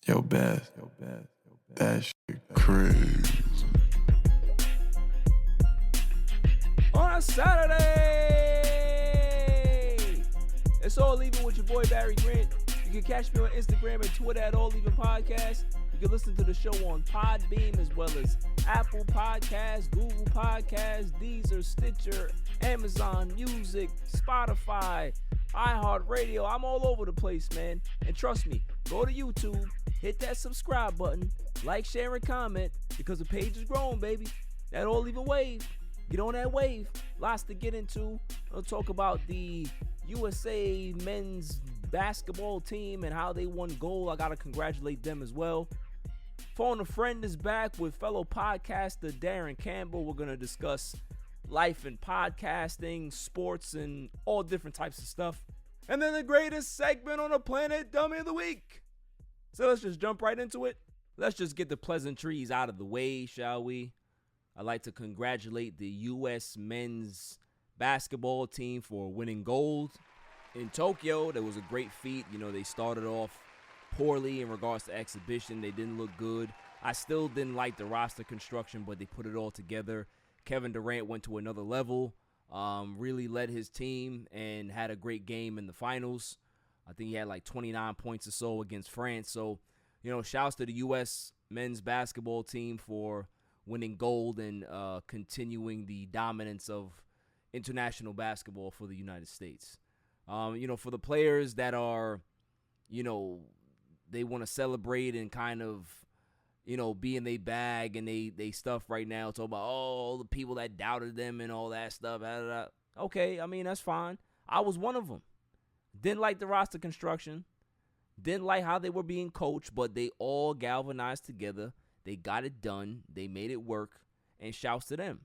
Yo, Beth, that shit crazy. On a Saturday, it's All Even with your boy Barry Grant. You can catch me on Instagram and Twitter at All Even Podcast. You can listen to the show on Podbeam as well as Apple Podcasts, Google Podcasts, Deezer, Stitcher, Amazon Music, Spotify, iHeartRadio. I'm all over the place, man. And trust me, go to YouTube, hit that subscribe button, like, share, and comment because the page is growing, baby. That All Even wave. Get on that wave. Lots to get into. I'll talk about the USA men's basketball team and how they won gold. I got to congratulate them as well. Phone a Friend is back with fellow podcaster Darren Campbell. We're going to discuss life and podcasting, sports, and all different types of stuff. And then the greatest segment on the planet, Dummy of the Week. So let's just jump right into it. Let's just get the pleasantries out of the way, shall we? I'd like to congratulate the U.S. men's basketball team for winning gold in Tokyo. That was a great feat. You know, they started off poorly in regards to exhibition. They didn't look good. I still didn't like the roster construction, but they put it all together. Kevin Durant went to another level, really led his team and had a great game in the finals. I think he had like 29 points or so against France. So, you know, shouts to the U.S. men's basketball team for winning gold and continuing the dominance of international basketball for the United States. You know, for the players that are, you know, they want to celebrate and kind of, you know, be in their bag and they stuff right now. Talk about, all the people that doubted them and all that stuff. Blah, blah, blah. Okay, I mean, that's fine. I was one of them. Didn't like the roster construction. Didn't like how they were being coached, but they all galvanized together. They got it done. They made it work. And shouts to them.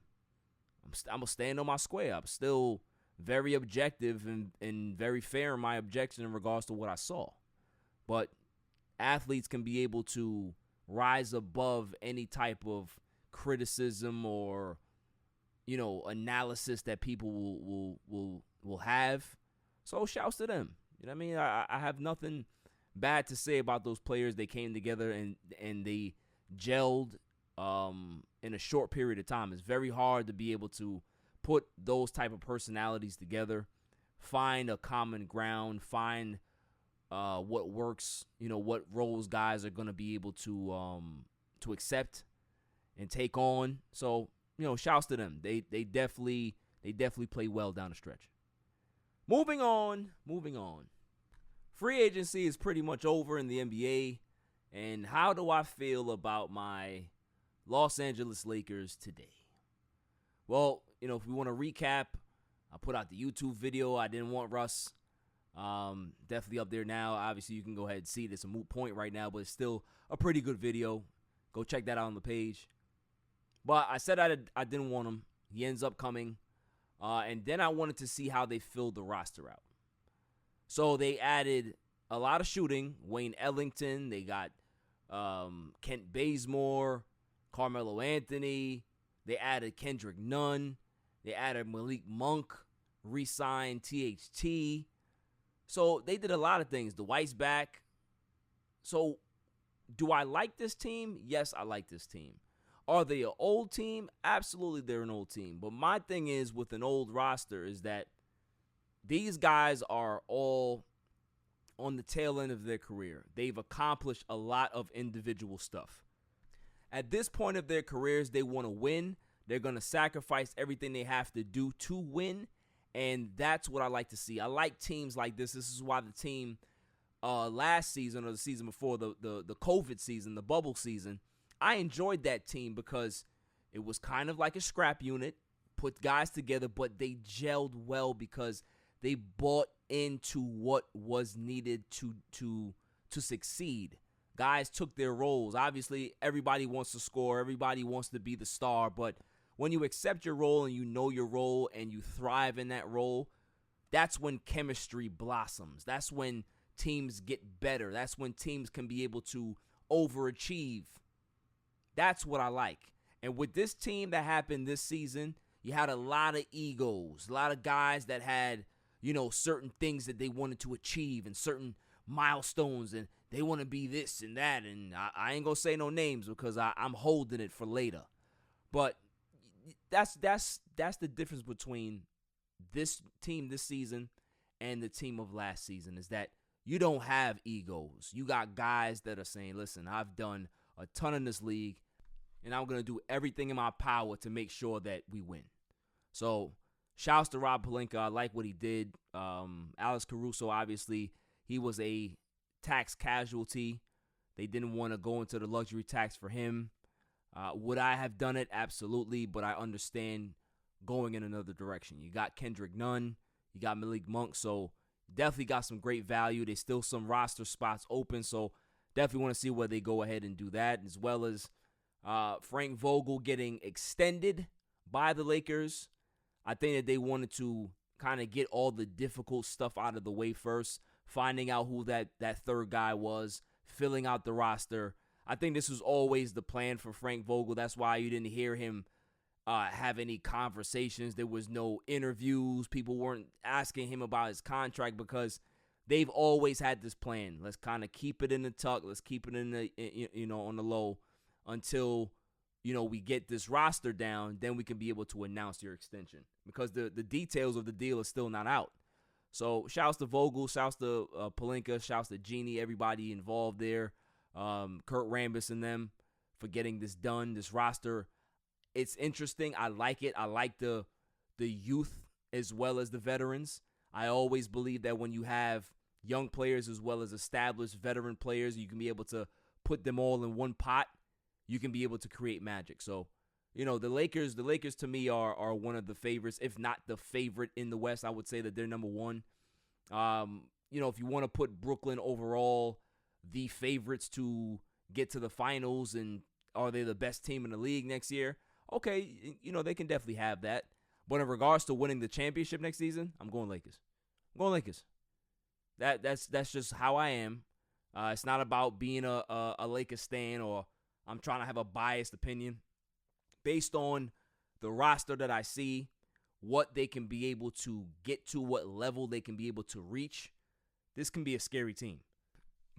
I'm going to stand on my square. I'm still very objective and very fair in my objection in regards to what I saw. But athletes can be able to rise above any type of criticism or, you know, analysis that people will have. So shouts to them. You know what I mean? I have nothing bad to say about those players. They came together and they gelled in a short period of time. It's very hard to be able to put those type of personalities together, find a common ground, find what works, you know, what roles guys are going to be able to accept and take on. So, you know, shouts to them. They definitely play well down the stretch. Moving on. Free agency is pretty much over in the NBA. And how do I feel about my Los Angeles Lakers today? Well, you know, if we want to recap, I put out the YouTube video. I didn't want Russ. Definitely up there now. Obviously, you can go ahead and see it. It's a moot point right now, but it's still a pretty good video. Go check that out on the page. But I said I didn't want him. He ends up coming. And then I wanted to see how they filled the roster out. So they added a lot of shooting. Wayne Ellington. They got Kent Bazemore, Carmelo Anthony. They added Kendrick Nunn. They added Malik Monk. Re-signed THT. So they did a lot of things. Dwight's back. So do I like this team? Yes, I like this team. Are they an old team? Absolutely, they're an old team. But my thing is with an old roster is that these guys are all on the tail end of their career. They've accomplished a lot of individual stuff. At this point of their careers, they want to win. They're going to sacrifice everything they have to do to win. And that's what I like to see. I like teams like this. This is why the team last season or the season before, the COVID season, the bubble season, I enjoyed that team because it was kind of like a scrap unit, put guys together, but they gelled well because they bought into what was needed to succeed. Guys took their roles. Obviously, everybody wants to score. Everybody wants to be the star. But when you accept your role and you know your role and you thrive in that role, that's when chemistry blossoms. That's when teams get better. That's when teams can be able to overachieve. That's what I like. And with this team that happened this season, you had a lot of egos, a lot of guys that had, you know, certain things that they wanted to achieve and certain milestones, and they want to be this and that, and I ain't gonna say no names because I'm holding it for later. But that's the difference between this team this season and the team of last season, is that you don't have egos. You got guys that are saying, listen, I've done a ton in this league, and I'm going to do everything in my power to make sure that we win. So, shouts to Rob Pelinka. I like what he did. Alex Caruso, obviously, he was a tax casualty. They didn't want to go into the luxury tax for him. Would I have done it? Absolutely, but I understand going in another direction. You got Kendrick Nunn. You got Malik Monk, so definitely got some great value. There's still some roster spots open, so definitely want to see where they go ahead and do that, as well as Frank Vogel getting extended by the Lakers. I think that they wanted to kind of get all the difficult stuff out of the way first, finding out who that third guy was, filling out the roster. I think this was always the plan for Frank Vogel. That's why you didn't hear him have any conversations. There was no interviews. People weren't asking him about his contract because they've always had this plan. Let's kind of keep it in the tuck. Let's keep it in the on the low until we get this roster down. Then we can be able to announce your extension, because the details of the deal are still not out. So shouts to Vogel, shouts to Pelinka, shouts to Genie, everybody involved there, Kurt Rambis and them for getting this done. This roster, it's interesting. I like it. I like the youth as well as the veterans. I always believe that when you have young players as well as established veteran players, you can be able to put them all in one pot. You can be able to create magic. So, the Lakers to me are one of the favorites, if not the favorite in the West. I would say that they're number one. If you want to put Brooklyn overall the favorites to get to the finals and are they the best team in the league next year? Okay, they can definitely have that. But in regards to winning the championship next season, I'm going Lakers. That's just how I am. It's not about being a Lakers stan, or I'm trying to have a biased opinion. Based on the roster that I see, what they can be able to get to, what level they can be able to reach, this can be a scary team.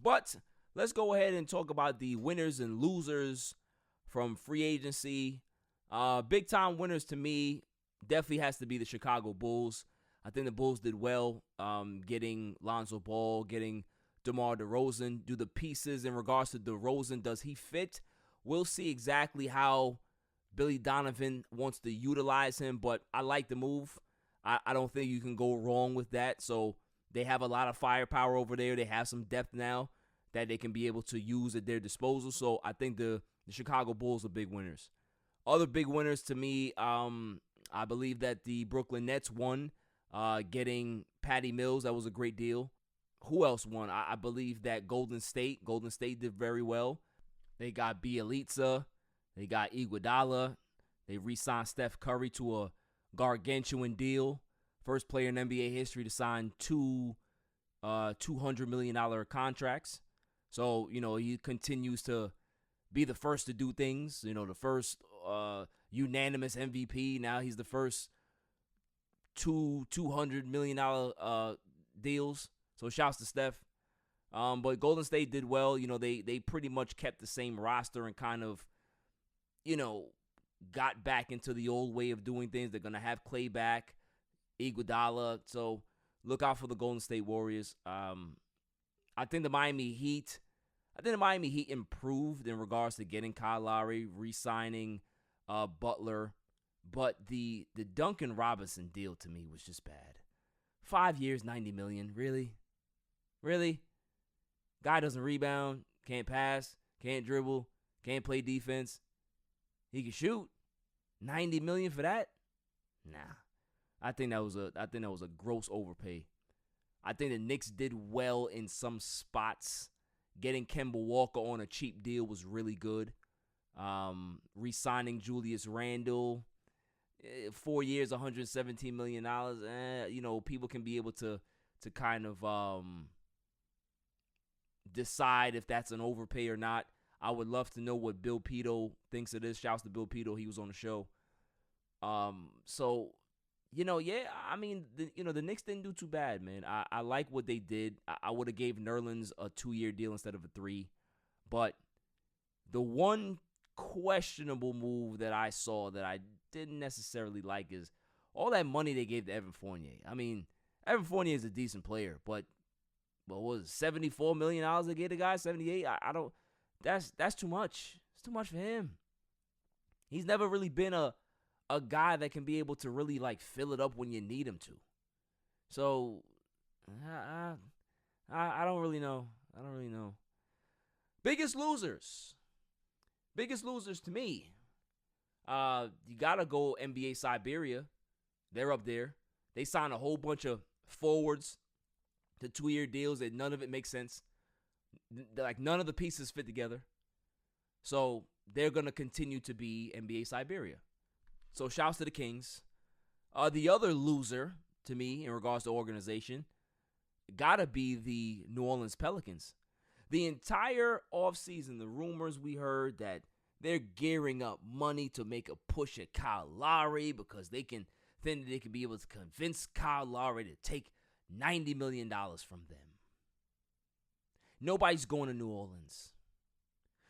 But let's go ahead and talk about the winners and losers from free agency. Big time winners to me definitely has to be the Chicago Bulls. I think the Bulls did well getting Lonzo Ball, getting DeMar DeRozan. Do the pieces in regards to DeRozan, does he fit? We'll see exactly how Billy Donovan wants to utilize him, but I like the move. I don't think you can go wrong with that. So they have a lot of firepower over there. They have some depth now that they can be able to use at their disposal. So I think the Chicago Bulls are big winners. Other big winners to me, I believe that the Brooklyn Nets won, getting Patty Mills. That was a great deal. Who else won? I believe that Golden State did very well. They got 𝐦𝐤𝐬. They got 𝐦𝐤𝐤𝐿. They re-signed Steph Curry to a gargantuan deal. First player in NBA history to sign two $200 million contracts. So, he continues to be the first to do things. The first unanimous MVP. Now he's the first $200 million deals. So shouts to Steph. But Golden State did well. They pretty much kept the same roster and kind of, got back into the old way of doing things. They're going to have Clay back, 𝐦𝐤𝐤𝐿. So look out for the Golden State Warriors. I think the Miami Heat improved in regards to getting Kyle Lowry, re-signing Butler. But the Duncan Robinson deal to me was just bad. 5 years, $90 million. Really? Guy doesn't rebound, can't pass, can't dribble, can't play defense. He can shoot. $90 million for that? Nah. I think that was a gross overpay. I think the Knicks did well in some spots. Getting Kemba Walker on a cheap deal was really good. Re-signing Julius Randle, 4 years, $117 million. People can be able to kind of decide if that's an overpay or not. I would love to know what Bill Pito thinks of this. Shouts to Bill Pito. He was on the show. So I mean, the Knicks didn't do too bad, man. I like what they did. I would have gave Nerlens a 2-year deal instead of a 3. But the one questionable move that I saw that I didn't necessarily like is all that money they gave to Evan Fournier. I mean, Evan Fournier is a decent player, but what was it, $74 million they gave the guy? 78? I don't. That's too much. It's too much for him. He's never really been a guy that can be able to really like fill it up when you need him to. So I don't really know. Biggest losers to me. You gotta go NBA Siberia. They're up there. They signed a whole bunch of forwards to 2-year deals that none of it makes sense. Like none of the pieces fit together. So they're gonna continue to be NBA Siberia. So shouts to the Kings. The other loser to me in regards to organization gotta be the New Orleans Pelicans. The entire offseason, the rumors we heard that they're gearing up money to make a push at Kyle Lowry because they can be able to convince Kyle Lowry to take $90 million from them. Nobody's going to New Orleans.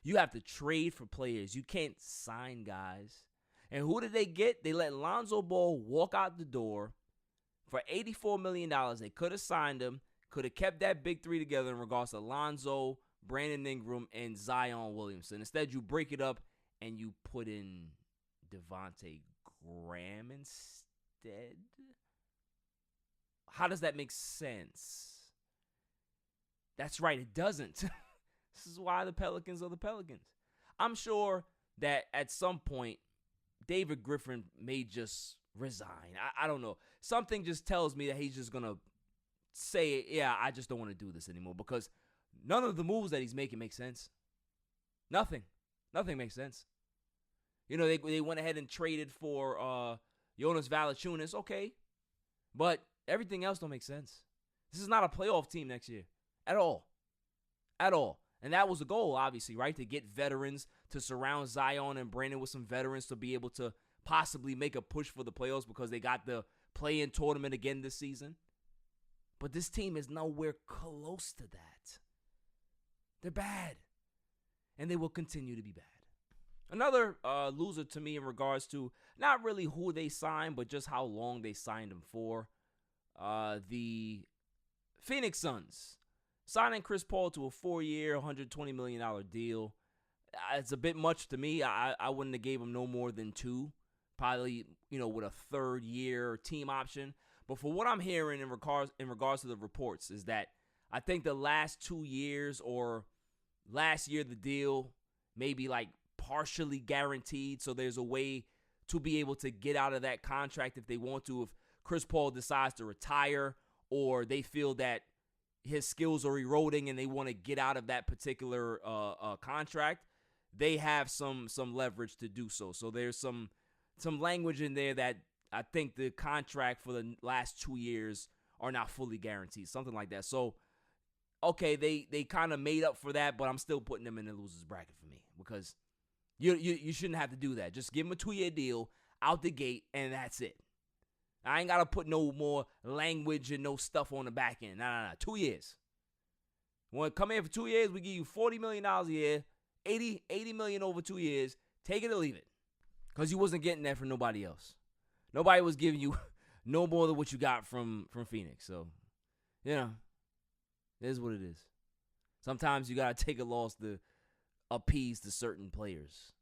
You have to trade for players. You can't sign guys. And who did they get? They let Lonzo Ball walk out the door for $84 million. They could have signed him, could have kept that big three together in regards to Lonzo, Brandon Ingram, and Zion Williamson. Instead, you break it up and you put in Devontae Graham instead. How does that make sense? That's right, it doesn't. This is why the Pelicans are the Pelicans. I'm sure that at some point, David Griffin may just resign. I don't know. Something just tells me that he's just going to say, yeah, I just don't want to do this anymore because none of the moves that he's making make sense. Nothing makes sense. They went ahead and traded for Jonas Valanciunas, okay, but everything else don't make sense. This is not a playoff team next year at all. And that was the goal, obviously, right? To get veterans, to surround Zion and Brandon with some veterans to be able to possibly make a push for the playoffs because they got the play-in tournament again this season. But this team is nowhere close to that. They're bad. And they will continue to be bad. Another loser to me in regards to not really who they signed, but just how long they signed them for. The Phoenix Suns. Signing Chris Paul to a 4-year, $120 million deal. It's a bit much to me. I wouldn't have gave him no more than 2. Probably, with a 3rd-year team option. But for what I'm hearing in regards to the reports is that I think the last 2 years or last year the deal may be like partially guaranteed. So there's a way to be able to get out of that contract if they want to. If Chris Paul decides to retire or they feel that his skills are eroding and they want to get out of that particular contract, they have some leverage to do so. So there's some language in there that I think the contract for the last 2 years are not fully guaranteed, something like that. So, okay, they kind of made up for that, but I'm still putting them in the losers bracket for me because you shouldn't have to do that. Just give them a 2-year deal out the gate, and that's it. I ain't got to put no more language and no stuff on the back end. Nah. 2 years. Want to come in for 2 years, we give you $40 million a year, $80 million over 2 years. Take it or leave it. Because you wasn't getting that from nobody else. Nobody was giving you no more than what you got from Phoenix. So, it is what it is. Sometimes you got to take a loss to appease to certain players.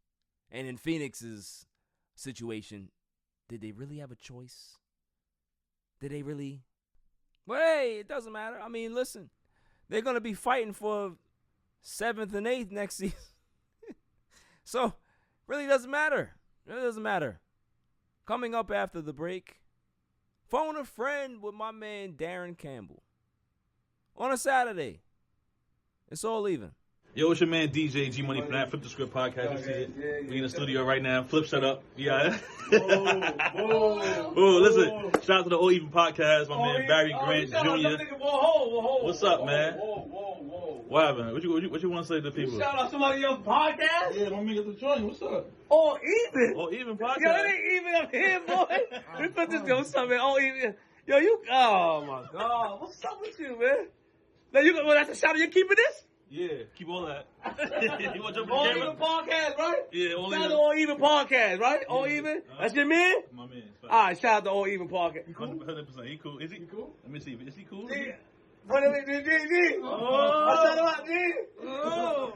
And in Phoenix's situation, did they really have a choice? Did they really? Well, hey, it doesn't matter. I mean, listen, they're going to be fighting for 7th and 8th next season. So, really doesn't matter. Really doesn't matter. Coming up after the break, phone a friend with my man Darren Campbell. On a Saturday. It's all even. Yo, it's your man DJ G Money from that Flip the Script podcast. You see it? We in the studio right now. Flip, shut up. Yeah. Whoa, listen. Shout out to the All Even podcast. My man Barry Grant Jr. What's up, man? Whoa. What happened? What you want to say to the people? Shout out somebody else's podcast? Yeah, don't make it the joint. What's up? All even. Oh, even podcast. Yo, it ain't even up here, boy. We put this yo something. All even. Yo, you. Oh my God. What's up with you, man? Now you. Well, that's a shout out. You keeping this? Yeah, keep all that. You want to jump All in the even camera? podcast, right? Yeah, all Shout out even. to All Even podcast, right? All even. That's your man. My man. All right, shout out to All Even podcast. 100%. He cool. Is he cool? Let me see. Is he cool? G. What is it, G? Oh. I said about G. Oh.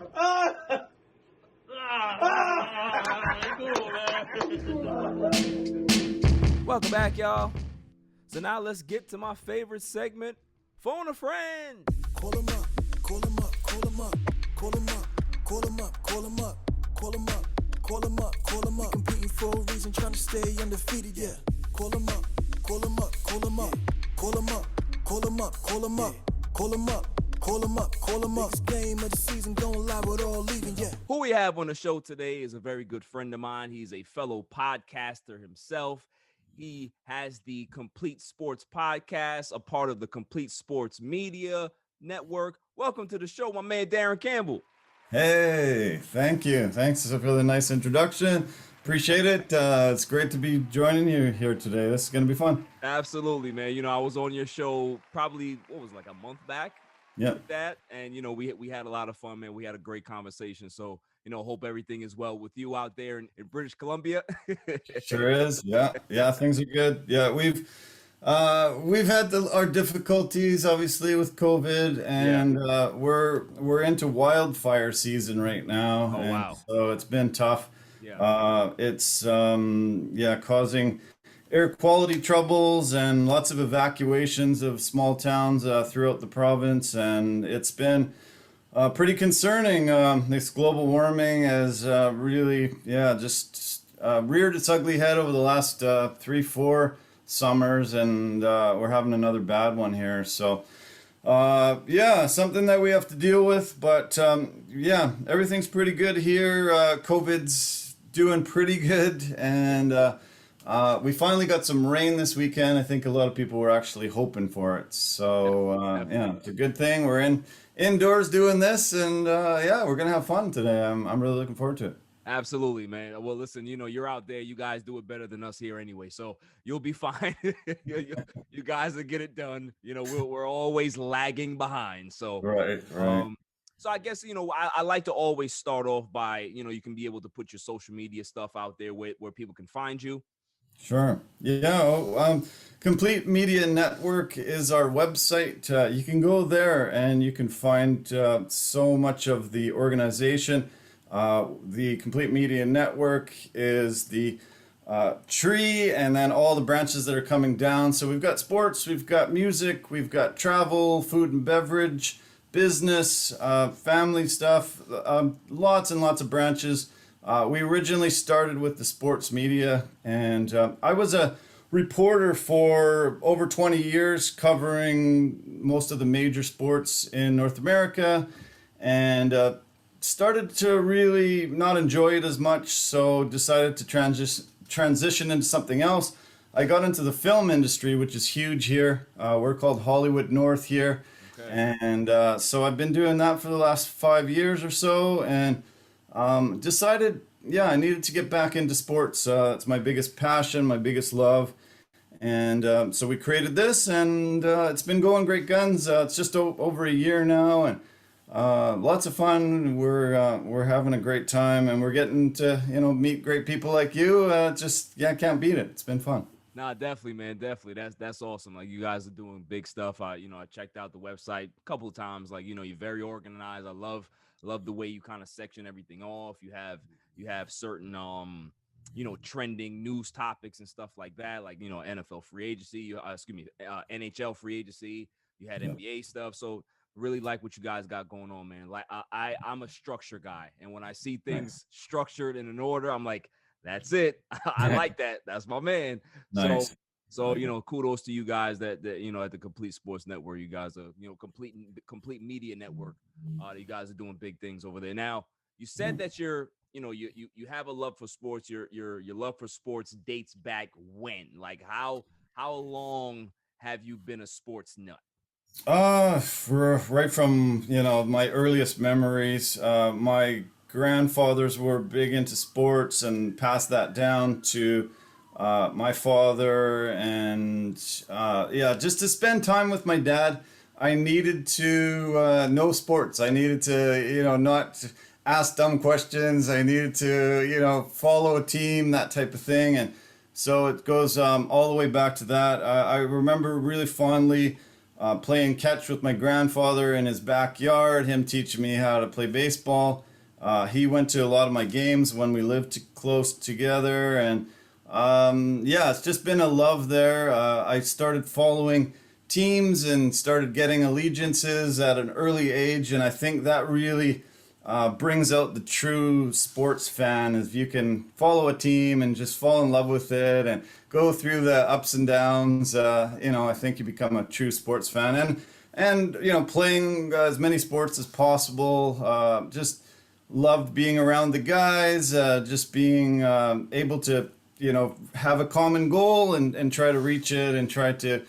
He cool, man. Welcome back, y'all. So now let's get to my favorite segment, Phone a Friend. Call him up, call him up, call him up, call him up, call him up, call him up, call him up, call him up, call him up. Competing for a reason, trying to stay undefeated, yeah. Call him up, call him up, call him up, call him up, call him up, call him up, call him up, call him up, call him up. Biggest game of the season, don't lie, we're all leaving, yeah. Who we have on the show today is a very good friend of mine. He's a fellow podcaster himself. He has the Complete Sports Podcast, a part of the Complete Sports Media Network. Welcome to the show, my man, Darren Campbell. Hey, thank you. Thanks for the nice introduction. Appreciate it. It's great to be joining you here today. This is going to be fun. Absolutely, man. You know, I was on your show probably, like a month back? Yeah. With that. And, you know, we had a lot of fun, man. We had a great conversation. So, you know, hope everything is well with you out there in British Columbia. Sure is. Yeah, things are good. Yeah, we've had our difficulties, obviously, with COVID, and we're into wildfire season right now. Oh, and wow. So it's been tough. Yeah. It's causing air quality troubles and lots of evacuations of small towns throughout the province, and it's been pretty concerning. This global warming has really, just reared its ugly head over the last 3-4 summers, and we're having another bad one here. So, something that we have to deal with. But everything's pretty good here. COVID's doing pretty good, and we finally got some rain this weekend. I think a lot of people were actually hoping for it. So, it's a good thing. We're indoors doing this, and we're gonna have fun today. I'm really looking forward to it. Absolutely, man. Well, listen, you know, you're out there. You guys do it better than us here anyway, so you'll be fine. you guys will get it done. You know, we're always lagging behind. So Right. So I guess, you know, I like to always start off by, you know, you can be able to put your social media stuff out there where people can find you. Sure. Yeah. Complete Media Network is our website. You can go there and you can find so much of the organization. The Complete Media Network is the tree, and then all the branches that are coming down. So we've got sports, we've got music, we've got travel, food and beverage, business, family stuff, lots and lots of branches. We originally started with the sports media, and I was a reporter for over 20 years covering most of the major sports in North America, and started to really not enjoy it as much, so decided to transition into something else. I got into the film industry, which is huge here. We're called Hollywood North here. Okay. And so I've been doing that for the last 5 years or so, and decided, I needed to get back into sports. It's my biggest passion, my biggest love. And so we created this, and it's been going great guns. It's just over a year now, and lots of fun. We're having a great time, and we're getting to meet great people like you. Can't beat it. It's been fun. Nah, definitely, man. Definitely. That's awesome. Like, you guys are doing big stuff. I checked out the website a couple of times. Like, you're very organized. I love the way you kind of section everything off. You have certain trending news topics and stuff like that. Like, NFL free agency, NHL free agency. You had NBA stuff. So really like what you guys got going on, man. Like, I'm a structure guy, and when I see things structured in an order, I'm like, that's it. I like that. That's my man. Nice. So kudos to you guys that at the Complete Sports Network. You guys are complete media network. You guys are doing big things over there. Now, you said that you have a love for sports. Your love for sports dates back when? Like, how long have you been a sports nut? Right from, my earliest memories, my grandfathers were big into sports and passed that down to my father. And yeah, just to spend time with my dad, I needed to know sports. I needed to, not ask dumb questions. I needed to, follow a team, that type of thing. And so it goes all the way back to that. I remember really fondly playing catch with my grandfather in his backyard, him teaching me how to play baseball. He went to a lot of my games when we lived close together. And yeah, it's just been a love there. I started following teams and started getting allegiances at an early age. And I think that really brings out the true sports fan, if you can follow a team and just fall in love with it and go through the ups and downs. I think you become a true sports fan, and playing as many sports as possible. Just loved being around the guys, just being able to have a common goal and try to reach it and try to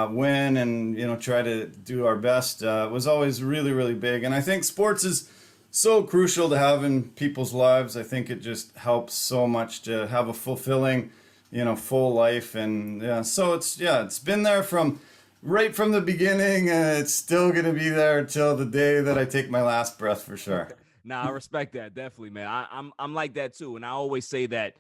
win, and try to do our best. Was always really, really big. And I think sports is so crucial to have in people's lives. I think it just helps so much to have a fulfilling, full life. And yeah, so it's been there right from the beginning, and it's still going to be there till the day that I take my last breath, for sure. Nah, I respect that, definitely, man. I'm like that too, and I always say that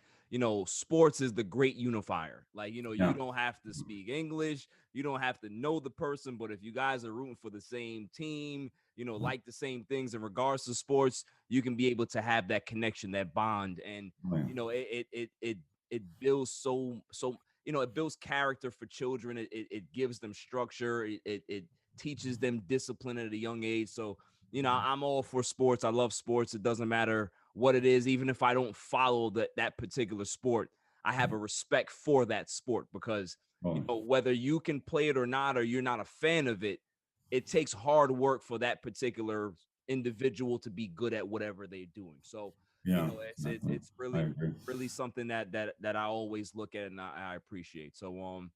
sports is the great unifier. Like, Yeah. you don't have to speak English, you don't have to know the person, but if you guys are rooting for the same team, like the same things in regards to sports, you can be able to have that connection, that bond, and Yeah. it builds it builds character for children. It gives them structure. It teaches them discipline at a young age. So I'm all for sports. I love sports. It doesn't matter what it is. Even if I don't follow that particular sport, I have a respect for that sport, because whether you can play it or not, or you're not a fan of it, it takes hard work for that particular individual to be good at whatever they're doing. So Yeah. it's I really agree. really something that I always look at and I appreciate. So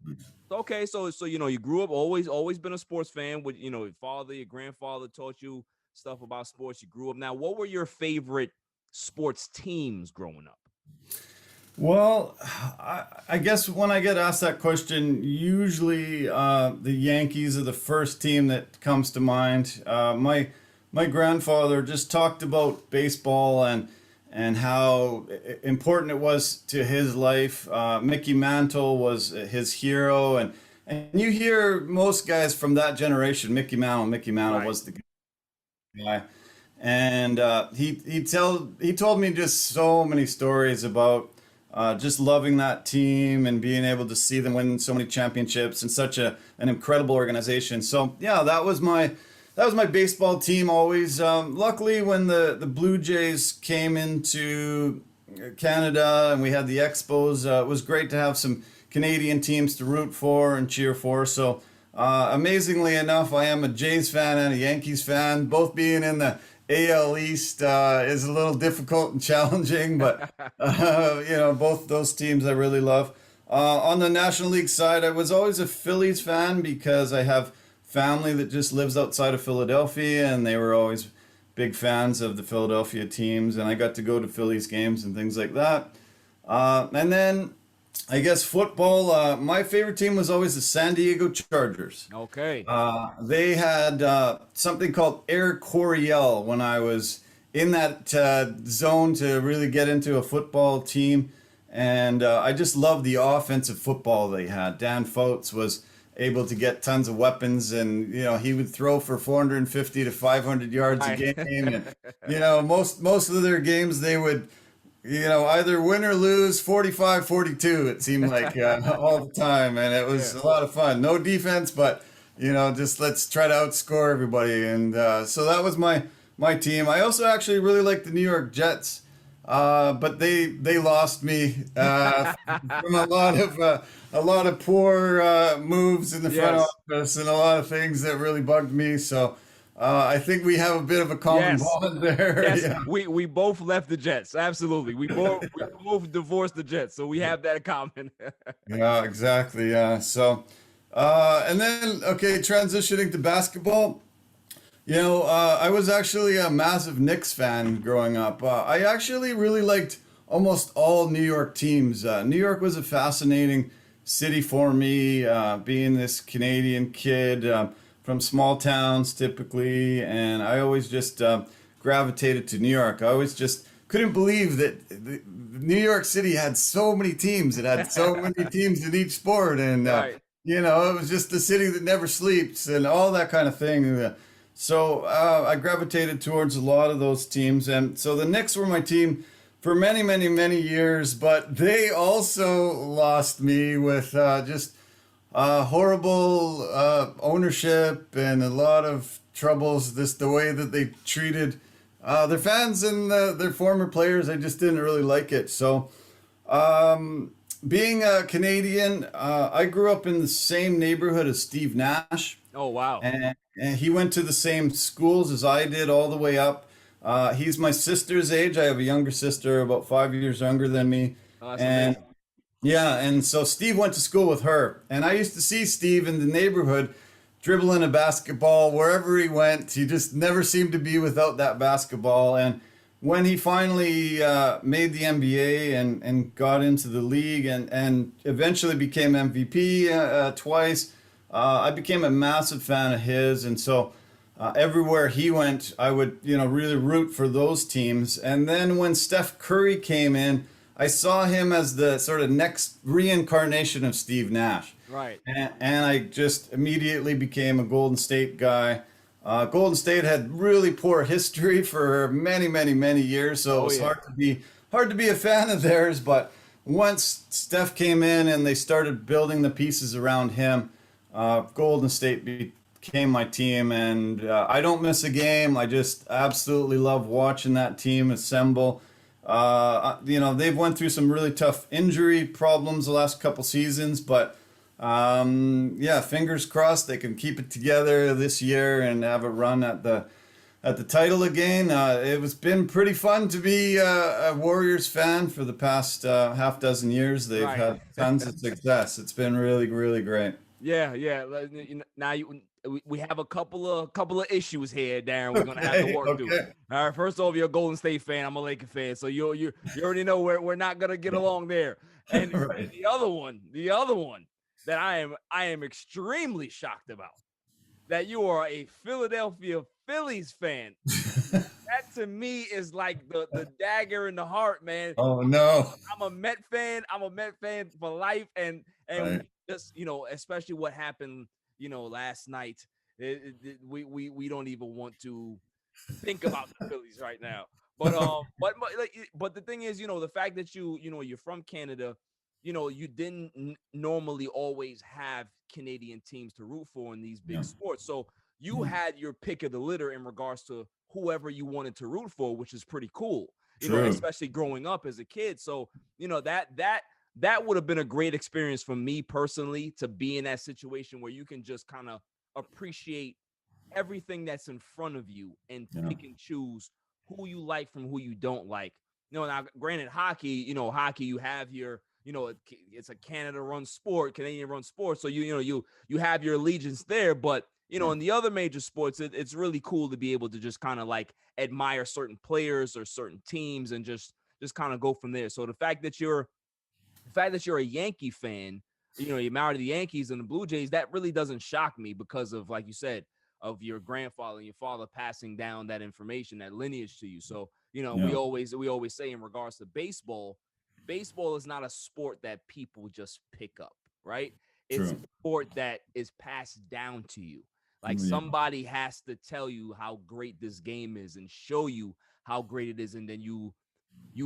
okay, so you grew up always been a sports fan. With your father, your grandfather taught you stuff about sports. You grew up. Now, what were your favorite sports teams growing up? Well, I guess when I get asked that question, usually the Yankees are the first team that comes to mind. My grandfather just talked about baseball and how important it was to his life. Mickey Mantle was his hero, and you hear most guys from that generation. Mickey Mantle Right. was the guy. And he told me just so many stories about just loving that team and being able to see them win so many championships and such an incredible organization. So yeah, that was my baseball team always. Luckily, when the Blue Jays came into Canada and we had the Expos, it was great to have some Canadian teams to root for and cheer for. So amazingly enough, I am a Jays fan and a Yankees fan. Both being in the AL East is a little difficult and challenging, but both those teams I really love. On the National League side, I was always a Phillies fan because I have family that just lives outside of Philadelphia, and they were always big fans of the Philadelphia teams, and I got to go to Phillies games and things like that. And then I guess football, my favorite team was always the San Diego Chargers. Okay. They had something called Air Coryell when I was in that zone to really get into a football team. And I just loved the offensive football they had. Dan Fouts was able to get tons of weapons, and he would throw for 450 to 500 yards a Right. game. And most of their games they would either win or lose 45-42, it seemed like all the time. And it was a lot of fun. No defense, but, just let's try to outscore everybody. And so that was my team. I also actually really like the New York Jets, but they lost me from a lot of poor moves in the front Yes. office and a lot of things that really bugged me. So I think we have a bit of a common Yes. bond there. Yes, Yeah. we both left the Jets. Absolutely. We both divorced the Jets, so we have that in common. Yeah, exactly. Yeah. So, And then, okay, transitioning to basketball. I was actually a massive Knicks fan growing up. I actually really liked almost all New York teams. New York was a fascinating city for me, being this Canadian kid from small towns typically, and I always just gravitated to New York. I always just couldn't believe that New York City had so many teams. It had so many teams in each sport, and Right. it was just the city that never sleeps and all that kind of thing. So I gravitated towards a lot of those teams, and so the Knicks were my team for many, many, many years. But they also lost me with just horrible ownership and a lot of troubles. Just the way that they treated their fans and their former players, I just didn't really like it. So, being a Canadian, I grew up in the same neighborhood as Steve Nash. Oh, wow. And he went to the same schools as I did all the way up. He's my sister's age. I have a younger sister, about 5 years younger than me. Oh, that's And amazing. yeah, and so Steve went to school with her. And I used to see Steve in the neighborhood dribbling a basketball wherever he went. He just never seemed to be without that basketball. And when he finally made the NBA and got into the league and eventually became MVP twice, I became a massive fan of his. And so everywhere he went, I would, really root for those teams. And then when Steph Curry came in, I saw him as the sort of next reincarnation of Steve Nash. Right. And I just immediately became a Golden State guy. Golden State had really poor history for many, many, many years, so it was hard to be a fan of theirs. But once Steph came in and they started building the pieces around him, Golden State became my team, and I don't miss a game. I just absolutely love watching that team assemble. They've went through some really tough injury problems the last couple seasons, but fingers crossed they can keep it together this year and have a run at the title again. It's been pretty fun to be a Warriors fan for the past half dozen years. They've Right. had tons of success. It's been really, really great. Yeah, yeah. Now we have a couple of issues here, Darren. We're gonna have to work through. Okay. All right. First off, you're a Golden State fan. I'm a Lakers fan, so you already know we're not gonna get along there. And Right. the other one that I am extremely shocked about, that you are a Philadelphia Phillies fan. That to me is like the dagger in the heart, man. Oh no. I'm a Met fan. I'm a Met fan for life, and Right. just especially what happened, last night. We don't even want to think about the Phillies right now. But but the thing is, the fact that you're from Canada, you didn't normally always have Canadian teams to root for in these big Yeah. sports. So you had your pick of the litter in regards to whoever you wanted to root for, which is pretty cool. True. Especially growing up as a kid. So, that would have been a great experience for me personally, to be in that situation where you can just kind of appreciate everything that's in front of you and Yeah. pick and choose who you like from who you don't like. Now granted, hockey, you have your, it's a Canada run sport, Canadian run sport. So you have your allegiance there, but in the other major sports, it's really cool to be able to just kind of like admire certain players or certain teams and just kind of go from there. So the fact that you're a Yankee fan, you're married to the Yankees and the Blue Jays, that really doesn't shock me because of, like you said, of your grandfather and your father passing down that information, that lineage to you. So, we Yeah. always say in regards to baseball is not a sport that people just pick up, right? It's a True. sport that is passed down to you. Like Yeah. somebody has to tell you how great this game is and show you how great it is, and then you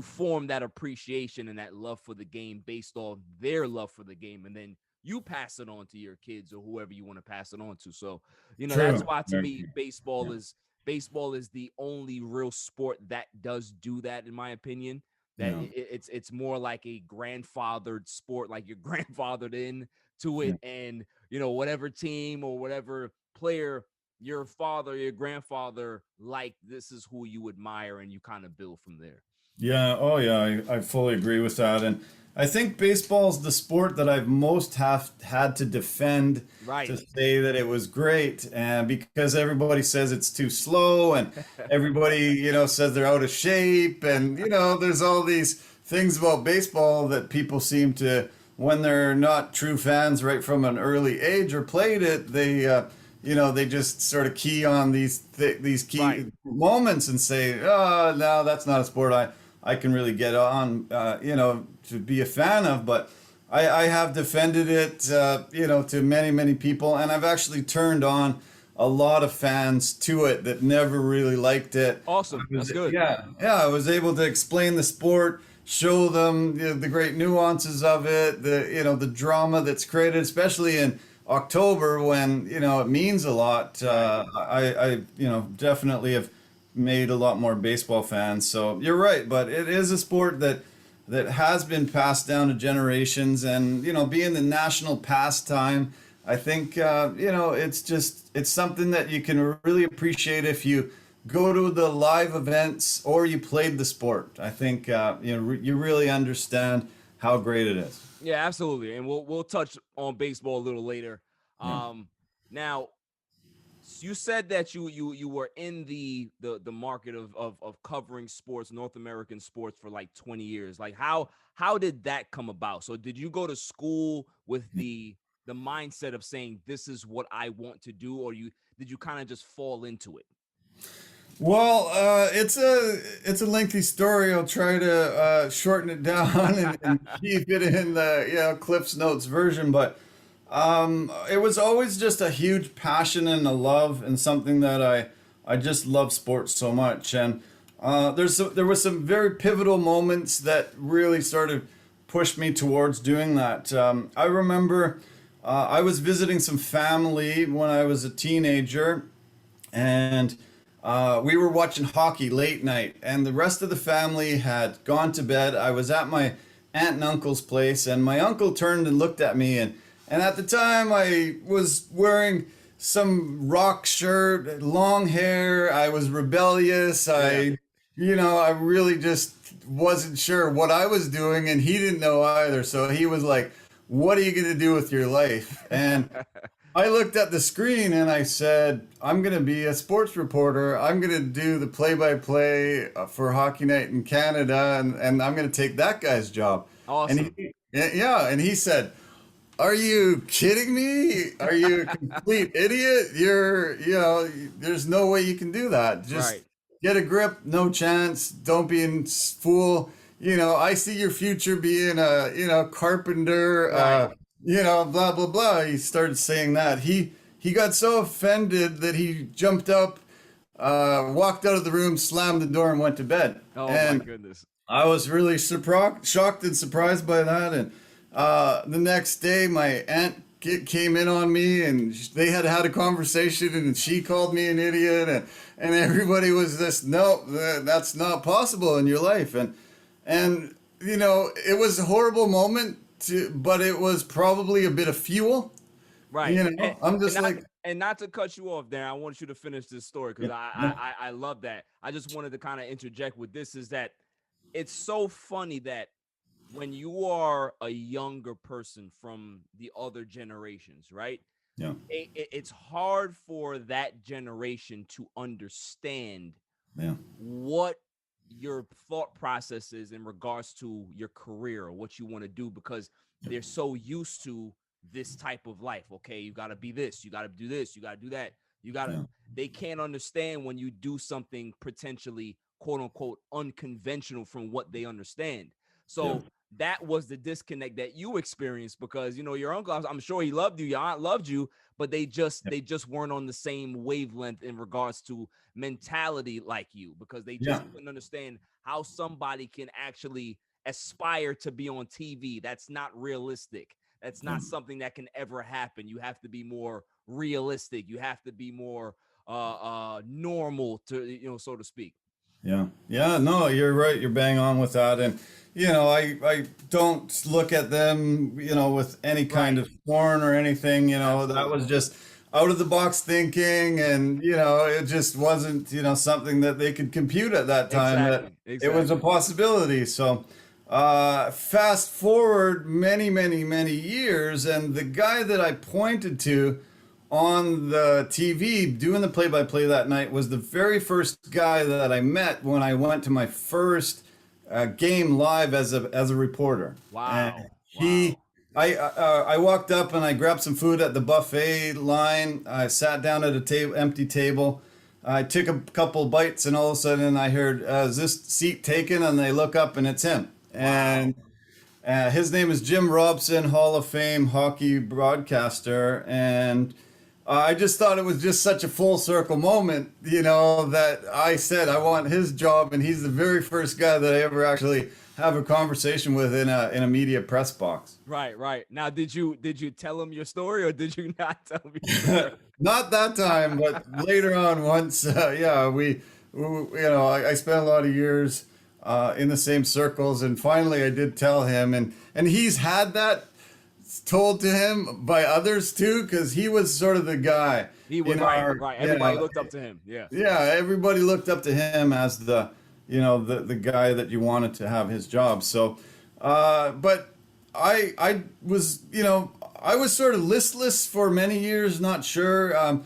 form that appreciation and that love for the game based on their love for the game, and then you pass it on to your kids or whoever you want to pass it on to. So, that's True. why to Very me true. baseball is the only real sport that does do that, in my opinion. That Yeah. it's more like a grandfathered sport, like you're grandfathered in to it, and whatever team or whatever player your father, your grandfather, like this is who you admire, and you kind of build from there. Yeah, oh yeah, I fully agree with that. And I think baseball's the sport that I've most have had to defend Right. to say that it was great. And because everybody says it's too slow and everybody, says they're out of shape. And, there's all these things about baseball that people seem to, when they're not true fans right from an early age or played it, they just sort of key on these key Right. moments and say, oh, no, that's not a sport I can really get on, to be a fan of. But I have defended it, to many, many people. And I've actually turned on a lot of fans to it that never really liked it. Awesome. That's good. Yeah. I was able to explain the sport, show them the great nuances of it, the drama that's created, especially in October when, it means a lot. I definitely have made a lot more baseball fans. So you're right, but it is a sport that has been passed down to generations, and being the national pastime, I think it's something that you can really appreciate if you go to the live events or you played the sport. I think you really understand how great it is. Yeah, absolutely. And we'll touch on baseball a little later. Now, you said that you were in the market of covering sports, North American sports, for like 20 years. Like how did that come about? So did you go to school with the mindset of saying this is what I want to do, or did you kind of just fall into it? Well, it's a lengthy story. I'll try to shorten it down and keep it in the Cliff's Notes version. But it was always just a huge passion and a love, and something that I just love sports so much. And there was some very pivotal moments that really sort of pushed me towards doing that. I remember I was visiting some family when I was a teenager, and we were watching hockey late night, and the rest of the family had gone to bed. I was at my aunt and uncle's place, and my uncle turned and looked at me, and at the time I was wearing some rock shirt, long hair. I was rebellious. I really just wasn't sure what I was doing, and he didn't know either. So he was like, "What are you going to do with your life?" And I looked at the screen and I said, I'm going to be a sports reporter. I'm going to do the play-by-play for Hockey Night in Canada, and I'm going to take that guy's job. Awesome. And he said, are you kidding me? Are you a complete idiot? There's no way you can do that. Just get a grip, no chance. Don't be a fool. I see your future being a carpenter, blah, blah, blah. He started saying that. He got so offended that he jumped up, walked out of the room, slammed the door, and went to bed. Oh, and my goodness. I was really shocked and surprised by that. And the next day, my aunt came in on me, and they had a conversation, and she called me an idiot, and everybody was just, no, that's not possible in your life. And it was a horrible moment, but it was probably a bit of fuel. Right. I'm just and not to cut you off there, I want you to finish this story, because I love that. I just wanted to kind of interject with this, is that it's so funny that when you are a younger person from the other generations, right? Yeah. It's hard for that generation to understand what your thought process is in regards to your career or what you want to do, because they're so used to this type of life. Okay, you got to be this, you got to do this, you got to do that, they can't understand when you do something potentially quote unquote unconventional from what they understand. So that was the disconnect that you experienced, because your uncle, I'm sure he loved you, your aunt loved you, but they just weren't on the same wavelength in regards to mentality like you, because they just couldn't understand how somebody can actually aspire to be on TV. That's not realistic. That's not something that can ever happen. You have to be more realistic. You have to be more normal, to so to speak. Yeah. No, you're right. You're bang on with that. And I don't look at them with any kind of scorn or anything. That was just out of the box thinking, and it just wasn't something that they could compute at that time. Exactly. That it was a possibility. So fast forward many, many, many years, and the guy that I pointed to on the TV doing the play-by-play that night was the very first guy that I met when I went to my first game live as a reporter. Wow. And I walked up and I grabbed some food at the buffet line. I sat down at a empty table. I took a couple bites, and all of a sudden I heard, "Is this seat taken?" And they look up, and it's him. And his name is Jim Robson, Hall of Fame hockey broadcaster. And I just thought it was just such a full circle moment, that I said I want his job, and he's the very first guy that I ever actually have a conversation with in a media press box. Right. Now, did you tell him your story, or did you not tell me your story? Not that time, but later on, once, I spent a lot of years in the same circles, and finally I did tell him, and he's had that told to him by others too, because he was sort of the guy. He was right. Everybody looked up to him. Yeah. Yeah, everybody looked up to him as the guy that you wanted to have his job. So, but I was I was sort of listless for many years, not sure.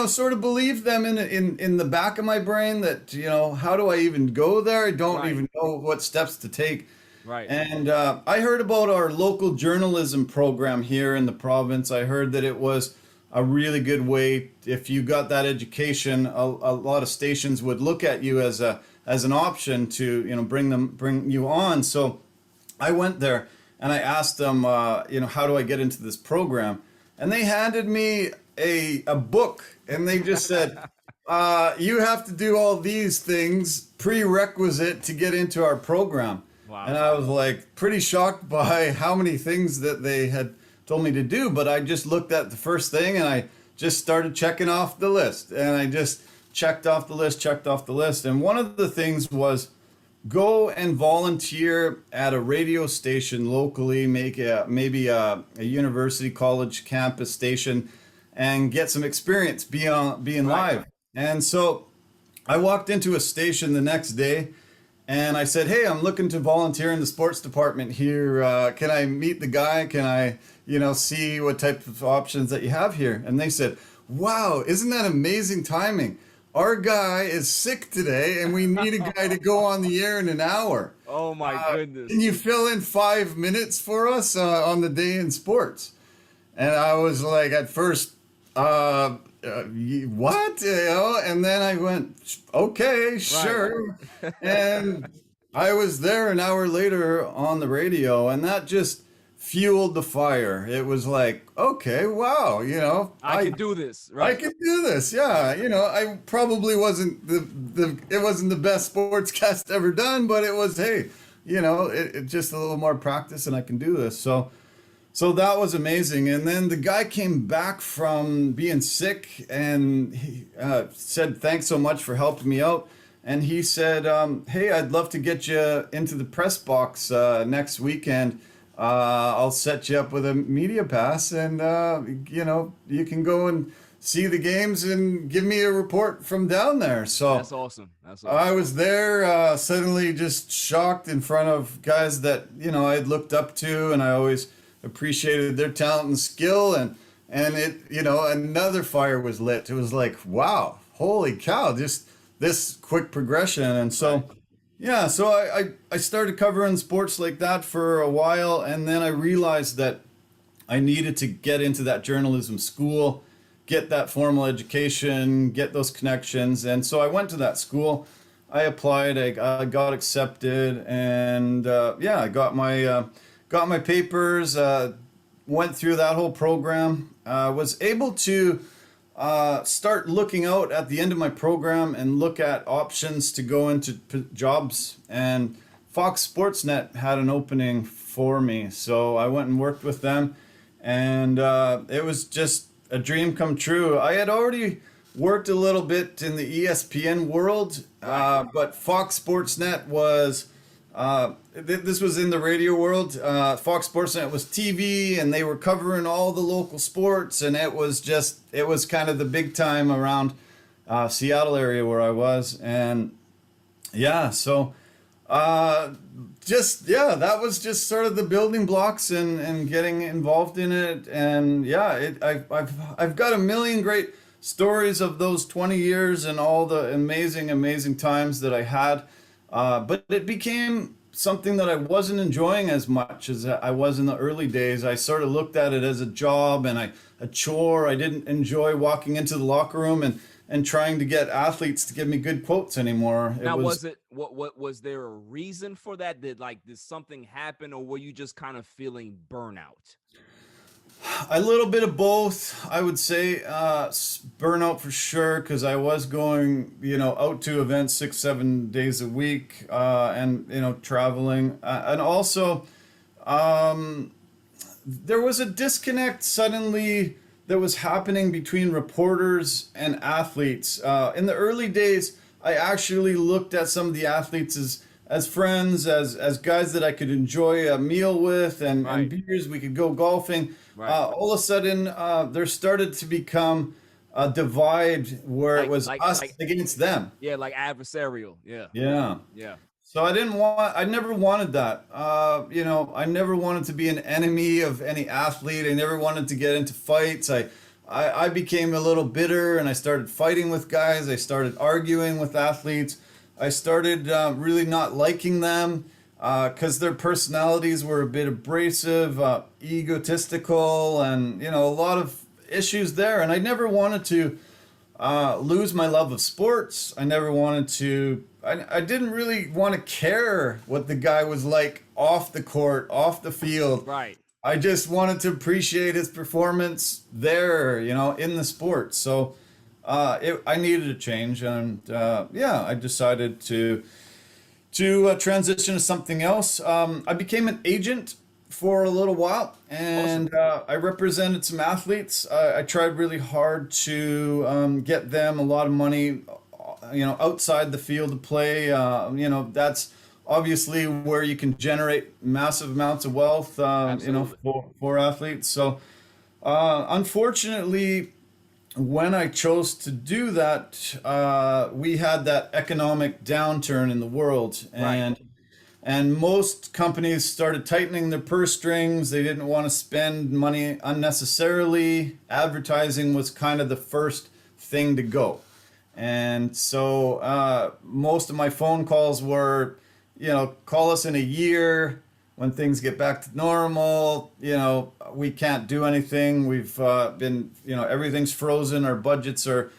Sort of believed them in the back of my brain that how do I even go there? I don't even know what steps to take. Right. And I heard about our local journalism program here in the province. I heard that it was a really good way. If you got that education, a lot of stations would look at you as an option to bring you on. So I went there and I asked them, how do I get into this program? And they handed me a book, and they just said, you have to do all these things prerequisite to get into our program. Wow. And I was like pretty shocked by how many things that they had told me to do, but I just looked at the first thing and I just started checking off the list, and I just checked off the list. And one of the things was go and volunteer at a radio station locally, maybe a university, college campus station, and get some experience being live. And so I walked into a station the next day, and I said, "Hey, I'm looking to volunteer in the sports department here. Can I meet the guy? Can I, see what type of options that you have here?" And they said, "Wow, isn't that amazing timing? Our guy is sick today, and we need a guy to go on the air in an hour. Oh my goodness. Can you fill in 5 minutes for us on the day in sports?" And I was like, at first, what? And then I went, okay, sure. And I was there an hour later on the radio, and that just fueled the fire. It was like, okay, wow, I can do this, right? I can do this, yeah. I probably wasn't it wasn't the best sportscast ever done, but it was, hey, it just a little more practice and I can do this. So that was amazing. And then the guy came back from being sick, and he said, "Thanks so much for helping me out." And he said, "Hey, I'd love to get you into the press box next weekend. I'll set you up with a media pass, and you can go and see the games and give me a report from down there." So That's awesome. I was there suddenly just shocked in front of guys that I'd looked up to, and I always appreciated their talent and skill, and it another fire was lit. It was like, wow, holy cow, just this quick progression. And so so I started covering sports like that for a while, and then I realized that I needed to get into that journalism school, get that formal education, get those connections. And so I went to that school. I applied, I got accepted, and I got my papers, went through that whole program, was able to start looking out at the end of my program and look at options to go into jobs. And Fox Sportsnet had an opening for me, so I went and worked with them, and it was just a dream come true. I had already worked a little bit in the ESPN world, but Fox Sportsnet was This was in the radio world. Fox Sportsnet was TV, and they were covering all the local sports, and it was kind of the big time around Seattle area where I was, and yeah, so that was just sort of the building blocks and getting involved in it, and yeah, I've got a million great stories of those 20 years and all the amazing times that I had. But it became something that I wasn't enjoying as much as I was in the early days. I sort of looked at it as a job and a chore. I didn't enjoy walking into the locker room and trying to get athletes to give me good quotes anymore. Now, what was there a reason for that? Did something happen, or were you just kind of feeling burnout? A little bit of both, I would say. Burnout for sure, because I was going, out to events 6-7 days a week, and traveling, and also there was a disconnect suddenly that was happening between reporters and athletes. In the early days, I actually looked at some of the athletes as friends, as guys that I could enjoy a meal with, and beers. We could go golfing. Right. All of a sudden, there started to become a divide where it was us against them. Yeah, like adversarial. Yeah. Yeah. Yeah. So I never wanted that. I never wanted to be an enemy of any athlete. I never wanted to get into fights. I became a little bitter, and I started fighting with guys. I started arguing with athletes. I started really not liking them because their personalities were a bit abrasive, egotistical, and a lot of issues there. And I never wanted to lose my love of sports. I never wanted to. I didn't really want to care what the guy was like off the court, off the field. Right. I just wanted to appreciate his performance there, in the sport. So I needed a change, and I decided to transition to something else. I became an agent for a little while, and I represented some athletes. I tried really hard to get them a lot of money, outside the field to play. That's obviously where you can generate massive amounts of wealth, for athletes. So unfortunately, when I chose to do that, we had that economic downturn in the world, and most companies started tightening their purse strings. They didn't want to spend money unnecessarily. Advertising was kind of the first thing to go. And so most of my phone calls were, call us in a year when things get back to normal. We can't do anything. We've been, everything's frozen. Our budgets are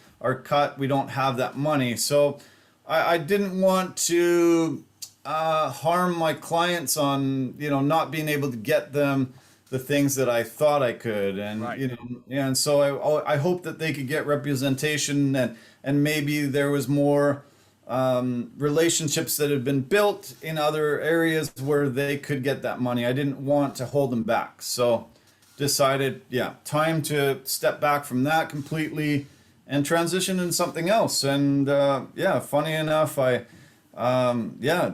cut. We don't have that money. So I didn't want to harm my clients on, not being able to get them the things that I thought I could. And, and so I hope that they could get representation, and maybe there was more relationships that had been built in other areas where they could get that money. I didn't want to hold them back. So decided, time to step back from that completely and transition into something else. And funny enough, I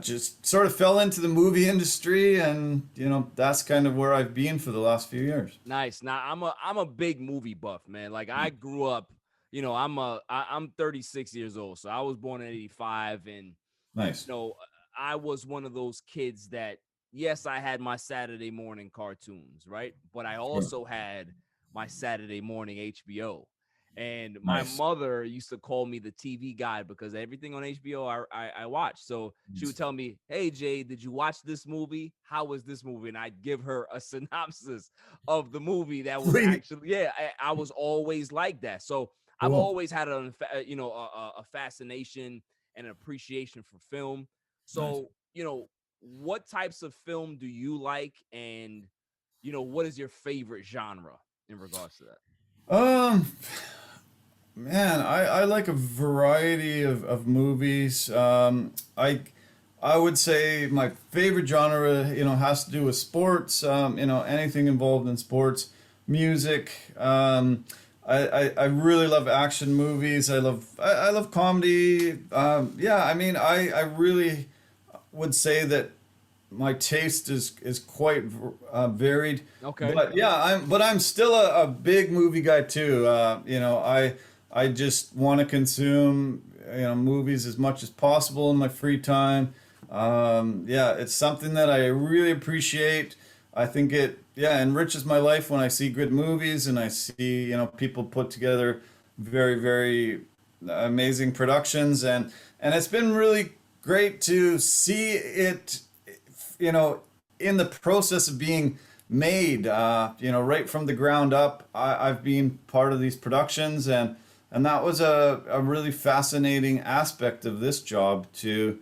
just sort of fell into the movie industry, and that's kind of where I've been for the last few years. Nice. Now I'm a big movie buff, man. Like I grew up, I'm 36 years old, so I was born in 85, and nice. I was one of those kids that, yes, I had my Saturday morning cartoons, right? But I also had my Saturday morning HBO. And my mother used to call me the TV guy because everything on HBO I watched. So she would tell me, "Hey, Jay, did you watch this movie? How was this movie?" And I'd give her a synopsis of the movie that was actually, I was always like that. So I've always had a fascination and an appreciation for film. So, what types of film do you like? And, what is your favorite genre in regards to that? Man, I like a variety of movies. I would say my favorite genre, has to do with sports. Anything involved in sports, music. I really love action movies. I love comedy. I really would say that my taste is quite varied. Okay. But yeah, I'm still a big movie guy too. You know, I just want to consume, you know, movies as much as possible in my free time. Yeah, it's something that I really appreciate. I think it, yeah, enriches my life when I see good movies and I see, you know, people put together very, very amazing productions, and it's been really great to see it, you know, in the process of being made, you know, right from the ground up. I've been part of these productions, and that was a really fascinating aspect of this job to,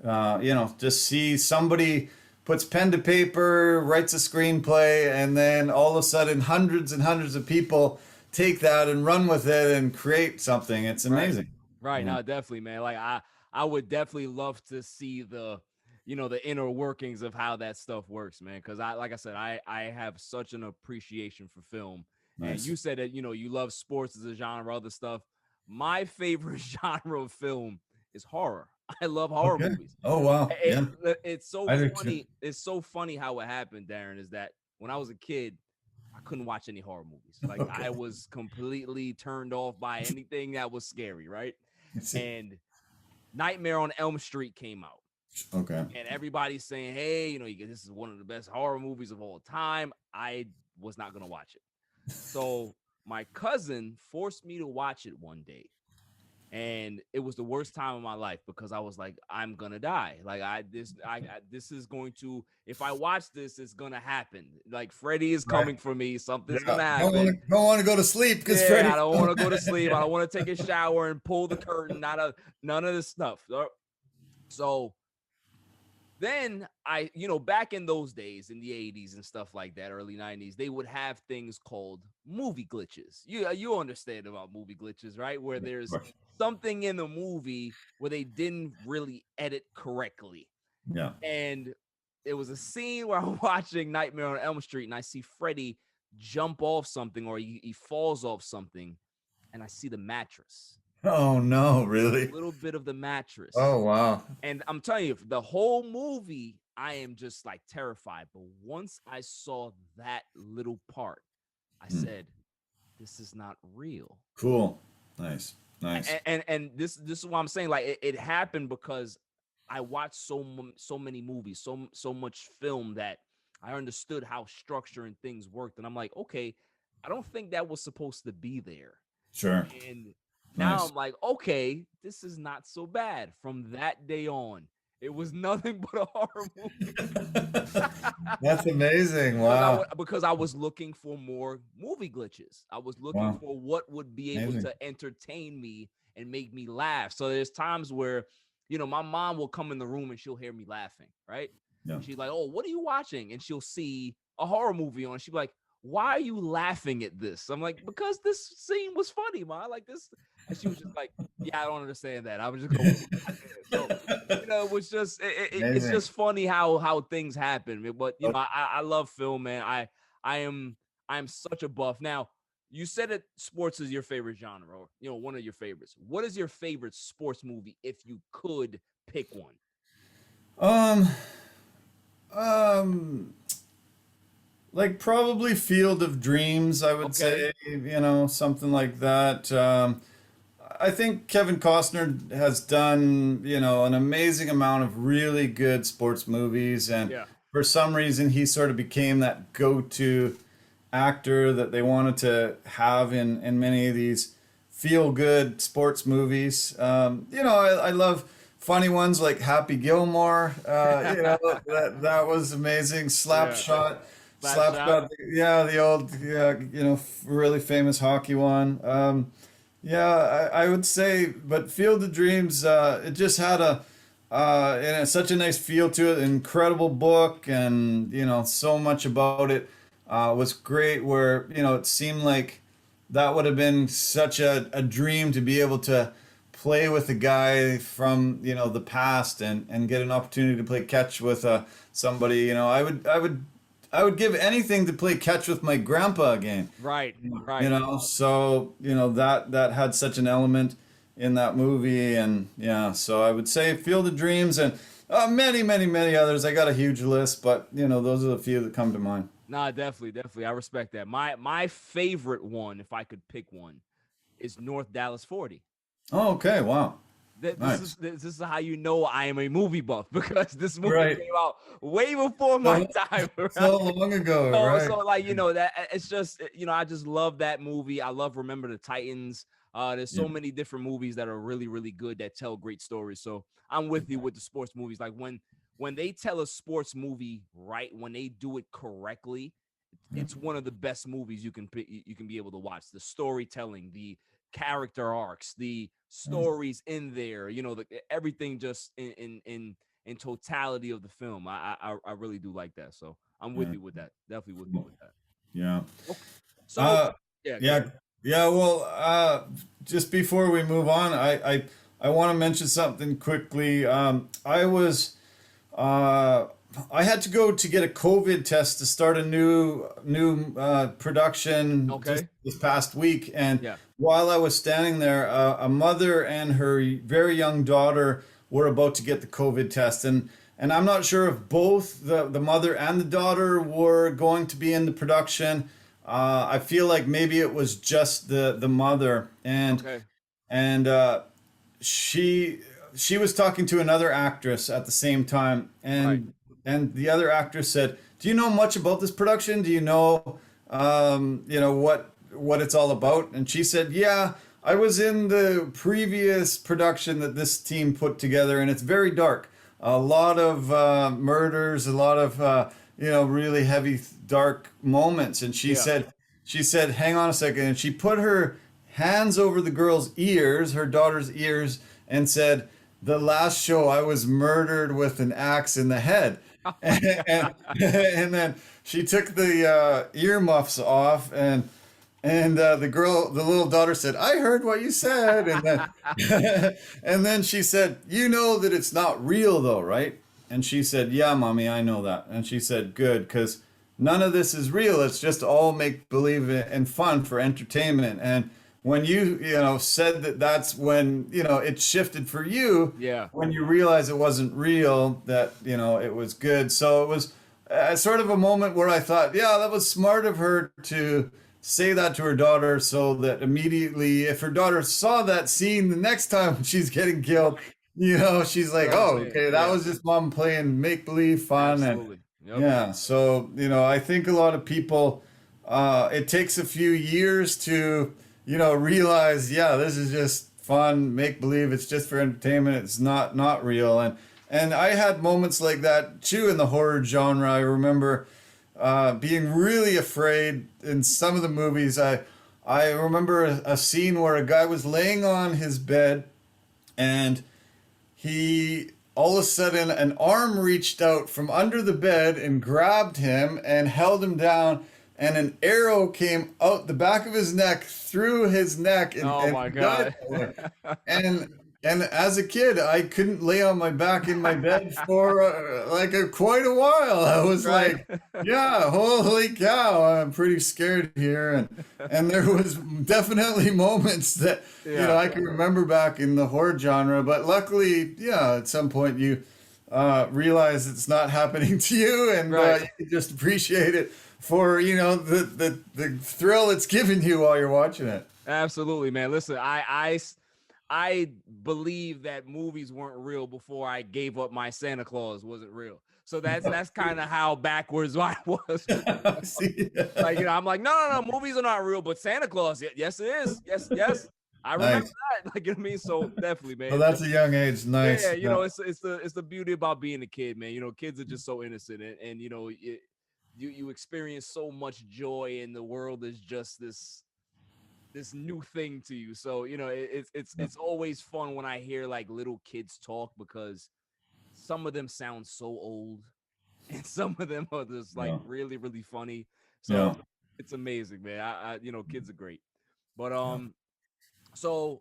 you know, just see somebody puts pen to paper, writes a screenplay, and then all of a sudden hundreds and hundreds of people take that and run with it and create something. It's amazing. Right. Yeah. No, definitely, man. Like I would definitely love to see the, you know, the inner workings of how that stuff works, man. Because like I said, I have such an appreciation for film. And Nice. you said that, you know, you love sports as a genre, other stuff. My favorite genre of film is horror. I love horror Okay. movies. Oh wow. Yeah. It's so I do too. funny. It's so funny how it happened, Darren, is that when I was a kid, I couldn't watch any horror movies. Like Okay. I was completely turned off by anything that was scary, right? I see. And Nightmare on Elm Street came out. Okay. And everybody's saying, hey, you know, this is one of the best horror movies of all time. I was not going to watch it. So my cousin forced me to watch it one day. And it was the worst time of my life because I was like, I'm gonna die. Like this is going to, if I watch this, it's gonna happen. Like Freddy is coming for me. Something's gonna happen. Don't want to go to sleep because I don't want to go to sleep. I don't want to take a shower and pull the curtain. None of this stuff. So then you know, back in those days, in the 80s and stuff like that, early 90s, they would have things called movie glitches. You understand about movie glitches, right? Where there's something in the movie where they didn't really edit correctly. Yeah. And it was a scene where I'm watching Nightmare on Elm Street and I see Freddy jump off something, or he falls off something, and I see the mattress. Oh no, really? A little bit of the mattress. Oh wow. And I'm telling you, the whole movie, I am just like terrified. But once I saw that little part, I said, this is not real. Cool. Nice. And this is what I'm saying. Like it happened because I watched so many movies, so much film, that I understood how structure and things worked. And I'm like, okay, I don't think that was supposed to be there. Sure. And now I'm like, okay, this is not so bad. From that day on, it was nothing but a horror movie. That's amazing. Wow. Because I was looking for more movie glitches. I was looking for what would be able to entertain me and make me laugh. So there's times where, you know, my mom will come in the room and she'll hear me laughing, right? Yeah. She's like, oh, what are you watching? And she'll see a horror movie on. She'll be like, why are you laughing at this? I'm like, because this scene was funny, Ma. Like this. And she was just like, yeah, I don't understand that. I was just going, so, you know, it was just, it's just funny how things happen. But, you know, I love film, man. I'm such a buff. Now, you said that sports is your favorite genre, or, you know, one of your favorites. What is your favorite sports movie if you could pick one? Like probably Field of Dreams, I would say, you know, something like that. I think Kevin Costner has done, you know, an amazing amount of really good sports movies, and for some reason he sort of became that go-to actor that they wanted to have in many of these feel-good sports movies. You know, I love funny ones like Happy Gilmore. You know, that was amazing. Slapshot. Yeah, the old, you know, really famous hockey one. I would say, but Field of Dreams, it just had such a nice feel to it. Incredible book, and you know, so much about it was great. Where you know, it seemed like that would have been such a dream to be able to play with a guy from, you know, the past and get an opportunity to play catch with somebody. You know, I would give anything to play catch with my grandpa again. Right. You know, so, you know, that had such an element in that movie. And yeah, so I would say Field of Dreams. And Many, many, many others. I got a huge list, but those are the few that come to mind. Nah, definitely. I respect that. My favorite one, if I could pick one, is North Dallas 40. Oh, okay. Wow. This Nice. is how you know I am a movie buff, because this movie Right. came out way before my time. Right? So long ago, right? So like, that it's just, I just love that movie. I love Remember the Titans. There's so many different movies that are really, really good that tell great stories. So I'm with you with the sports movies. Like when they tell a sports movie right, when they do it correctly, it's one of the best movies you can be able to watch. The storytelling, the character arcs, the stories in there, everything just in totality of the film. I really do like that. So I'm with you with that. Definitely with you with that. Yeah. Okay. So Yeah. Well, just before we move on, I want to mention something quickly. I had to go to get a COVID test to start a new production this past week, and while I was standing there, a mother and her very young daughter were about to get the COVID test, and I'm not sure if both the mother and the daughter were going to be in the production. I feel like maybe it was just the mother, and she was talking to another actress at the same time, and the other actress said, "Do you know much about this production? Do you know, what it's all about?" And she said, "Yeah, I was in the previous production that this team put together, and it's very dark. A lot of murders, a lot of really heavy, dark moments." And she said, "Hang on a second," and she put her hands over the girl's ears, her daughter's ears, and said, "The last show I was murdered with an axe in the head." and then she took the earmuffs off, and the little daughter said, "I heard what you said," and then and then she said, "You know that it's not real though, right?" And she said, "Yeah, mommy, I know that." And she said, "Good, because none of this is real. It's just all make believe and fun for entertainment." And when you said that's when it shifted for you, when you realized it wasn't real, that it was good. So it was sort of a moment where I thought, yeah, that was smart of her to say that to her daughter, so that immediately if her daughter saw that scene the next time she's getting killed, she's like, "Oh, okay, that was just mom playing make believe fun." Absolutely. And so I think a lot of people, it takes a few years to realize, this is just fun, make believe, it's just for entertainment, it's not real. And I had moments like that too in the horror genre. I remember being really afraid in some of the movies. I remember a scene where a guy was laying on his bed, and he all of a sudden an arm reached out from under the bed and grabbed him and held him down, and an arrow came out the back of his neck, through his neck, and oh my God. and as a kid, I couldn't lay on my back in my bed for quite a while. I was like, yeah, holy cow, I'm pretty scared here. And there was definitely moments that I can remember back in the horror genre, but luckily, at some point you realize it's not happening to you, and you can just appreciate it for the thrill it's giving you while you're watching it. Absolutely, man. Listen, I believe that movies weren't real before I gave up my Santa Claus wasn't real. So that's kind of how backwards I was. I'm like, no, movies are not real, but Santa Claus, yes, it is. Yes. I remember that. Like, you know what I mean? So definitely, man. Well, that's a young age. Nice. Yeah, it's the beauty about being a kid, man. Kids are just so innocent, and you experience so much joy, and the world is just this new thing to you. So it's always fun when I hear like little kids talk, because some of them sound so old and some of them are just like really, really funny. So it's amazing, man. I kids are great. But so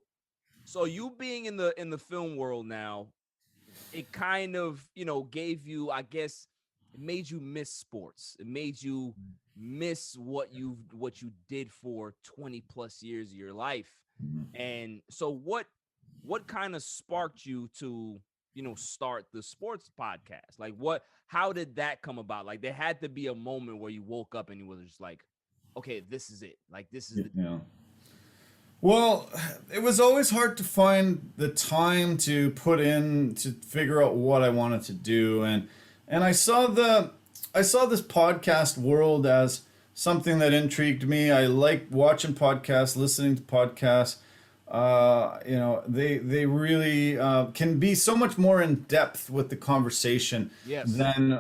you being in the film world now, it kind of gave you, I guess, it made you miss sports. It made you miss what you did for 20 plus years of your life. And so what kind of sparked you to start the sports podcast? Like how did that come about? Like there had to be a moment where you woke up and you were just like, okay, this is it. Like this is the Yeah. Well, it was always hard to find the time to put in to figure out what I wanted to do, and I saw this podcast world as something that intrigued me. I like watching podcasts, listening to podcasts. They really can be so much more in depth with the conversation than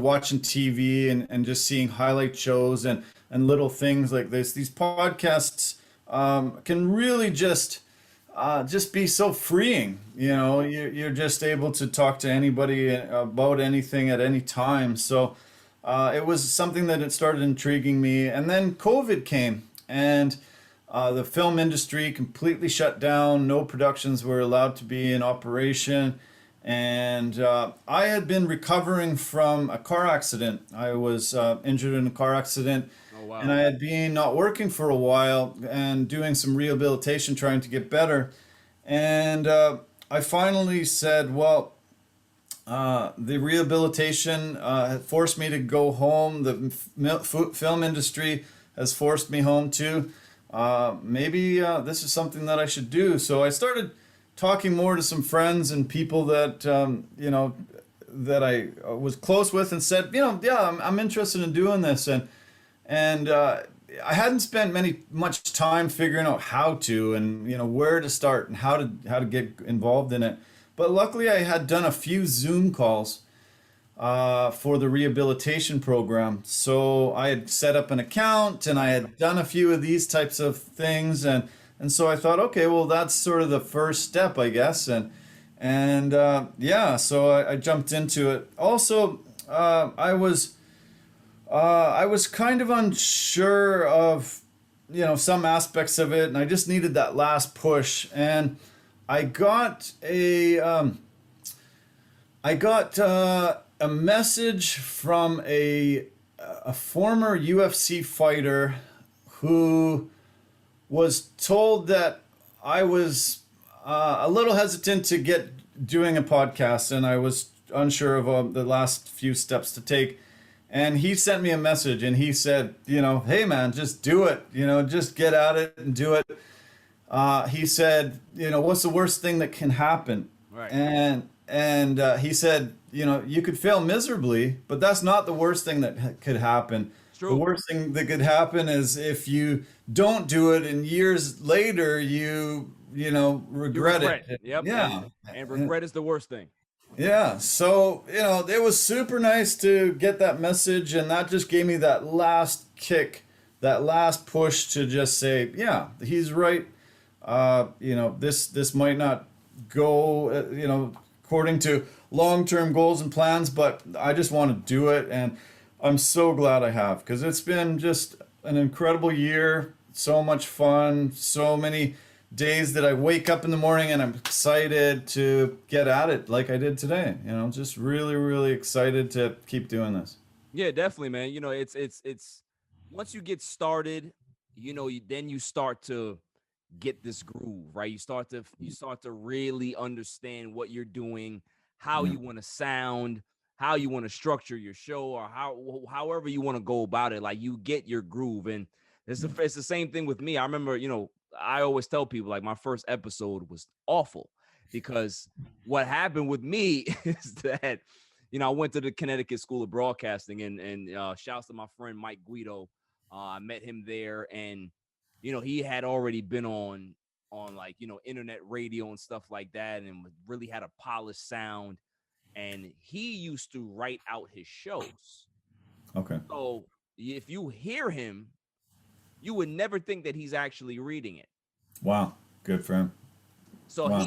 watching TV and just seeing highlight shows and little things like this. These podcasts can really just be so freeing. You're just able to talk to anybody about anything at any time. So it was something that it started intriguing me, and then COVID came, and the film industry completely shut down. No productions were allowed to be in operation. And I had been recovering from a car accident. I was injured in a car accident. Oh, wow. And I had been not working for a while and doing some rehabilitation, trying to get better. And I finally said, well, the rehabilitation forced me to go home. The film industry has forced me home too. Maybe this is something that I should do. So I started talking more to some friends and people that that I was close with, and said, I'm interested in doing this, and I hadn't spent much time figuring out how to, and where to start and how to get involved in it. But luckily, I had done a few Zoom calls for the rehabilitation program. So I had set up an account, and I had done a few of these types of things, and so I thought, okay, well, that's sort of the first step, I guess, so I jumped into it. Also, I was kind of unsure of some aspects of it, and I just needed that last push, and I got a message from a former UFC fighter who was told that I was a little hesitant to get doing a podcast, and I was unsure of the last few steps to take. And he sent me a message, and he said, hey man, just do it, just get at it and do it. He said, what's the worst thing that can happen? Right. And he said, you could fail miserably, but that's not the worst thing that could happen. True. The worst thing that could happen is if you don't do it, and years later you regret it. Yep. Yeah. And regret is the worst thing. Yeah. So, it was super nice to get that message, and that just gave me that last kick, that last push to just say, yeah, he's right. This might not go, according to long-term goals and plans, but I just want to do it, and I'm so glad I have, because it's been just an incredible year, so much fun, so many days that I wake up in the morning and I'm excited to get at it like I did today. Just really, really excited to keep doing this. Yeah, definitely, man. It's once you get started, then you start to get this groove, right? You start to really understand what you're doing, how you want to sound, how you want to structure your show, or however you want to go about it. Like, you get your groove. And it's the same thing with me. I remember, I always tell people, like, my first episode was awful, because what happened with me is that, I went to the Connecticut School of Broadcasting, and shouts to my friend Mike Guido. I met him there, and he had already been on like, internet radio and stuff like that, and really had a polished sound. And he used to write out his shows. Okay. So if you hear him, you would never think that he's actually reading it. Wow. Good for him. So Wow.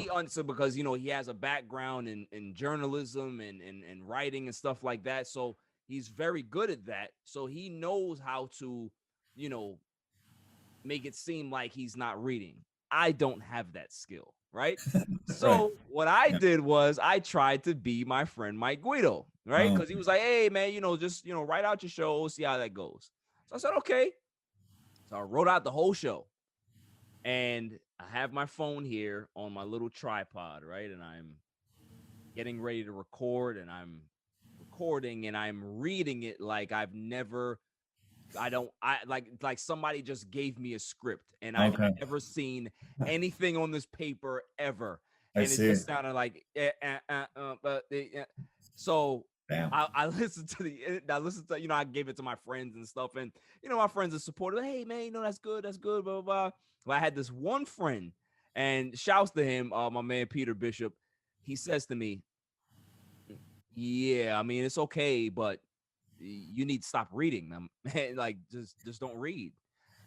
because, he has a background in journalism and writing and stuff like that. So he's very good at that. So he knows how to, make it seem like he's not reading. I don't have that skill, right? So what I did was I tried to be my friend Mike Guido, right? Because he was like, hey, man, just, write out your show, see how that goes. So I said, okay. So I wrote out the whole show. And I have my phone here on my little tripod, right? And I'm getting ready to record, and I'm recording and I'm reading it like I've never I like somebody just gave me a script and I've Okay. never seen anything on this paper ever. I And it see. just sounded like so Damn. I listened to I listened to, I gave it to my friends and stuff, and my friends are supportive. Hey man, that's good, blah blah blah. Well, I had this one friend, and shouts to him, my man Peter Bishop. He says to me, yeah, I mean, it's okay, but you need to stop reading them. Like, just don't read.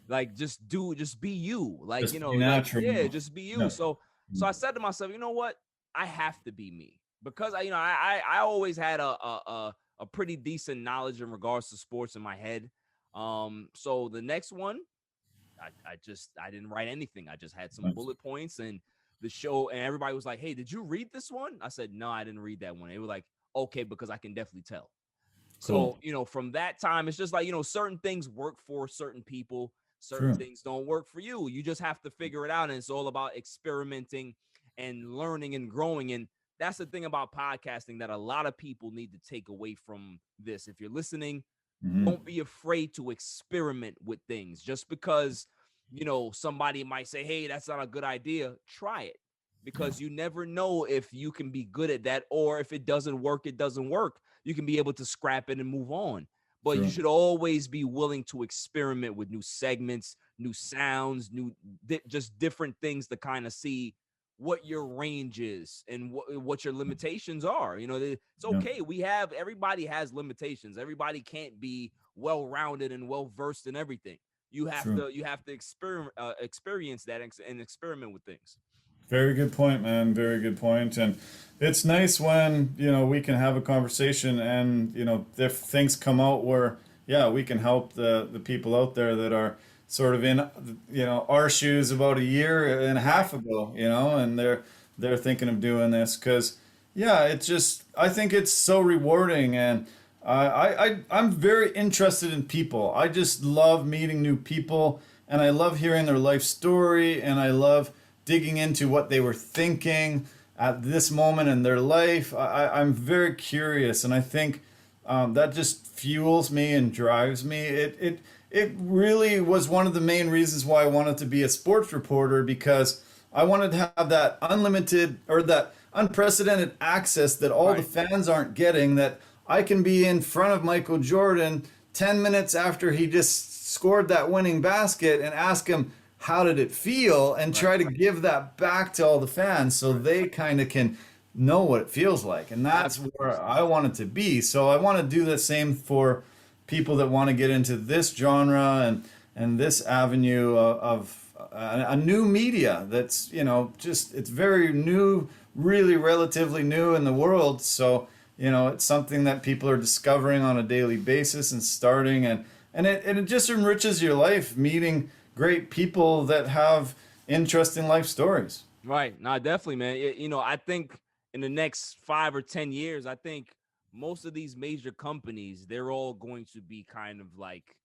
Like, just be you. Like, Just be natural. yeah, just be you. Yeah. So I said to myself, you know what? I have to be me, because I always had a pretty decent knowledge in regards to sports in my head. So the next one, I didn't write anything. I just had some bullet points, and the show, and everybody was like, hey, did you read this one? I said, no, I didn't read that one. They were like, okay, because I can definitely tell. Cool. So, from that time, it's just like, certain things work for certain people, certain True. things don't work for you. You just have to figure it out. And it's all about experimenting and learning and growing. And that's the thing about podcasting that a lot of people need to take away from this. If you're listening, don't be afraid to experiment with things. Just because, somebody might say, hey, that's not a good idea, try it. Because you never know if you can be good at that, or if it doesn't work, it doesn't work. You can be able to scrap it and move on. But True. You should always be willing to experiment with new segments, new sounds, just different things to kind of see what your range is and what your limitations are. It's okay. Everybody has limitations. Everybody can't be well-rounded and well-versed in everything. You have to experience that and experiment with things. Very good point, man. Very good point. And it's nice when, we can have a conversation and, if things come out where, we can help the people out there that are sort of in, our shoes about a year and a half ago, and they're thinking of doing this because, I think it's so rewarding. And I'm very interested in people. I just love meeting new people, and I love hearing their life story, and I love digging into what they were thinking at this moment in their life. I'm very curious, and I think that just fuels me and drives me. It really was one of the main reasons why I wanted to be a sports reporter, because I wanted to have that unlimited or that unprecedented access that all the fans aren't getting, that I can be in front of Michael Jordan 10 minutes after he just scored that winning basket and ask him, how did it feel, and try to give that back to all the fans so they kind of can know what it feels like. And that's where I wanted to be. So I want to do the same for people that want to get into this genre and this avenue of a new media that's, it's very new, really relatively new in the world. So, it's something that people are discovering on a daily basis and starting, and it just enriches your life, meeting great people that have interesting life stories. Right. No, definitely, man. I think in the next 5 or 10 years, I think most of these major companies, they're all going to be kind of like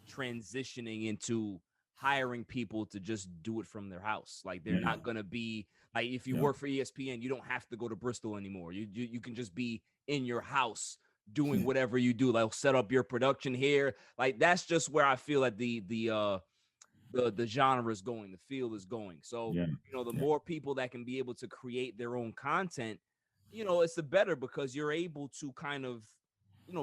transitioning into hiring people to just do it from their house. Like, they're not going to be like, if you work for ESPN, you don't have to go to Bristol anymore. You can just be in your house doing whatever you do. Like, set up your production here. Like, that's just where I feel that the genre is going, the field is going. So, the more people that can be able to create their own content, it's the better, because you're able to kind of,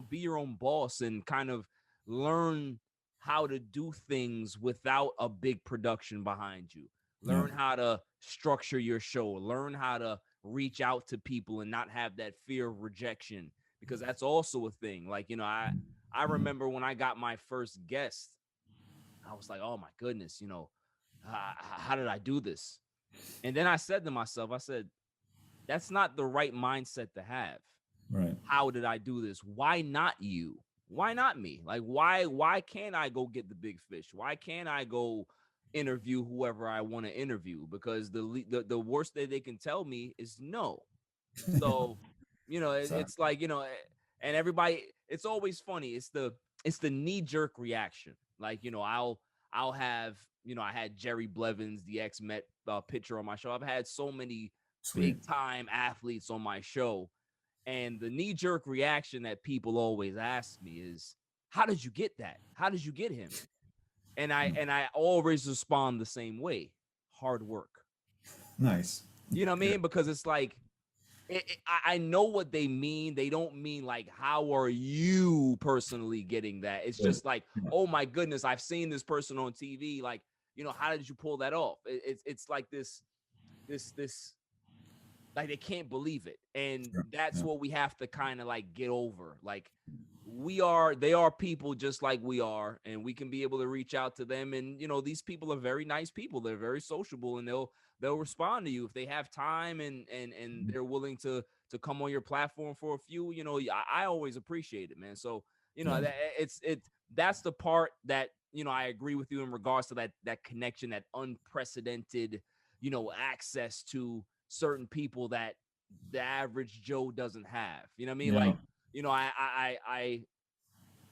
be your own boss and kind of learn how to do things without a big production behind you. Learn how to structure your show, learn how to reach out to people and not have that fear of rejection, because that's also a thing. Like, I remember when I got my first guest, I was like, oh my goodness, how did I do this? And then I said to myself, that's not the right mindset to have. Right. How did I do this? Why not you? Why not me? Like, why can't I go get the big fish? Why can't I go interview whoever I want to interview? Because the worst that they can tell me is no. So, it's like, and everybody, it's always funny. It's the knee-jerk reaction. Like, I'll have, I had Jerry Blevins, the ex-Met pitcher, on my show. I've had so many big time athletes on my show. And the knee jerk reaction that people always ask me is, how did you get that? How did you get him? And I always respond the same way: hard work. Nice. You know what I mean? Because it's like, I know what they mean. They don't mean like, how are you personally getting that? It's just like, oh my goodness, I've seen this person on TV. Like, how did you pull that off? It's like this, like, they can't believe it. And that's what we have to kind of like get over. Like, they are people just like we are, and we can be able to reach out to them. And, these people are very nice people. They're very sociable, and they'll respond to you if they have time, and they're willing to come on your platform for a few. I always appreciate it, man. So, that's the part that, I agree with you in regards to that connection, that unprecedented, access to certain people that the average Joe doesn't have. You know what I mean? Yeah. Like,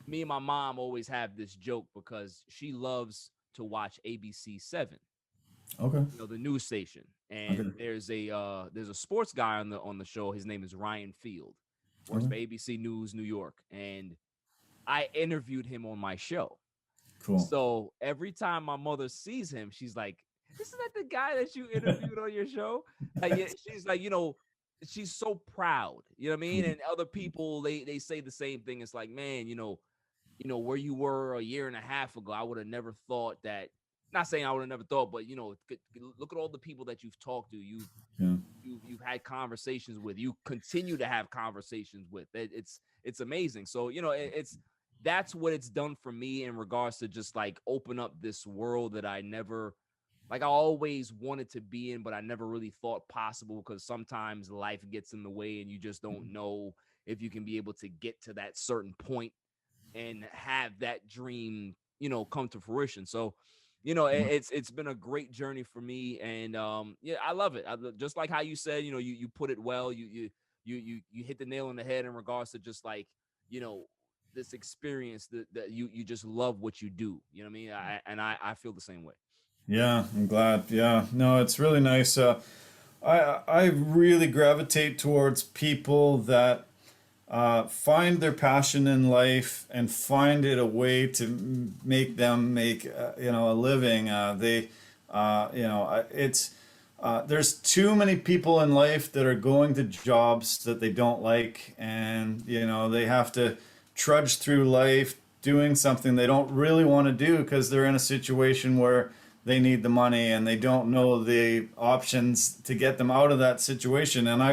me and my mom always have this joke because she loves to watch ABC7. Okay. The news station. And there's a sports guy on the show. His name is Ryan Field. Works for ABC News New York. And I interviewed him on my show. Cool. So every time my mother sees him, she's like, "Isn't that the guy that you interviewed on your show?" She's like, she's so proud. You know what I mean? And other people, they say the same thing. It's like, man, where you were a year and a half ago, I would have never thought that. Not saying I would have never thought, but look at all the people that you've talked to, you've had conversations with, you continue to have conversations with. It's amazing. So that's what it's done for me in regards to just like open up this world that I always wanted to be in, but I never really thought possible, because sometimes life gets in the way and you just don't know if you can be able to get to that certain point and have that dream, come to fruition. So, it's been a great journey for me, and I love it. Just like how you said, you put it well. You hit the nail on the head in regards to just like, this experience that you just love what you do. You know what I mean? I feel the same way. Yeah, I'm glad. Yeah, no, it's really nice. I really gravitate towards people that find their passion in life and find it a way to make them make a living. There's too many people in life that are going to jobs that they don't like, and they have to trudge through life doing something they don't really want to do because they're in a situation where they need the money and they don't know the options to get them out of that situation. And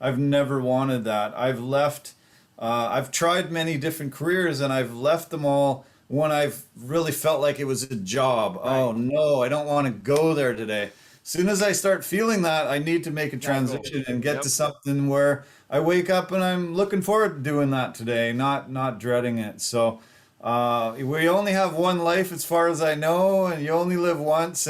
I've never wanted that. I've tried many different careers, and I've left them all when I've really felt like it was a job. Right. Oh no, I don't want to go there today. As soon as I start feeling that, I need to make a transition and get to something where I wake up and I'm looking forward to doing that today, not dreading it. So we only have one life as far as I know, and you only live once.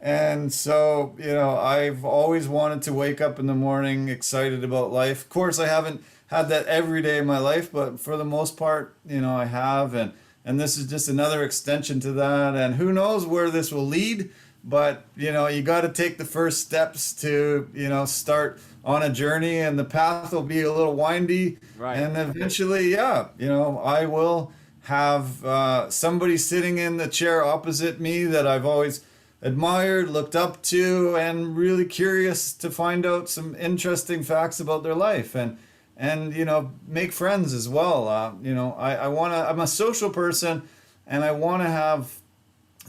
And so, I've always wanted to wake up in the morning excited about life. Of course, I haven't had that every day of my life, but for the most part, I have. And this is just another extension to that. And who knows where this will lead. But, you got to take the first steps to, start on a journey, and the path will be a little windy. Right. And eventually, I will have somebody sitting in the chair opposite me that I've always admired, looked up to, and really curious to find out some interesting facts about their life and make friends as well. I'm a social person, and I want to have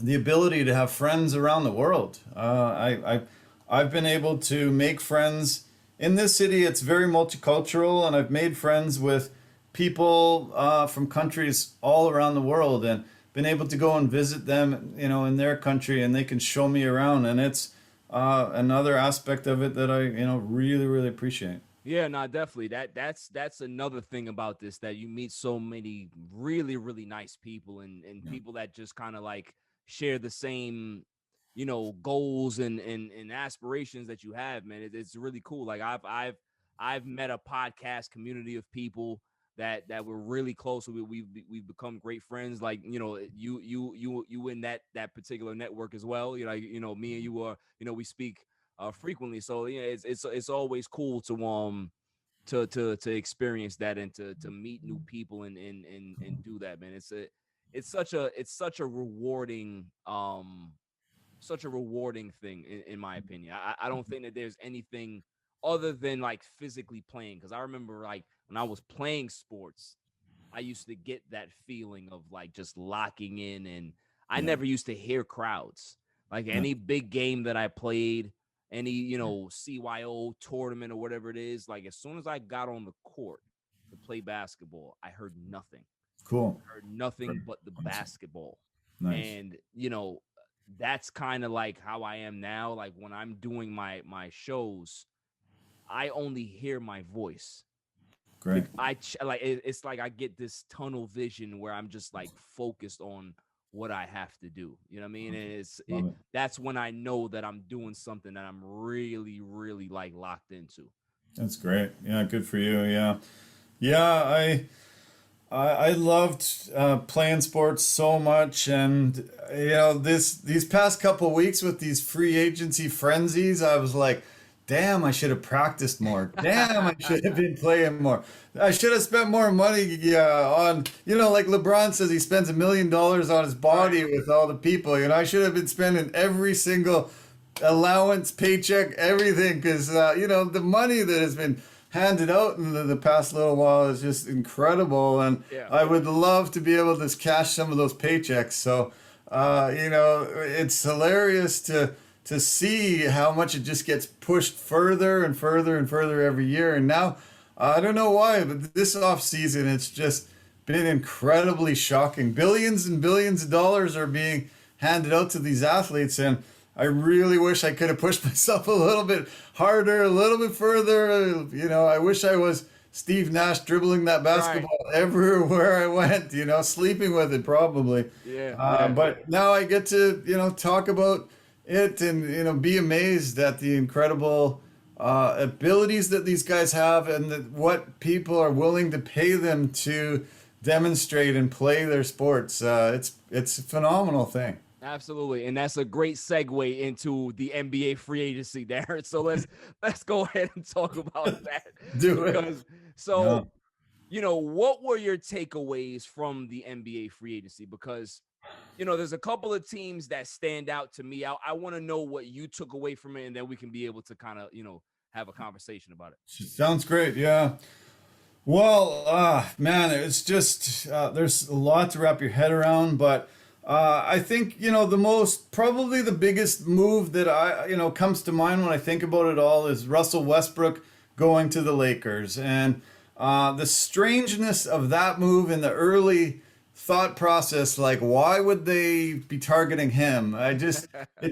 the ability to have friends around the world. I've been able to make friends in this city. It's very multicultural, and I've made friends with people from countries all around the world, and been able to go and visit them, in their country, and they can show me around. And it's another aspect of it that I, really, really appreciate. Yeah, no, definitely. That's another thing about this, that you meet so many really, really nice people, and people that just kind of like share the same, goals and aspirations that you have, man. It's really cool. Like I've met a podcast community of people that we're really close. We've become great friends. Like, you in that particular network as well. Me and you are, we speak frequently. So it's always cool to experience that and to meet new people and do that, man. It's such a rewarding thing in my opinion. I don't think that there's anything other than like physically playing, because I remember like when I was playing sports, I used to get that feeling of like just locking in, and I never used to hear crowds. Like any big game that I played, any CYO tournament or whatever it is, like as soon as I got on the court to play basketball, I heard nothing. Cool. I heard nothing but the basketball. Nice. And that's kind of like how I am now. Like when I'm doing my shows, I only hear my voice. Great. It's like I get this tunnel vision where I'm just like focused on what I have to do. You know what I mean? And that's when I know that I'm doing something that I'm really, really like locked into. That's great. Yeah, good for you. Yeah. Yeah, I loved playing sports so much, and these past couple of weeks with these free agency frenzies, I was like, damn, I should have practiced more. Damn, I should have been playing more. I should have spent more money on, like LeBron says, he spends $1 million on his body with all the people. I should have been spending every single allowance, paycheck, everything, because the money that has been handed out in the past little while is just incredible, and I would love to be able to cash some of those paychecks. So it's hilarious to see how much it just gets pushed further and further and further every year. And now I don't know why, but this off season it's just been incredibly shocking. Billions and billions of dollars are being handed out to these athletes, and I really wish I could have pushed myself a little bit harder, a little bit further. I wish I was Steve Nash dribbling that basketball everywhere I went, sleeping with it probably. But now I get to, talk about it and, be amazed at the incredible abilities that these guys have, and what people are willing to pay them to demonstrate and play their sports. It's a phenomenal thing. Absolutely, and that's a great segue into the NBA free agency, Darren. So let's go ahead and talk about that. What were your takeaways from the NBA free agency? Because there's a couple of teams that stand out to me. I want to know what you took away from it, and then we can be able to kind of have a conversation about it. Sounds great. Yeah. Well, man, it's just there's a lot to wrap your head around, but. I think, probably the biggest move that comes to mind when I think about it all is Russell Westbrook going to the Lakers. And the strangeness of that move in the early thought process, like, why would they be targeting him? It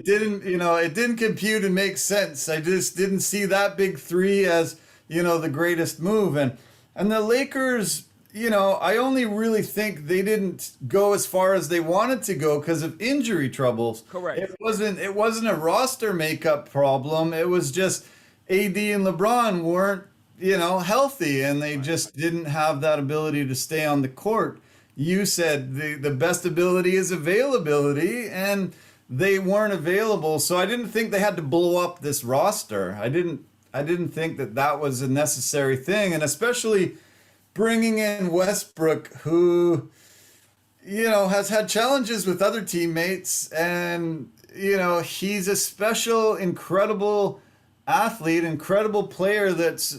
didn't compute and make sense. I just didn't see that big three as, the greatest move. And the Lakers, I only really think they didn't go as far as they wanted to go because of injury troubles. Correct. It wasn't a roster makeup problem. It was just AD and LeBron weren't, healthy, and they just didn't have that ability to stay on the court. You said the best ability is availability, and they weren't available. So I didn't think they had to blow up this roster. I didn't think that was a necessary thing, and especially bringing in Westbrook, who, has had challenges with other teammates, and, he's a special, incredible athlete, incredible player that's,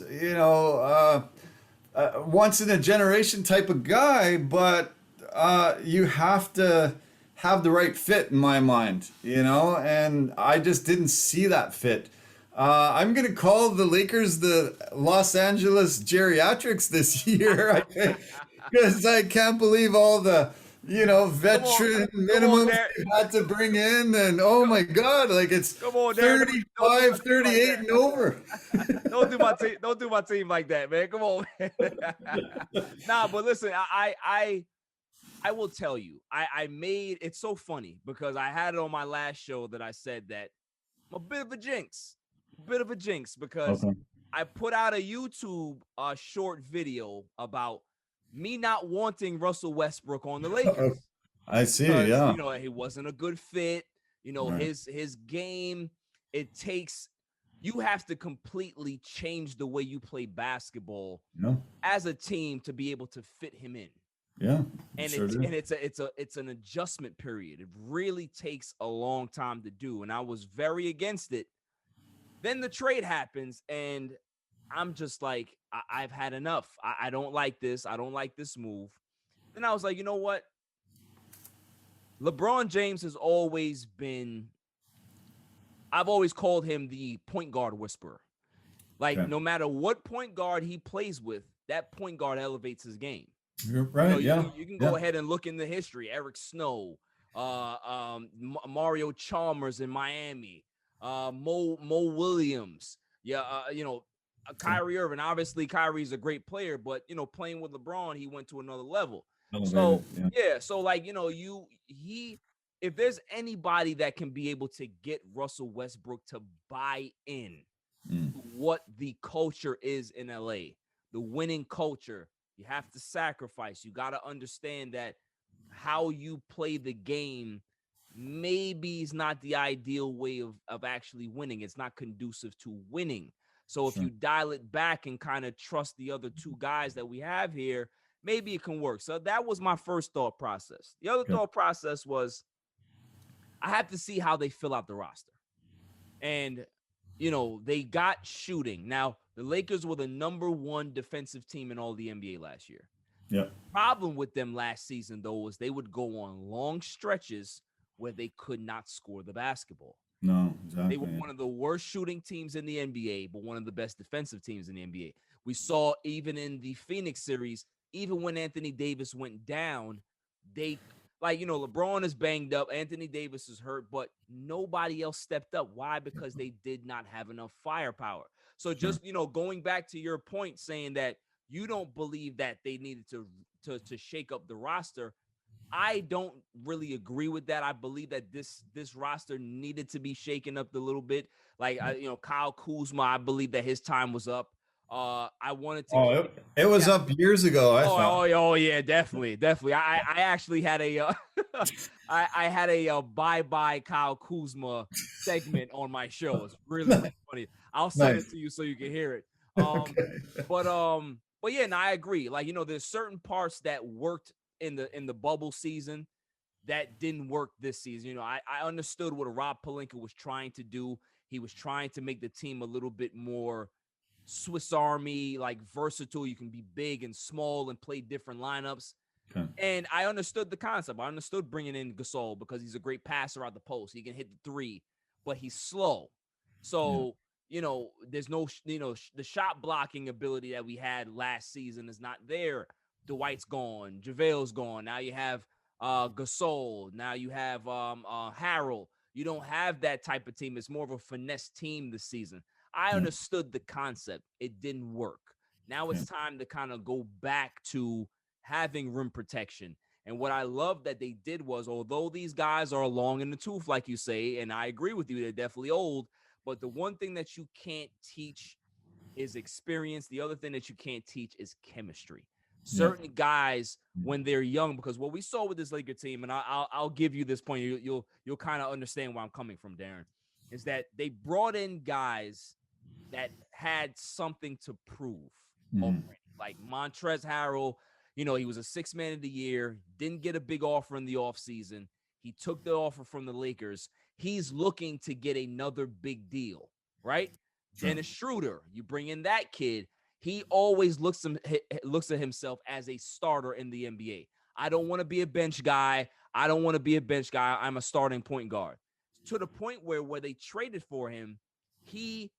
once in a generation type of guy, but you have to have the right fit in my mind, and I just didn't see that fit. I'm going to call the Lakers the Los Angeles geriatrics this year, I think, because I can't believe all the, veteran minimums they had to bring in. And, oh, my God, like it's 35, 38 and over. Don't do my team like that, man. Come on, man. Nah, but listen, I will tell you, it's so funny because I had it on my last show that I said that I'm a bit of a jinx. Because I put out a YouTube short video about me not wanting Russell Westbrook on the Lakers. I see, because, he wasn't a good fit. His game, it takes you have to completely change the way you play basketball Yeah. as a team to be able to fit him in. Yeah. And it's an adjustment period. It really takes a long time to do. And I was very against it. Then the trade happens, and I'm just like, I've had enough. I don't like this. I don't like this move. Then I was like, you know what? LeBron James has always been, I've always called him the point guard whisperer. Like, no matter what point guard he plays with, that point guard elevates his game. You're right. You can go ahead and look in the history. Eric Snow, Mario Chalmers in Miami, Mo Williams. Kyrie Irving. Obviously, Kyrie's a great player, but playing with LeBron, he went to another level. So like if there's anybody that can be able to get Russell Westbrook to buy in to what the culture is in LA, the winning culture, you have to sacrifice. You got to understand that how you play the game maybe is not the ideal way of actually winning. It's not conducive to winning. So if you dial it back and kind of trust the other two guys that we have here, maybe it can work. So that was my first thought process. The other thought process was I have to see how they fill out the roster. And, they got shooting. Now, the Lakers were the #1 defensive team in all the NBA last year. Yeah. Problem with them last season, though, was they would go on long stretches where they could not score the basketball. No, exactly. They were one of the worst shooting teams in the NBA, but one of the best defensive teams in the NBA. We saw even in the Phoenix series, even when Anthony Davis went down, LeBron is banged up, Anthony Davis is hurt, but nobody else stepped up. Why? Because they did not have enough firepower. So just, going back to your point saying that you don't believe that they needed to shake up the roster, I don't really agree with that. I believe that this roster needed to be shaken up a little bit. Like, Kyle Kuzma, I believe that his time was up. I wanted to. It was up years ago. I thought. Oh, yeah, definitely. I actually had a, I had a bye Kyle Kuzma segment on my show. It's really funny. I'll send it to you so you can hear it. But yeah, and I agree. Like, there's certain parts that worked in the bubble season that didn't work this season. I understood what Rob Pelinka was trying to do. He was trying to make the team a little bit more Swiss Army, like versatile. You can be big and small and play different lineups. Okay. And I understood the concept. I understood bringing in Gasol because he's a great passer out the post. He can hit the three, but he's slow. So, there's no, the shot blocking ability that we had last season is not there. Dwight's gone. JaVale's gone. Now you have Gasol. Now you have Harrell. You don't have that type of team. It's more of a finesse team this season. I understood the concept. It didn't work. Now it's time to kind of go back to having rim protection. And what I love that they did was, although these guys are long in the tooth, like you say, and I agree with you, they're definitely old, but the one thing that you can't teach is experience. The other thing that you can't teach is chemistry. Certain guys, when they're young, because what we saw with this Laker team, and I'll give you this point, you'll kind of understand where I'm coming from, Darren, is that they brought in guys that had something to prove already. Like Montrezl Harrell, he was a 6th man of the year, didn't get a big offer in the offseason. He took the offer from the Lakers. He's looking to get another big deal, right? Sure. Dennis Schroder, you bring in that kid. He always looks at himself as a starter in the NBA. I don't want to be a bench guy. I'm a starting point guard. To the point where they traded for him, he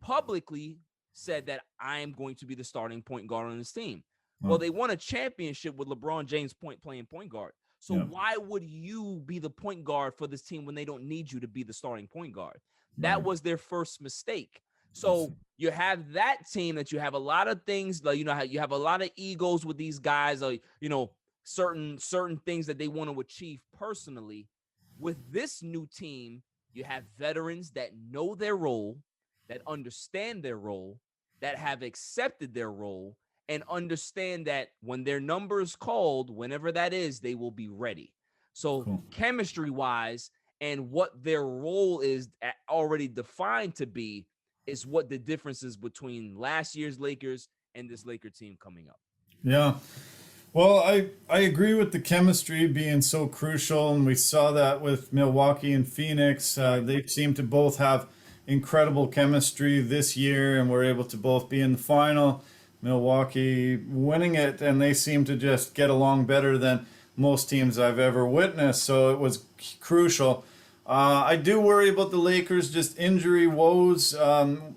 publicly said that I am going to be the starting point guard on this team. Well, they won a championship with LeBron James playing point guard. So why would you be the point guard for this team when they don't need you to be the starting point guard? That was their first mistake. So you have that team that you have a lot of things, like, you have a lot of egos with these guys, certain things that they want to achieve personally. With this new team, you have veterans that know their role, that understand their role, that have accepted their role, and understand that when their number is called, whenever that is, they will be ready. So chemistry-wise and what their role is already defined to be, is what the difference is between last year's Lakers and this Laker team coming up. Yeah. Well, I agree with the chemistry being so crucial, and we saw that with Milwaukee and Phoenix. They seem to both have incredible chemistry this year, and were able to both be in the final. Milwaukee winning it, and they seem to just get along better than most teams I've ever witnessed. So it was crucial. I do worry about the Lakers, just injury woes.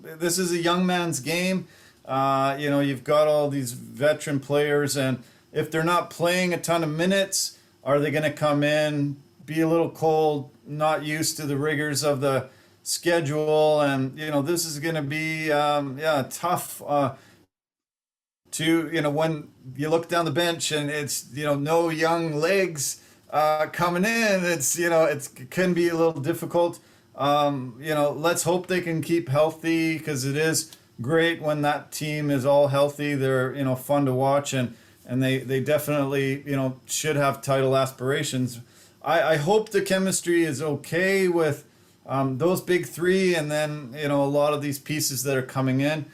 This is a young man's game. You've got all these veteran players, and if they're not playing a ton of minutes, are they going to come in, be a little cold, not used to the rigors of the schedule? And, this is going to be, tough when you look down the bench and it's, no young legs coming in. It's, it can be a little difficult. Let's hope they can keep healthy, because it is great when that team is all healthy. They're, fun to watch, and they definitely, should have title aspirations. I hope the chemistry is okay with those big three, and then, a lot of these pieces that are coming in.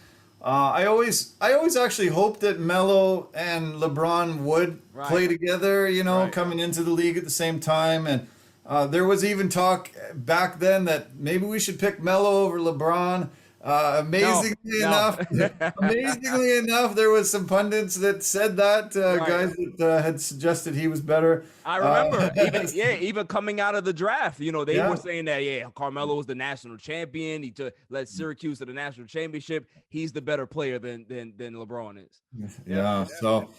I always actually hope that Melo and LeBron would play together, coming into the league at the same time. And there was even talk back then that maybe we should pick Melo over LeBron. Amazingly enough, there was some pundits that said that, guys that had suggested he was better. I remember, even coming out of the draft, they were saying that, Carmelo was the national champion. He led Syracuse to the national championship. He's the better player than LeBron is. Yeah. So,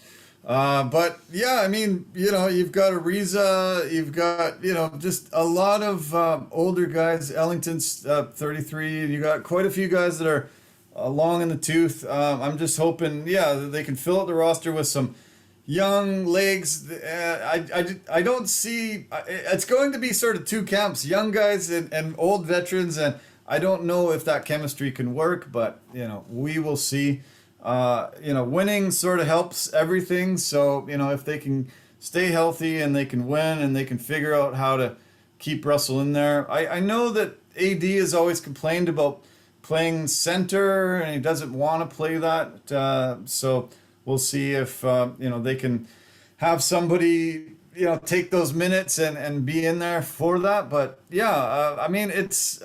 but yeah, I mean, you've got Ariza, you've got, just a lot of older guys. Ellington's 33, and you got quite a few guys that are long in the tooth. I'm just hoping, that they can fill out the roster with some young legs. I don't see, it's going to be sort of two camps, young guys and old veterans, and I don't know if that chemistry can work, but, we will see. Winning sort of helps everything. So, if they can stay healthy and they can win and they can figure out how to keep Russell in there. I know that AD has always complained about playing center, and he doesn't want to play that. So we'll see if, they can have somebody, take those minutes and be in there for that. But I mean, it's,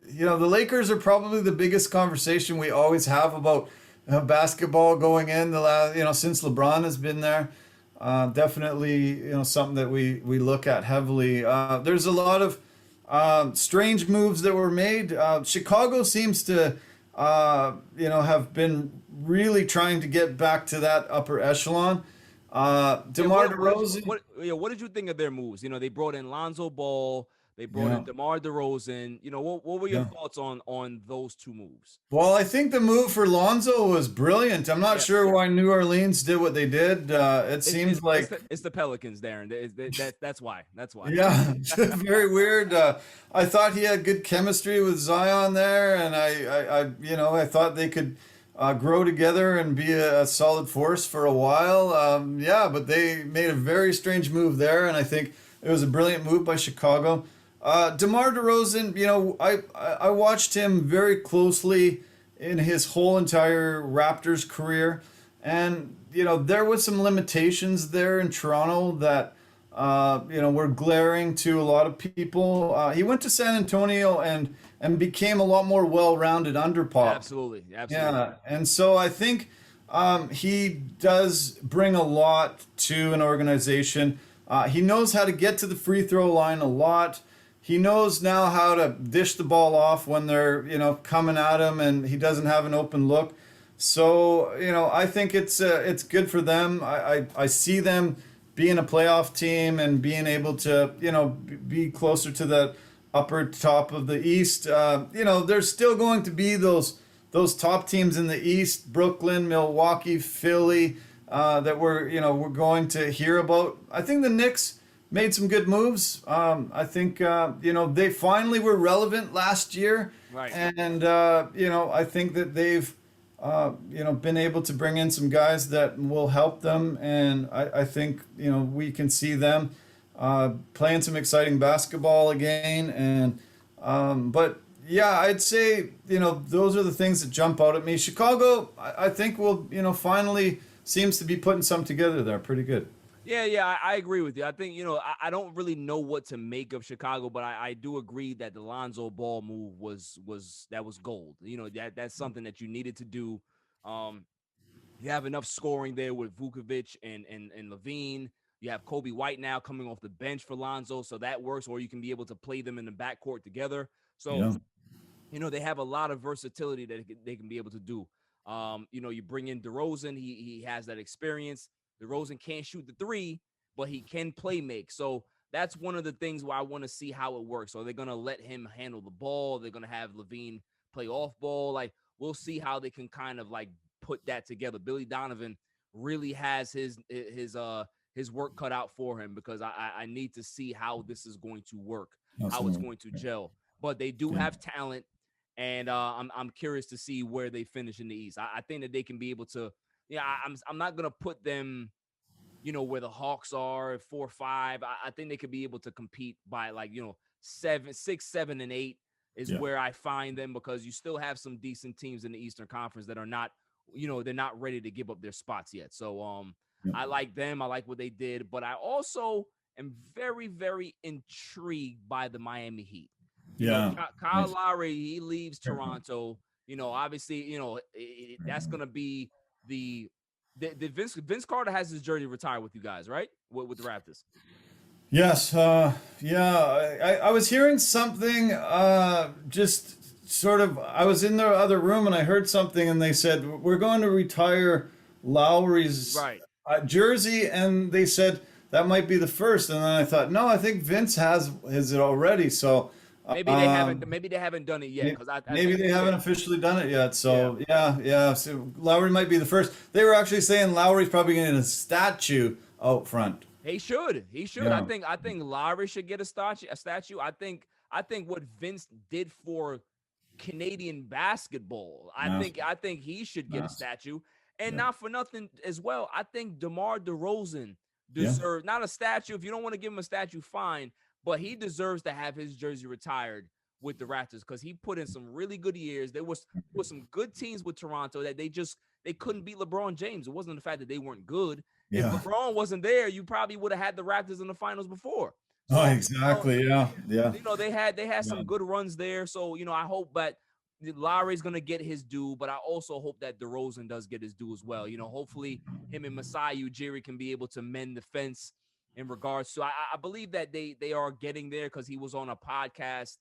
the Lakers are probably the biggest conversation we always have about basketball going in the last, since LeBron has been there. Definitely, something that we look at heavily. There's a lot of strange moves that were made. Chicago seems to, have been really trying to get back to that upper echelon. DeMar DeRozan. What did you think of their moves? They brought in Lonzo Ball. They brought in DeMar DeRozan. What were your thoughts on those two moves? Well, I think the move for Lonzo was brilliant. I'm not sure why New Orleans did what they did. It seems like it's the Pelicans, Darren. That's why. That's why. Yeah, very weird. I thought he had good chemistry with Zion there, and I thought they could grow together and be a solid force for a while. But they made a very strange move there, and I think it was a brilliant move by Chicago. DeMar DeRozan, I watched him very closely in his whole entire Raptors career, and there was some limitations there in Toronto that were glaring to a lot of people. He went to San Antonio and became a lot more well-rounded under Pop. Absolutely. Yeah, and so I think he does bring a lot to an organization. He knows how to get to the free throw line a lot. He knows now how to dish the ball off when they're, coming at him and he doesn't have an open look. So, I think it's good for them. I see them being a playoff team and being able to, be closer to the upper top of the East. There's still going to be those top teams in the East, Brooklyn, Milwaukee, Philly, that we're going to hear about. I think the Knicks made some good moves. I think, they finally were relevant last year. Right. And, I think that they've, been able to bring in some guys that will help them. And I think, we can see them playing some exciting basketball again. And, but, yeah, I'd say, those are the things that jump out at me. Chicago, I think will, finally seems to be putting some together there. Pretty good. Yeah, I agree with you. I think, I don't really know what to make of Chicago, but I do agree that the Lonzo Ball move was gold. That's something that you needed to do. You have enough scoring there with Vucevic and Levine. You have Kobe White now coming off the bench for Lonzo, so that works, or you can be able to play them in the backcourt together. So, they have a lot of versatility that they can be able to do. You bring in DeRozan, he has that experience. DeRozan can't shoot the three, but he can play make. So that's one of the things where I want to see how it works. So they're going to let him handle the ball. They're going to have Levine play off ball. Like, we'll see how they can kind of like put that together. Billy Donovan really has his work cut out for him, because I need to see how this is going to work, how it's going to gel. But they do have talent, and I'm curious to see where they finish in the East. I think that they can be able to. Yeah, I'm not gonna put them, where the Hawks are 4-5. I think they could be able to compete by 7, 6, 7, and 8 is where I find them, because you still have some decent teams in the Eastern Conference that are not, they're not ready to give up their spots yet. So I like them. I like what they did, but I also am very, very intrigued by the Miami Heat. Kyle Lowry, he leaves Toronto. Obviously, that's gonna be the Vince Carter has his jersey retired with you guys, right? With the Raptors. Yes. I was hearing something, just sort of, I was in the other room and I heard something, and they said, we're going to retire Lowry's jersey. And they said that might be the first. And then I thought, no, I think Vince has it already. So maybe they haven't. Maybe they haven't done it yet, because maybe they haven't officially done it yet. So yeah. So Lowry might be the first. They were actually saying Lowry's probably getting a statue out front. He should. Yeah. I think Lowry should get a statue. I think what Vince did for Canadian basketball, I think he should get a statue. And not for nothing as well, I think DeMar DeRozan deserves not a statue. If you don't want to give him a statue, fine. But he deserves to have his jersey retired with the Raptors, because he put in some really good years. There was some good teams with Toronto that they couldn't beat LeBron James. It wasn't the fact that they weren't good. If LeBron wasn't there, you probably would have had the Raptors in the finals before. So, exactly. Yeah. They had some good runs there. So, I hope that Lowry's going to get his due, but I also hope that DeRozan does get his due as well. Hopefully him and 𝐦𝐸 𝐦𝐤 can be able to mend the fence in regards to, I believe that they are getting there, because he was on a podcast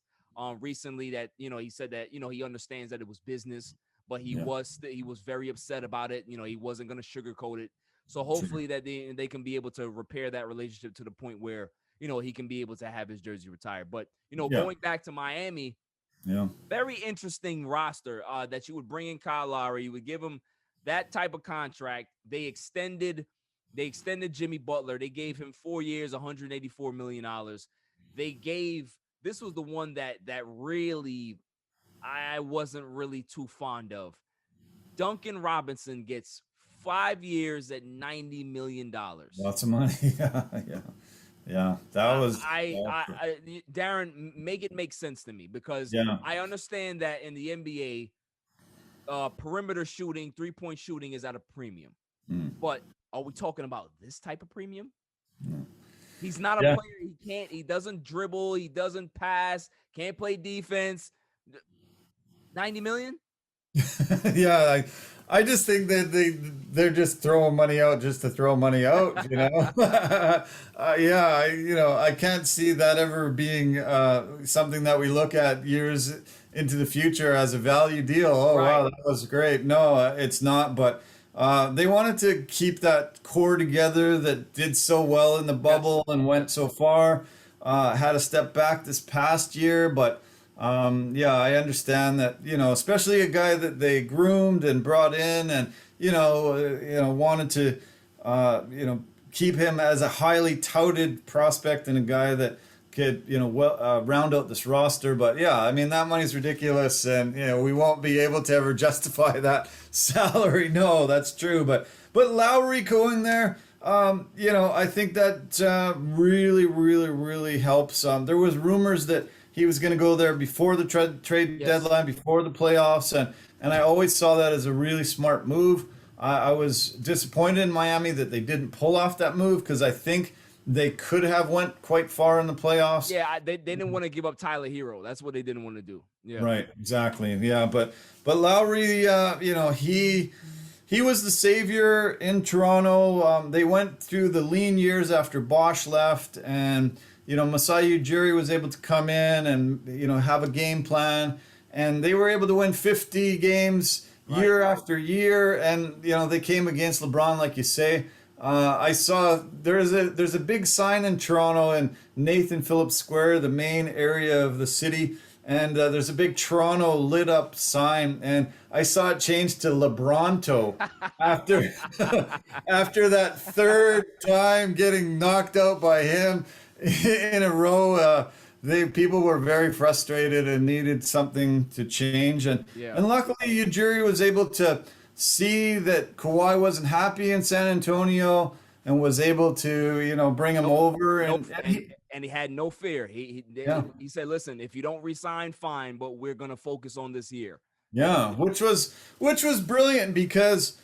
recently that, he said that, he understands that it was business, but he was very upset about it. He wasn't going to sugarcoat it. So hopefully that they can be able to repair that relationship to the point where, he can be able to have his jersey retired. But, going back to Miami, very interesting roster that you would bring in Kyle Lowry. You would give him that type of contract. They extended Jimmy Butler. They gave him 4 years, $184 million. This was the one that really I wasn't really too fond of. Duncan Robinson gets 5 years at $90 million. Lots of money. Yeah. That was Darren, make it make sense to me, because I understand that in the NBA, perimeter shooting, 3-point shooting is at a premium. But are we talking about this type of premium? He's not a player. He doesn't dribble. He doesn't pass. Can't play defense. 90 million? I just think that they're just throwing money out just to throw money out, I can't see that ever being something that we look at years into the future as a value deal. Wow, that was great. No, it's not, but they wanted to keep that core together that did so well in the bubble and went so far. Had a step back this past year, but I understand that, especially a guy that they groomed and brought in and, wanted to, keep him as a highly touted prospect and a guy that could, round out this roster. But that money's ridiculous, and, we won't be able to ever justify that salary. No, that's true. But Lowry going there, I think that really, really, really helps. There was rumors that he was going to go there before the trade Yes. deadline, before the playoffs, and I always saw that as a really smart move. I was disappointed in Miami that they didn't pull off that move because I think they could have went quite far in the playoffs. Yeah, they didn't want to give up Tyler Hero. That's what they didn't want to do. Yeah. Right, exactly. Yeah, but Lowry, he was the savior in Toronto. They went through the lean years after Bosch left, and 𝐦𝐨 Ujiri was able to come in and have a game plan, and they were able to win 50 games year after year, and they came against LeBron, like you say. I saw there's a big sign in Toronto in Nathan Phillips Square, the main area of the city. And there's a big Toronto lit up sign, and I saw it change to LeBronto after after that third time getting knocked out by him in a row. People were very frustrated and needed something to change, and luckily Ujiri was able to see that Kawhi wasn't happy in San Antonio and was able to bring him over, and he had no fear. He said, "Listen, if you don't resign, fine, but we're gonna focus on this year." Yeah, which was brilliant because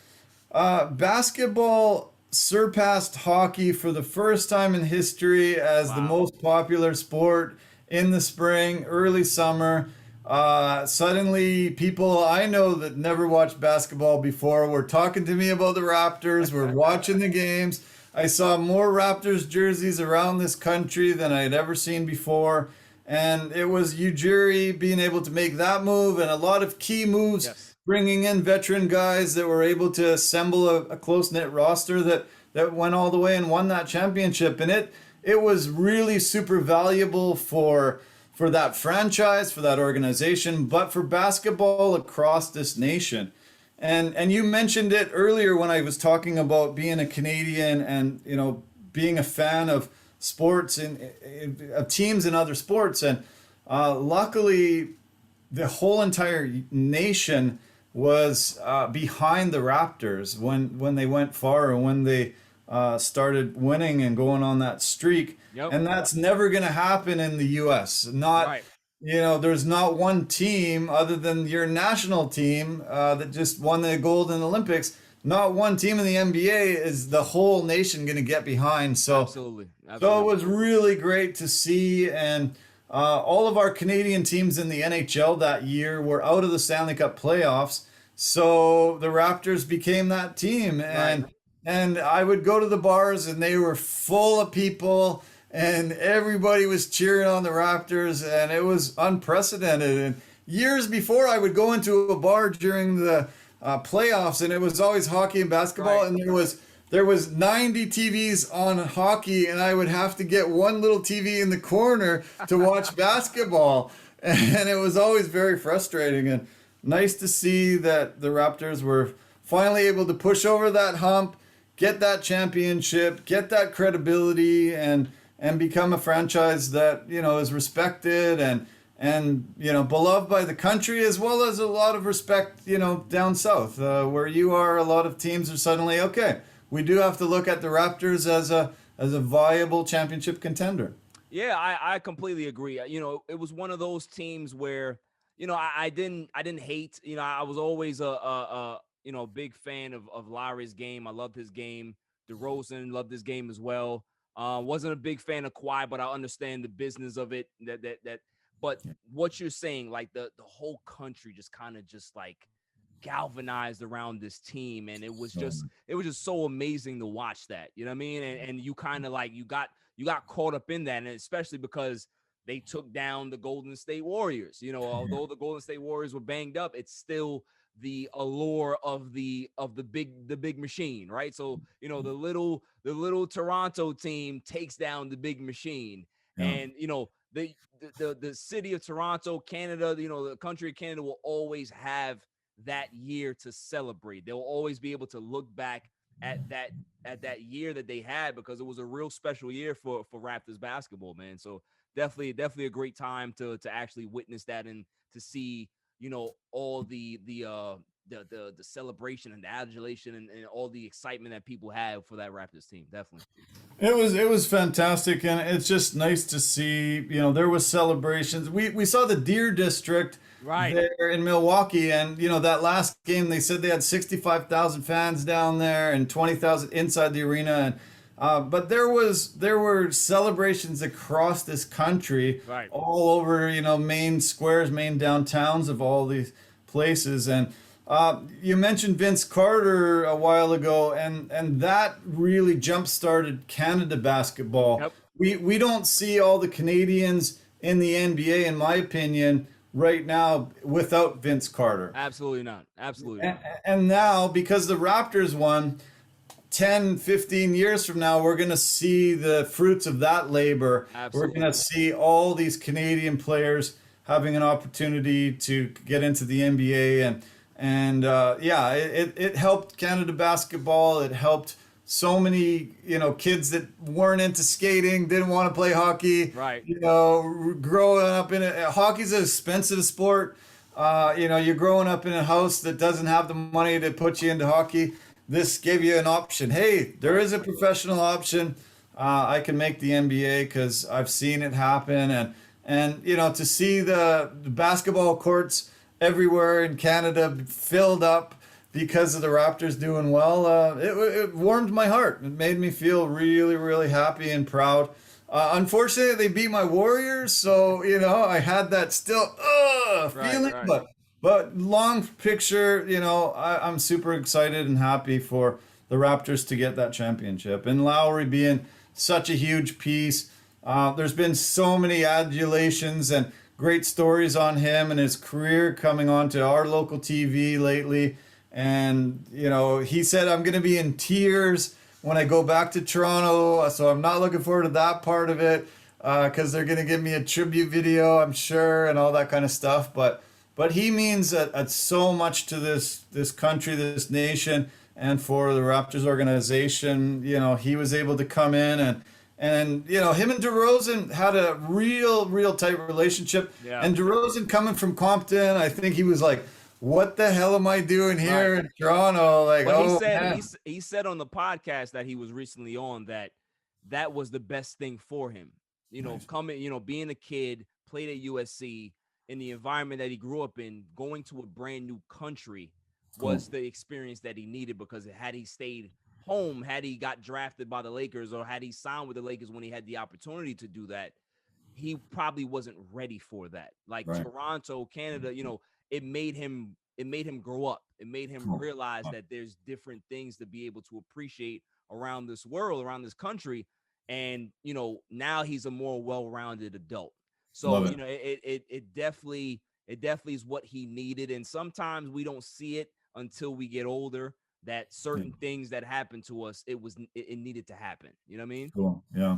basketball surpassed hockey for the first time in history as the most popular sport in the spring, early summer. Suddenly, people I know that never watched basketball before were talking to me about the Raptors. We're watching the games. I saw more Raptors jerseys around this country than I had ever seen before. And it was Ujiri being able to make that move and a lot of key moves, bringing in veteran guys that were able to assemble a close-knit roster that went all the way and won that championship. And it was really super valuable for that franchise, for that organization, but for basketball across this nation. And you mentioned it earlier when I was talking about being a Canadian and being a fan of sports and of teams in other sports. And luckily, the whole entire nation was behind the Raptors when they went far and when they started winning and going on that streak. And that's never going to happen in the U.S. There's not one team other than your national team that just won the gold in the Olympics. Not one team in the NBA is the whole nation going to get behind. So, Absolutely. So it was really great to see. And all of our Canadian teams in the NHL that year were out of the Stanley Cup playoffs. So the Raptors became that team. And I would go to the bars and they were full of people. And everybody was cheering on the Raptors, and it was unprecedented. And years before, I would go into a bar during the playoffs, and it was always hockey and basketball, and there was 90 TVs on hockey, and I would have to get one little TV in the corner to watch basketball, and it was always very frustrating. And nice to see that the Raptors were finally able to push over that hump, get that championship, get that credibility, and become a franchise that is respected and beloved by the country, as well as a lot of respect down south where you are. A lot of teams are suddenly we do have to look at the Raptors as a viable championship contender. Yeah, I completely agree. It was one of those teams where I didn't hate. I was always a big fan of Lowry's game. I loved his game. DeRozan loved his game as well. Wasn't a big fan of Kawhi, but I understand the business of it. But what you're saying, like the whole country just kind of galvanized around this team, and it was just so amazing to watch that. You know what I mean? And you kind of you got caught up in that, and especially because they took down the Golden State Warriors. Although the Golden State Warriors were banged up, it's still the allure of the big machine, right? So the little Toronto team takes down the big machine, and the city of Toronto, Canada, the country of Canada will always have that year to celebrate. They'll always be able to look back at that year that they had, because it was a real special year for Raptors basketball, man. So definitely a great time to actually witness that and to see all the the celebration and the adulation and all the excitement that people have for that Raptors team. Definitely. It was fantastic, and it's just nice to see. There was celebrations. We saw the Deer District Right. there in Milwaukee, and that last game they said they had 65,000 fans down there and 20,000 inside the arena, and but there were celebrations across this country, Right. all over main squares, main downtowns of all these places, and you mentioned Vince Carter a while ago, and that really jump-started Canada basketball. Yep. We don't see all the Canadians in the NBA, in my opinion, right now without Vince Carter. Absolutely not. Absolutely not. And now, because the Raptors won, 10, 15 years from now, we're going to see the fruits of that labor. Absolutely. We're going to see all these Canadian players having an opportunity to get into the NBA, and it helped Canada basketball. It helped so many kids that weren't into skating, didn't want to play hockey. Right. Growing up in hockey's an expensive sport. You're growing up in a house that doesn't have the money to put you into hockey. This gave you an option. Hey, there is a professional option. I can make the NBA because I've seen it happen, and to see the basketball courts everywhere in Canada filled up because of the Raptors doing well, it warmed my heart. It made me feel really, really happy and proud. Unfortunately, they beat my Warriors, so I had that still feeling. Right. But long picture, I'm super excited and happy for the Raptors to get that championship. And Lowry being such a huge piece. There's been so many adulations and great stories on him and his career coming onto our local TV lately. And, he said, I'm going to be in tears when I go back to Toronto. So I'm not looking forward to that part of it because they're going to give me a tribute video, I'm sure, and all that kind of stuff. But he means so much to this country, this nation, and for the Raptors organization. He was able to come in and him and DeRozan had a real tight relationship. Yeah. And DeRozan coming from Compton, I think he was like, what the hell am I doing here in Toronto? Like, Well, man. he said on the podcast that he was recently on that was the best thing for him. Coming, being a kid, played at USC in the environment that he grew up in, going to a brand new country was the experience that he needed, because had he stayed home, had he got drafted by the Lakers, or had he signed with the Lakers when he had the opportunity to do that, he probably wasn't ready for that. Like Right. Toronto, Canada, it made him grow up. It made him realize that there's different things to be able to appreciate around this world, around this country. And, now he's a more well-rounded adult. So, it definitely is what he needed. And sometimes we don't see it until we get older, that certain things that happen to us, it needed to happen. You know what I mean? Cool. Yeah.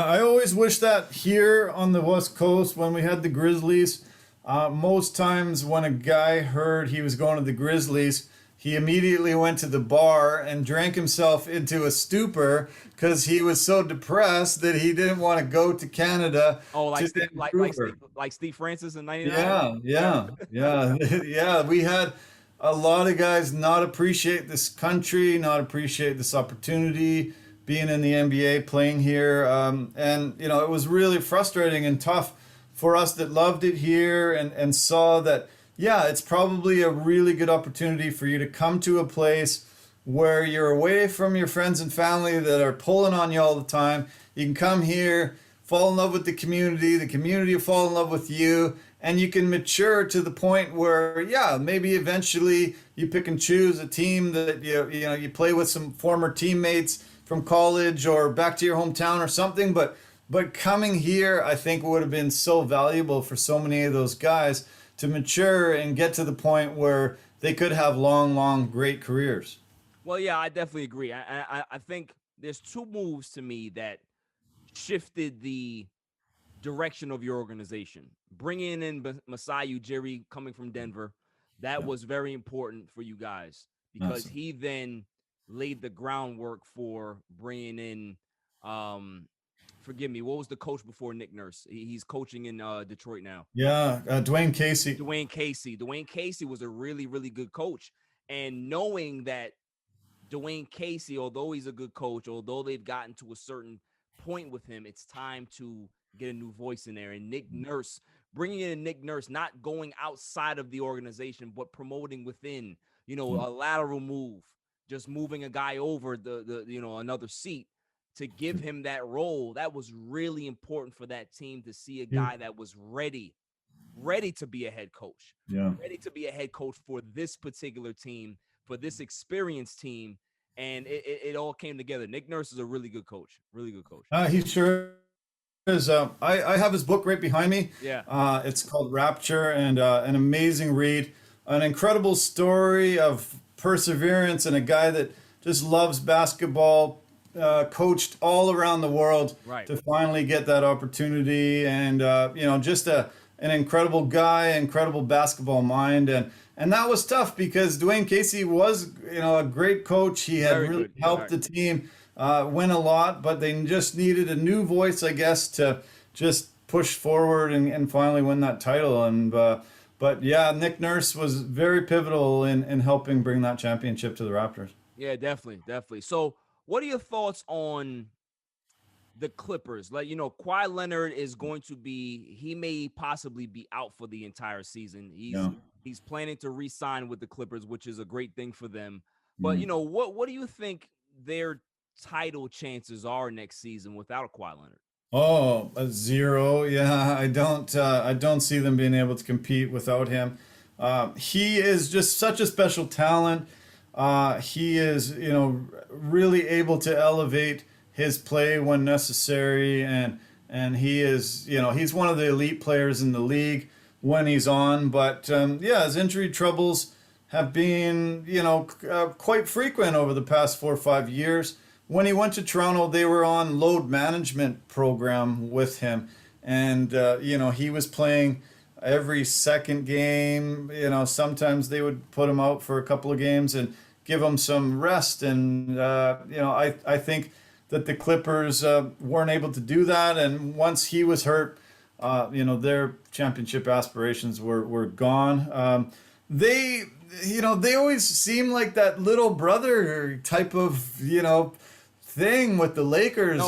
I always wish that here on the West Coast when we had the Grizzlies. Most times when a guy heard he was going to the Grizzlies, he immediately went to the bar and drank himself into a stupor because he was so depressed that he didn't want to go to Canada. Oh, like Vancouver. like Steve Francis in '99. Yeah. We had a lot of guys not appreciate this country, not appreciate this opportunity, being in the NBA, playing here, and it was really frustrating and tough for us that loved it here and saw that, it's probably a really good opportunity for you to come to a place where you're away from your friends and family that are pulling on you all the time. You can come here, fall in love with the community will fall in love with you, and you can mature to the point where, maybe eventually you pick and choose a team that you play with some former teammates from college or back to your hometown or something. But coming here, I think would have been so valuable for so many of those guys to mature and get to the point where they could have long, great careers. Well, yeah, I definitely agree. I think there's two moves to me that shifted the direction of your organization. Bringing in Masai Ujiri coming from Denver, that was very important for you guys, because he then laid the groundwork for bringing in forgive me, what was the coach before Nick Nurse? He's coaching in Detroit now. Yeah, Duane Casey. Duane Casey was a really, really good coach. And knowing that Duane Casey, although he's a good coach, although they've gotten to a certain point with him, it's time to get a new voice in there. And Nick Nurse, bringing in Nick Nurse, not going outside of the organization, but promoting within, a lateral move, just moving a guy over the another seat to give him that role. That was really important for that team to see a guy that was ready to be a head coach, ready to be a head coach for this particular team, for this experienced team. And it all came together. Nick Nurse is a really good coach. He sure is. I have his book right behind me. Yeah. It's called Rapture, and an amazing read. An incredible story of perseverance, and a guy that just loves basketball, coached all around the world to finally get that opportunity. And, just an incredible guy, incredible basketball mind. And that was tough because Duane Casey was, a great coach. He had really helped the team win a lot, but they just needed a new voice, I guess, to just push forward and finally win that title. And but yeah, Nick Nurse was very pivotal in helping bring that championship to the Raptors. Yeah, definitely. So what are your thoughts on the Clippers? Like, Kawhi Leonard is going to be, he may possibly be out for the entire season. He's planning to re-sign with the Clippers, which is a great thing for them. But, what do you think their title chances are next season without a Kawhi Leonard? Oh, a 0. Yeah, I don't see them being able to compete without him. He is just such a special talent. He is, really able to elevate his play when necessary, and he is, he's one of the elite players in the league when he's on. But his injury troubles have been, quite frequent over the past 4 or 5 years. When he went to Toronto, they were on load management program with him, and he was playing every second game. Sometimes they would put him out for a couple of games and give him some rest. And I think that the Clippers weren't able to do that. And once he was hurt, their championship aspirations were gone. They always seem like that little brother type of, thing with the Lakers.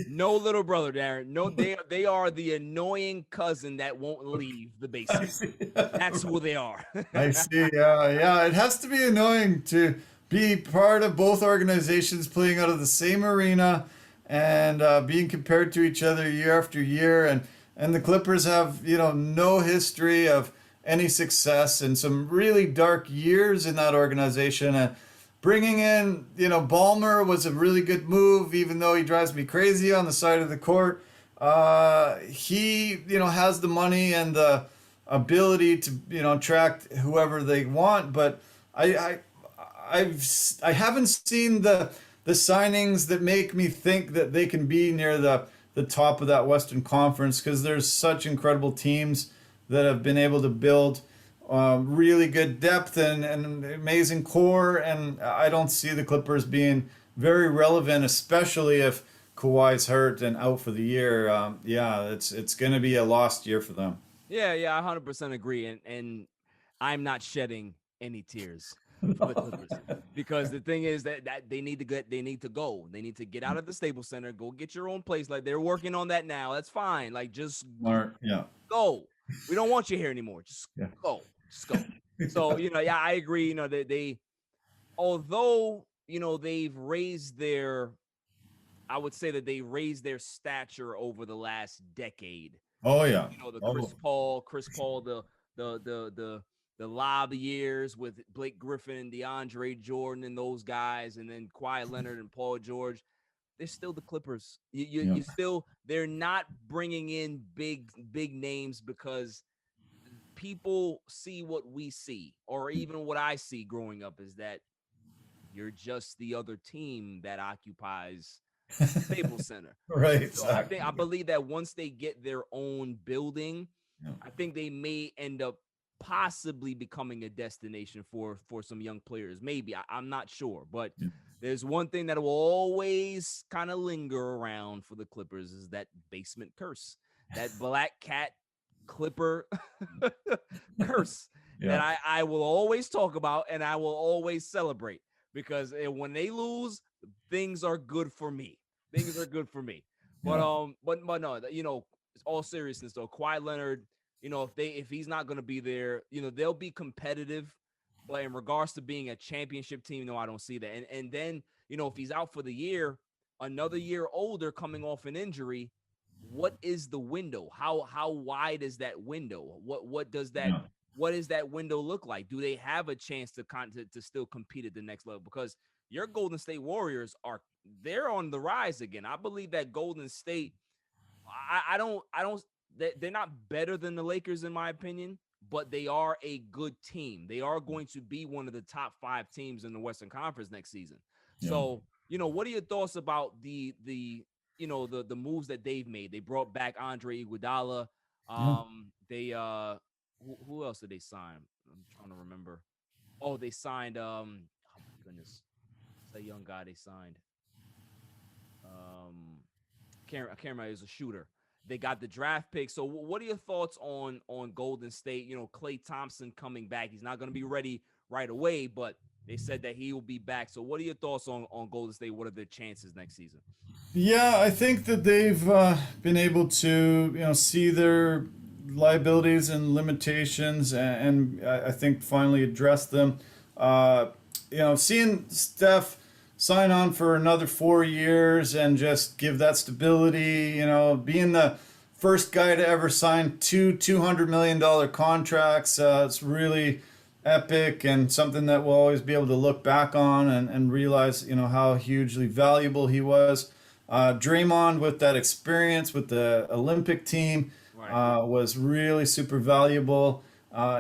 No little brother, Darren. No, they are the annoying cousin that won't leave the basement. That's who they are. I see. Yeah. It has to be annoying to be part of both organizations playing out of the same arena and being compared to each other year after year. And the Clippers have, no history of any success and some really dark years in that organization. And bringing in, Ballmer was a really good move, even though he drives me crazy on the side of the court. He, has the money and the ability to, attract whoever they want. But I haven't seen the signings that make me think that they can be near the top of that Western Conference, because there's such incredible teams that have been able to build really good depth and amazing core, and I don't see the Clippers being very relevant, especially if Kawhi's hurt and out for the year. It's going to be a lost year for them. Yeah, I 100% agree, and I'm not shedding any tears for the Clippers because the thing is that they need to go. They need to get out of the Staples Center, go get your own place. Like, they're working on that now. That's fine. Like, just go. We don't want you here anymore. Just go. So, I agree. They although, they've raised I would say that they raised their stature over the last decade. Oh yeah. Chris Paul, the lob years with Blake Griffin and DeAndre Jordan and those guys, and then Kawhi Leonard and Paul George. They're still the Clippers. They're not bringing in big names because people see what we see, or even what I see growing up, is that you're just the other team that occupies Staples Center. Right. So exactly. I believe that once they get their own building, I think they may end up possibly becoming a destination for some young players. Maybe. I'm not sure, but there's one thing that will always kind of linger around for the Clippers is that basement curse, that black cat Clipper curse that I will always talk about and I will always celebrate, because when they lose, things are good for me. Things are good for me. But no, all seriousness though, Kawhi Leonard, if he's not going to be there, they'll be competitive. But in regards to being a championship team, no, I don't see that. And then, if he's out for the year, another year older, coming off an injury, what is the window? How wide is that window? What does that what does that window look like? Do they have a chance to still compete at the next level? Because your Golden State Warriors they're on the rise again. I believe that Golden State, they're not better than the Lakers in my opinion, but they are a good team. They are going to be one of the top 5 teams in the Western Conference next season. Yeah. So, what are your thoughts about the moves that they've made? They brought back Andre Iguodala. They who else did they sign? I'm trying to remember. Oh, they signed oh my goodness. It's that young guy they signed. I can't remember. He was a shooter. They got the draft pick. So what are your thoughts on Golden State? Klay Thompson coming back. He's not going to be ready right away, but they said that he will be back. So what are your thoughts on Golden State? What are their chances next season? Yeah, I think that they've been able to, see their liabilities and limitations, and I think finally address them. Seeing Steph sign on for another 4 years and just give that stability, being the first guy to ever sign 2 $200 million contracts. It's really epic and something that we'll always be able to look back on and realize, how hugely valuable he was. Draymond, with that experience with the Olympic team, was really super valuable.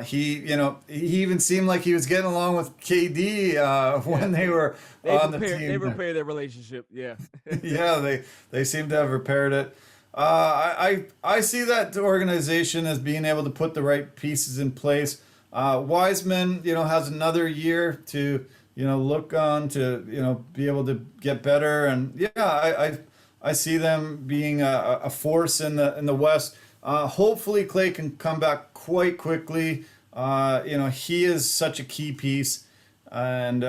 He even seemed like he was getting along with KD when they were on the team. They repaired their relationship. Yeah. Yeah, they seem to have repaired it. I see that organization as being able to put the right pieces in place. Wiseman, has another year to, look on to, be able to get better. And yeah, I see them being a force in the West. Hopefully Klay can come back quite quickly. He is such a key piece. And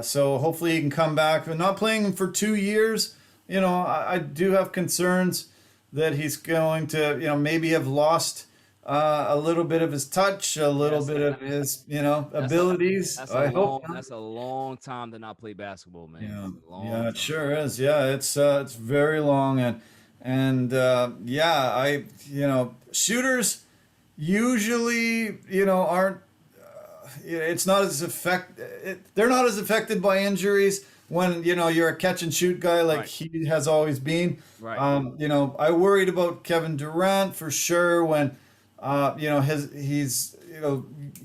so hopefully he can come back. But not playing for 2 years, I do have concerns that he's going to, maybe have lost a little bit of his touch, a little bit of his, abilities. That's a long time to not play basketball, man. Yeah, it sure is. Yeah, it's very long. And shooters usually, aren't, it's not as they're not as affected by injuries when, you're a catch and shoot guy like he has always been. Right. I worried about Kevin Durant for sure when, he's,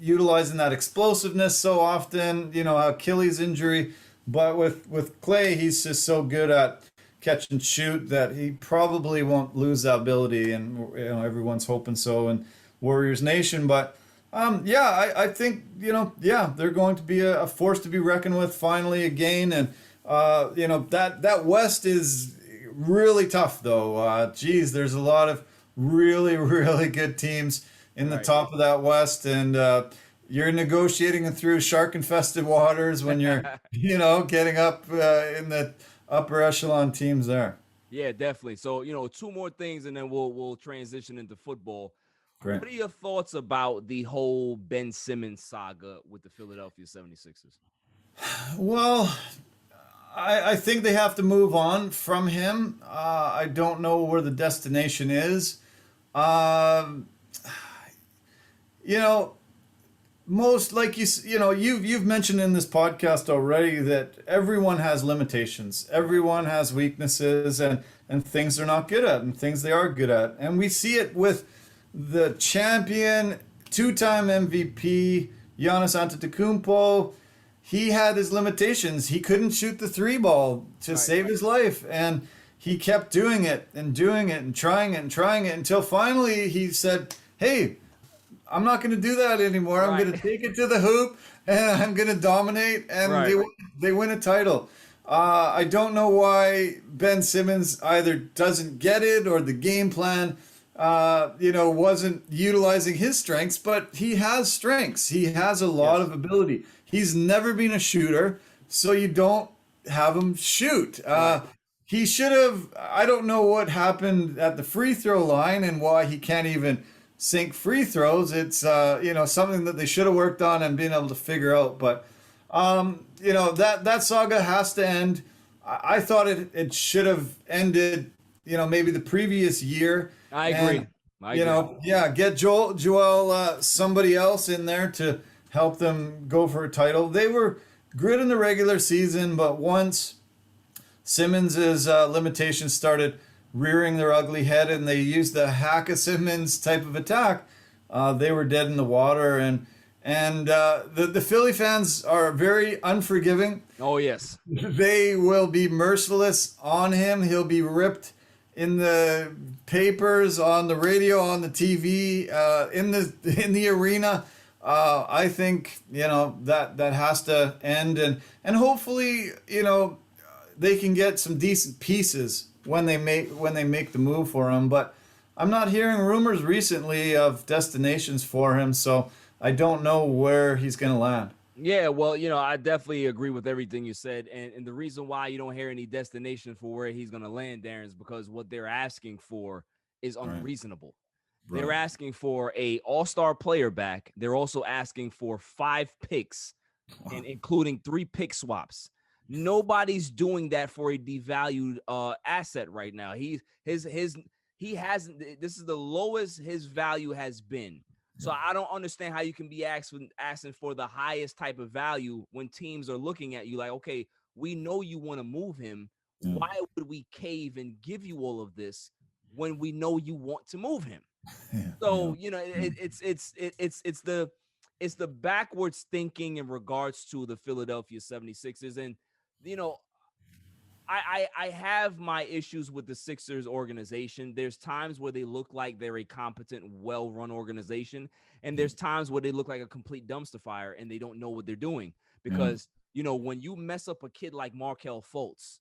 utilizing that explosiveness so often, Achilles injury. But with Klay, he's just so good at catch and shoot that he probably won't lose that ability, and everyone's hoping so in Warriors Nation. But I think they're going to be a force to be reckoned with finally again. And that West is really tough though. There's a lot of really, really good teams in the top of that West, and you're negotiating through shark-infested waters when you're getting up in the upper echelon teams there. Yeah, definitely. So, 2 more things and then we'll transition into football. Great. What are your thoughts about the whole Ben Simmons saga with the Philadelphia 76ers? Well, I think they have to move on from him. I don't know where the destination is. Most like you've mentioned in this podcast already that everyone has limitations. Everyone has weaknesses and things they're not good at and things they are good at. And we see it with the champion, 2-time MVP, Giannis Antetokounmpo. He had his limitations. He couldn't shoot the 3 ball to save his life. And he kept doing it and trying it until finally he said, hey, I'm not going to do that anymore. I'm going to take it to the hoop and I'm going to dominate, and they win a title. I don't know why Ben Simmons either doesn't get it or the game plan, wasn't utilizing his strengths, but he has strengths. He has a lot of ability. He's never been a shooter, so you don't have him shoot. He should have, I don't know what happened at the free throw line and why he can't even sink free throws. It's, something that they should have worked on and been able to figure out. But, that saga has to end. I thought it should have ended, maybe the previous year. I agree. Get Joel, somebody else in there to help them go for a title. They were good in the regular season, but once Simmons's limitations started rearing their ugly head and they used the hack of Simmons type of attack, they were dead in the water. And the Philly fans are very unforgiving. Oh, yes. They will be merciless on him. He'll be ripped in the papers, on the radio, on the TV, in the arena. I think that has to end, and hopefully they can get some decent pieces when they make the move for him. But I'm not hearing rumors recently of destinations for him, so I don't know where he's going to land. Yeah, well, I definitely agree with everything you said. And the reason why you don't hear any destination for where he's going to land, Darren, is because what they're asking for is unreasonable. Right. They're asking for a all-star player back. They're also asking for 5 picks, and including 3 pick swaps. Nobody's doing that for a devalued asset right now. He hasn't. This is the lowest his value has been. So I don't understand how you can be asking for the highest type of value when teams are looking at you like, okay, we know you want to move him. Why would we cave and give you all of this when we know you want to move him? It's the backwards thinking in regards to the Philadelphia 76ers. And, I have my issues with the Sixers organization. There's times where they look like they're a competent, well-run organization. And there's times where they look like a complete dumpster fire and they don't know what they're doing. Because, when you mess up a kid like Markelle Fultz,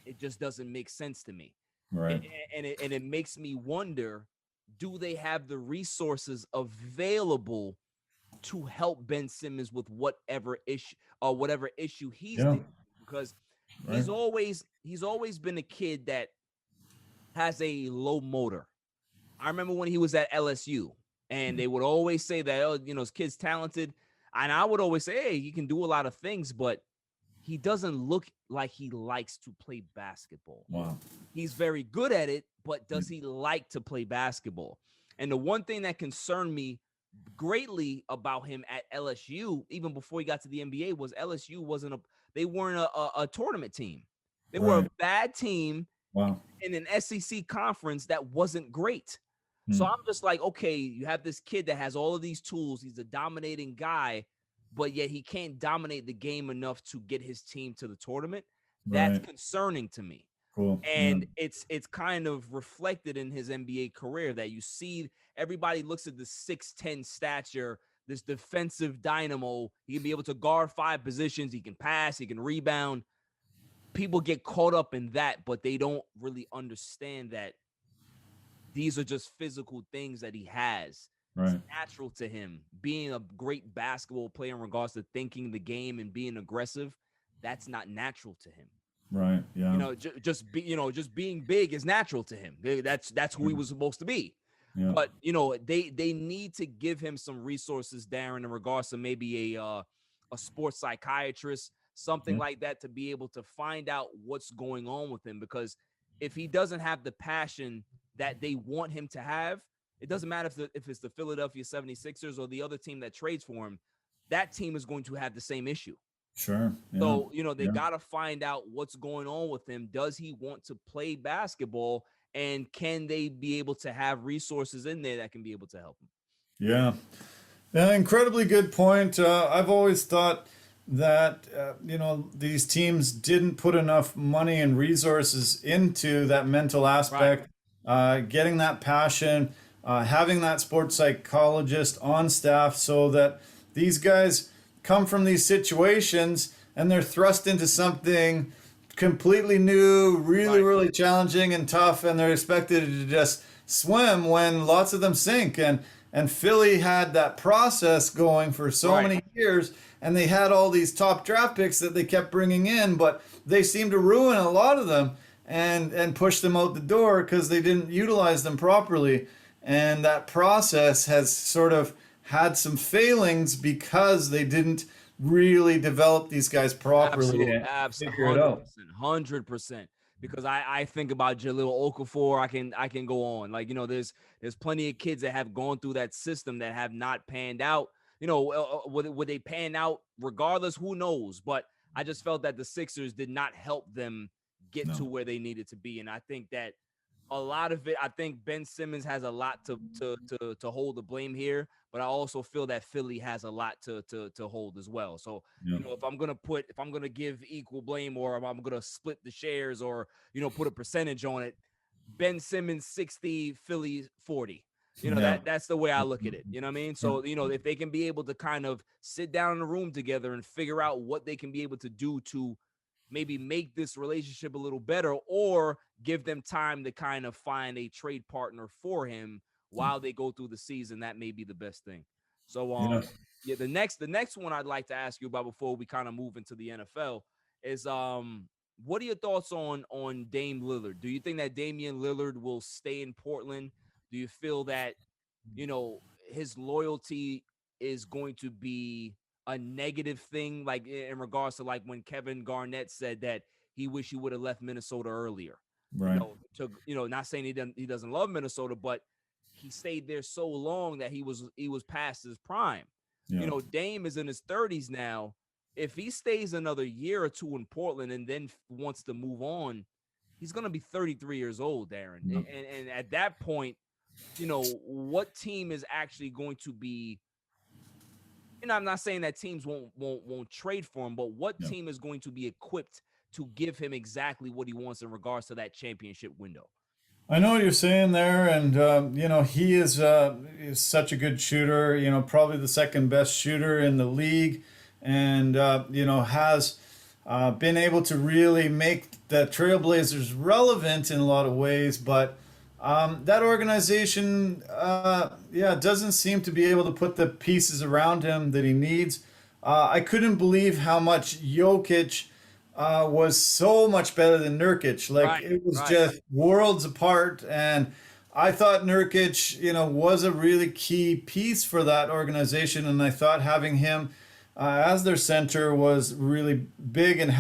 it just doesn't make sense to me. Right. And it makes me wonder, do they have the resources available to help Ben Simmons with whatever issue he's dealing with? Because he's always been a kid that has a low motor. I remember when he was at LSU and they would always say that, his kid's talented. And I would always say, hey, he can do a lot of things, but he doesn't look like he likes to play basketball. Wow. He's very good at it, but does he like to play basketball? And the one thing that concerned me greatly about him at LSU, even before he got to the NBA, was LSU they weren't a tournament team. They were a bad team in an SEC conference that wasn't great. So I'm just like, okay, you have this kid that has all of these tools. He's a dominating guy, but yet he can't dominate the game enough to get his team to the tournament. That's concerning to me. Cool. And it's kind of reflected in his NBA career that you see everybody looks at the 6'10" stature, this defensive dynamo. He can be able to guard 5 positions. He can pass. He can rebound. People get caught up in that, but they don't really understand that these are just physical things that he has. It's natural to him. Being a great basketball player in regards to thinking the game and being aggressive, that's not natural to him. Right. Yeah. Just being big is natural to him. That's who he was supposed to be. Yeah. But they need to give him some resources, Darren, in regards to maybe a sports psychiatrist, something like that, to be able to find out what's going on with him. Because if he doesn't have the passion that they want him to have, it doesn't matter if it's the Philadelphia 76ers or the other team that trades for him, that team is going to have the same issue. Sure. Yeah. So, they got to find out what's going on with him. Does he want to play basketball? And can they be able to have resources in there that can be able to help him? Yeah, incredibly good point. I've always thought that, these teams didn't put enough money and resources into that mental aspect, getting that passion, having that sports psychologist on staff so that these guys come from these situations and they're thrust into something completely new, really challenging and tough, and they're expected to just swim when lots of them sink. And Philly had that process going for so many years, and they had all these top draft picks that they kept bringing in, but they seemed to ruin a lot of them and push them out the door because they didn't utilize them properly. And that process has sort of had some failings because they didn't really develop these guys properly. Absolutely, 100%. Because I think about Jahlil Okafor, I can go on. Like, you know, there's plenty of kids that have gone through that system that have not panned out. You know, would they pan out regardless? Who knows? But I just felt that the Sixers did not help them get to where they needed to be. And I think that a lot of it, I think Ben Simmons has a lot to hold the blame here, but I also feel that Philly has a lot to hold as well. So, you know, if I'm gonna give equal blame, or if I'm gonna split the shares, or, you know, put a percentage on it, Ben Simmons 60, Philly 40. You know, that's the way I look at it. You know what I mean? So, you know, if they can be able to kind of sit down in a room together and figure out what they can be able to do to maybe make this relationship a little better, or give them time to kind of find a trade partner for him while they go through the season, that may be the best thing. So, the next one I'd like to ask you about before we kind of move into the NFL is, what are your thoughts on Dame Lillard? Do you think that Damian Lillard will stay in Portland? Do you feel that, you know, his loyalty is going to be a negative thing, like in regards to like when Kevin Garnett said that he wished he would have left Minnesota earlier? Right. You know, not saying he doesn't love Minnesota, but he stayed there so long that he was past his prime. You know, Dame is in his 30s now. If he stays another year or two in Portland and then wants to move on, he's going to be 33 years old, Darren. And at that point, you know, what team is actually going to be, you know, I'm not saying that teams won't trade for him, but what team is going to be equipped to give him exactly what he wants in regards to that championship window? I know what you're saying there, and you know, he is such a good shooter. You know, probably the second best shooter in the league, and you know, has been able to really make the Trailblazers relevant in a lot of ways. But that organization, doesn't seem to be able to put the pieces around him that he needs. I couldn't believe how much Jokic was so much better than Nurkic. Like, it was just worlds apart. And I thought Nurkic, you know, was a really key piece for that organization. And I thought having him as their center was really big and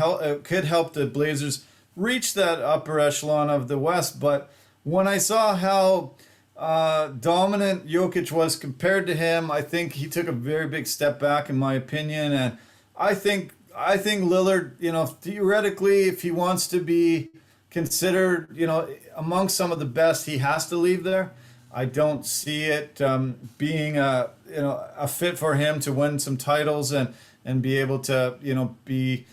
could help the Blazers reach that upper echelon of the West. But when I saw how dominant Jokic was compared to him, I think he took a very big step back, in my opinion. And I think Lillard, you know, theoretically, if he wants to be considered, you know, among some of the best, he has to leave there. I don't see it being a fit for him to win some titles and be able to, you know, be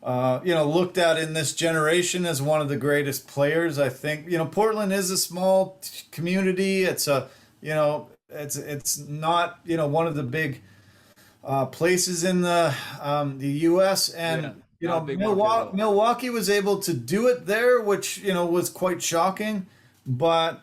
looked at in this generation as one of the greatest players. I think, you know, Portland is a small community. It's it's not, you know, one of the big places in the U.S. and you know, Milwaukee was able to do it there, which, you know, was quite shocking. But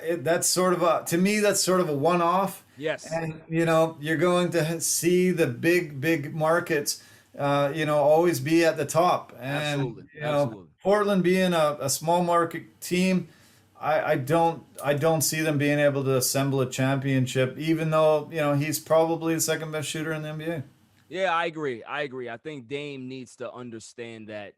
that's sort of a one-off. Yes. And you know, you're going to see the big markets, always be at the top. And Absolutely. you know, Portland being a small market team, I don't see them being able to assemble a championship, even though, you know, he's probably the second best shooter in the NBA. Yeah, I agree. I think Dame needs to understand that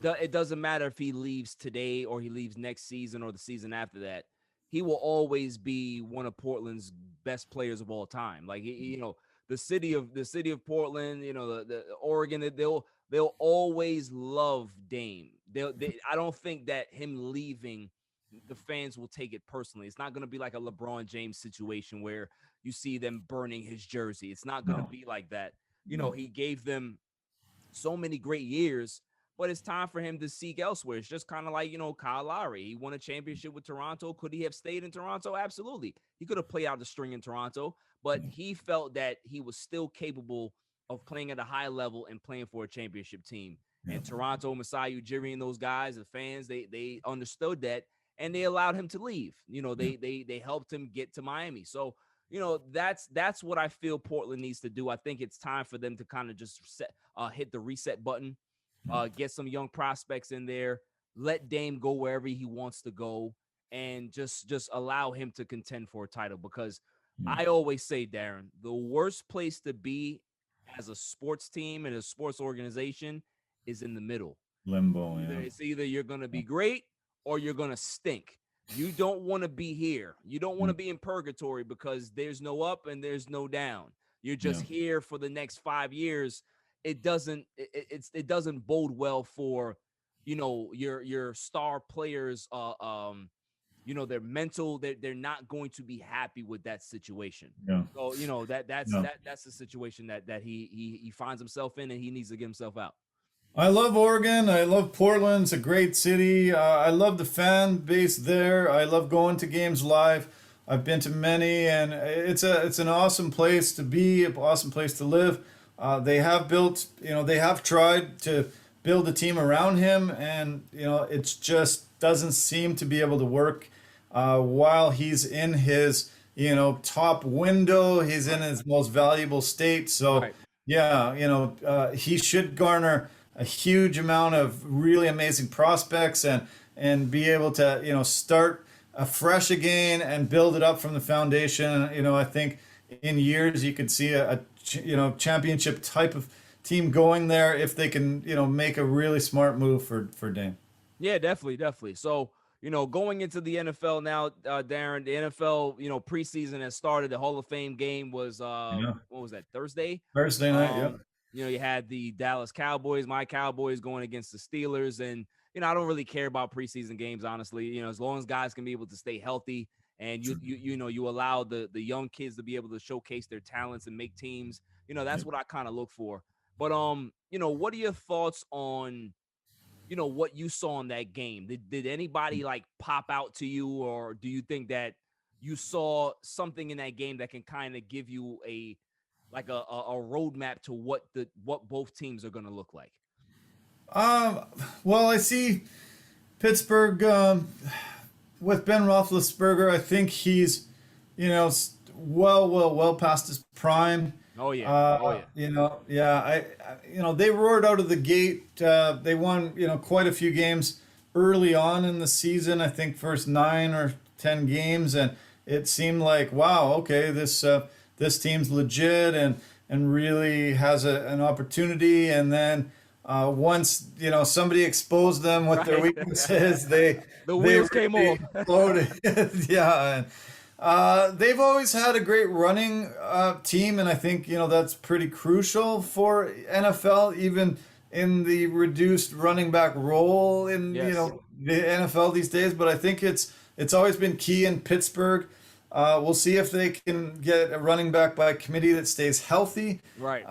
it doesn't matter if he leaves today or he leaves next season or the season after that. He will always be one of Portland's best players of all time. Like, you know, the city of Portland, you know, the Oregon, they'll always love Dame. I don't think that him leaving, the fans will take it personally. It's not going to be like a LeBron James situation where you see them burning his jersey. It's not going to be like that. You know, he gave them so many great years, but it's time for him to seek elsewhere. It's just kind of like, Kyle Lowry. He won a championship with Toronto. Could he have stayed in Toronto? Absolutely. He could have played out the string in Toronto, but he felt that he was still capable of playing at a high level and playing for a championship team. And Toronto, 𝐦𝐸𝐤𝐤, Ujiri, and those guys, the fans, they understood that, and they allowed him to leave. They helped him get to Miami. So, that's what I feel Portland needs to do. I think it's time for them to kind of just hit the reset button, get some young prospects in there, let Dame go wherever he wants to go, and just allow him to contend for a title. Because I always say, Darren, the worst place to be as a sports team and a sports organization is in the middle. Limbo. It's either you're going to be great or you're going to stink. You don't want to be here. You don't want to be in purgatory, because there's no up and there's no down. You're just here for the next 5 years. It doesn't bode well for, your star players. Their mental, they're not going to be happy with that situation. So, that's the situation that he finds himself in, and he needs to get himself out. I love Oregon. I love Portland. It's a great city. I love the fan base there. I love going to games live. I've been to many, and it's an awesome place to be, an awesome place to live. They have they have tried to build a team around him, and it just doesn't seem to be able to work while he's in his top window. He's in his most valuable state. So he should garner a huge amount of really amazing prospects and be able to start afresh again and build it up from the foundation. I think in years you could see a championship type of team going there if they can make a really smart move for Dame. Yeah, definitely. So going into the NFL now, Darren, the NFL preseason has started. The Hall of Fame game was what was that, Thursday night? You had the Dallas Cowboys, my Cowboys, going against the Steelers. And, I don't really care about preseason games, honestly. As long as guys can be able to stay healthy and you allow the young kids to be able to showcase their talents and make teams, that's what I kind of look for. But, what are your thoughts on, what you saw in that game? Did anybody pop out to you, or do you think that you saw something in that game that can kind of give you a roadmap to what both teams are going to look like? Well, I see Pittsburgh with Ben Roethlisberger. I think he's, well past his prime. Oh yeah. They roared out of the gate. They won, quite a few games early on in the season. I think first 9 or 10 games, and it seemed like, wow, okay, this team's legit and really has an opportunity. And then once somebody exposed them with their weaknesses, the wheels came off. And they've always had a great running team, and I think that's pretty crucial for NFL, even in the reduced running back role in the NFL these days. But I think it's always been key in Pittsburgh. We'll see if they can get a running back by committee that stays healthy. Right.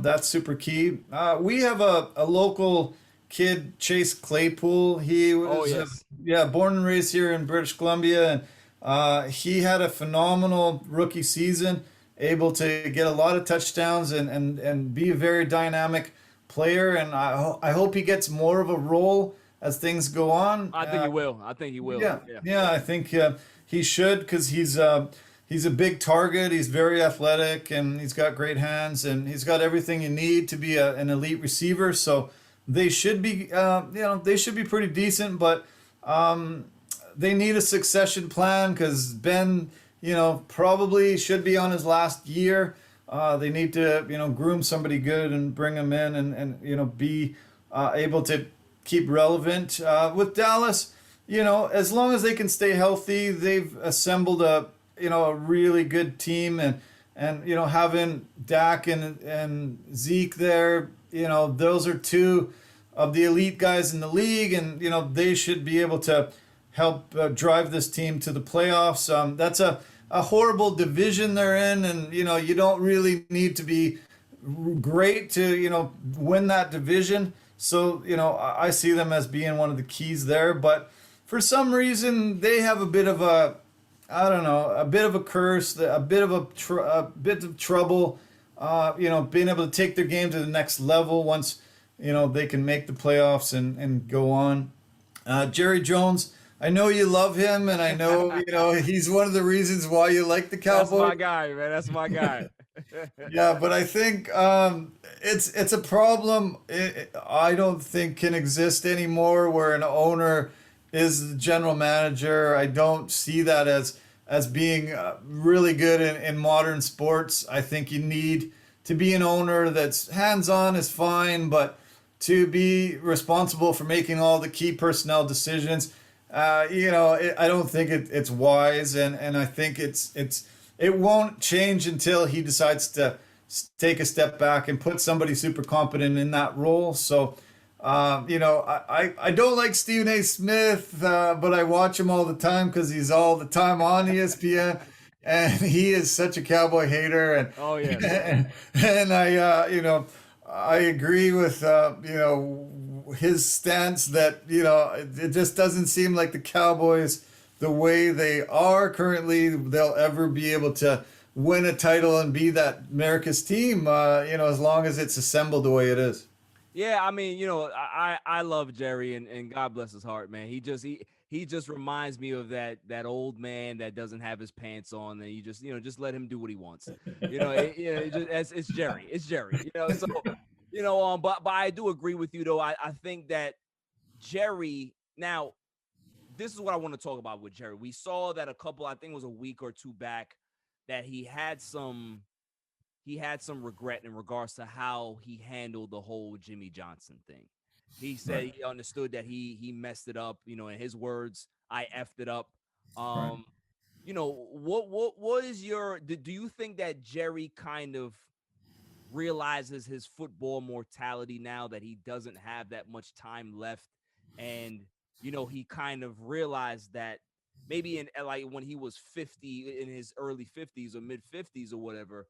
That's super key. We have a local kid, Chase Claypool. He was born and raised here in British Columbia, and he had a phenomenal rookie season, able to get a lot of touchdowns and be a very dynamic player. And I hope he gets more of a role as things go on. I think he will. Yeah, I think he should, because he's a big target. He's very athletic, and he's got great hands, and he's got everything you need to be an elite receiver. So they should be, pretty decent, but they need a succession plan, because Ben, probably should be on his last year. They need to, groom somebody good and bring him in and be able to keep relevant. With Dallas, as long as they can stay healthy, they've assembled a really good team, and having Dak and Zeke there, those are two of the elite guys in the league, and they should be able to help drive this team to the playoffs. That's a horrible division they're in, and you don't really need to be great to win that division. So, I see them as being one of the keys there. But for some reason, they have a bit of a, I don't know, a bit of a curse, a bit of a bit of trouble, being able to take their game to the next level once, they can make the playoffs and go on. Jerry Jones, I know you love him, and I know, he's one of the reasons why you like the Cowboys. That's my guy, man. That's my guy. Yeah, but I think it's a problem I don't think can exist anymore where an owner is the general manager. I don't see that as being really good in modern sports. I think you need to be an owner that's hands-on is fine, but to be responsible for making all the key personnel decisions, I don't think it's wise, and I think it won't change until he decides to take a step back and put somebody super competent in that role. So, I don't like Stephen A. Smith, but I watch him all the time because he's all the time on ESPN, and he is such a Cowboy hater. And Oh yeah. and I agree with his stance that it just doesn't seem like the Cowboys, the way they are currently, they'll ever be able to win a title and be that America's team. As long as it's assembled the way it is. Yeah, I mean, I love Jerry, and God bless his heart, man. He just reminds me of that old man that doesn't have his pants on, and you just let him do what he wants. It's Jerry. It's Jerry. So but I do agree with you though. I think that Jerry, now this is what I want to talk about with Jerry. We saw that I think it was a week or two back, that he had some regret in regards to how he handled the whole Jimmy Johnson thing. He said he understood that he messed it up. In his words, I effed it up. What is your? Do you think that Jerry kind of realizes his football mortality now that he doesn't have that much time left, and he kind of realized that maybe in like when he was 50, in his early 50s or mid 50s or whatever,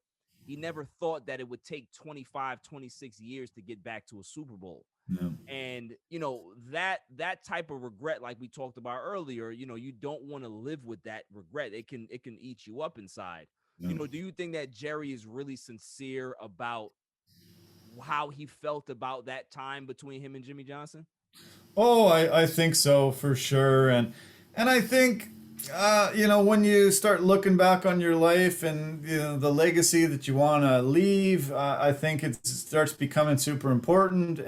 he never thought that it would take 25, 26 years to get back to a Super Bowl. No. And, that type of regret, like we talked about earlier, you don't want to live with that regret. It can eat you up inside. No. Do you think that Jerry is really sincere about how he felt about that time between him and Jimmy Johnson? Oh, I think so for sure. And I think, when you start looking back on your life and, the legacy that you want to leave, I think it starts becoming super important,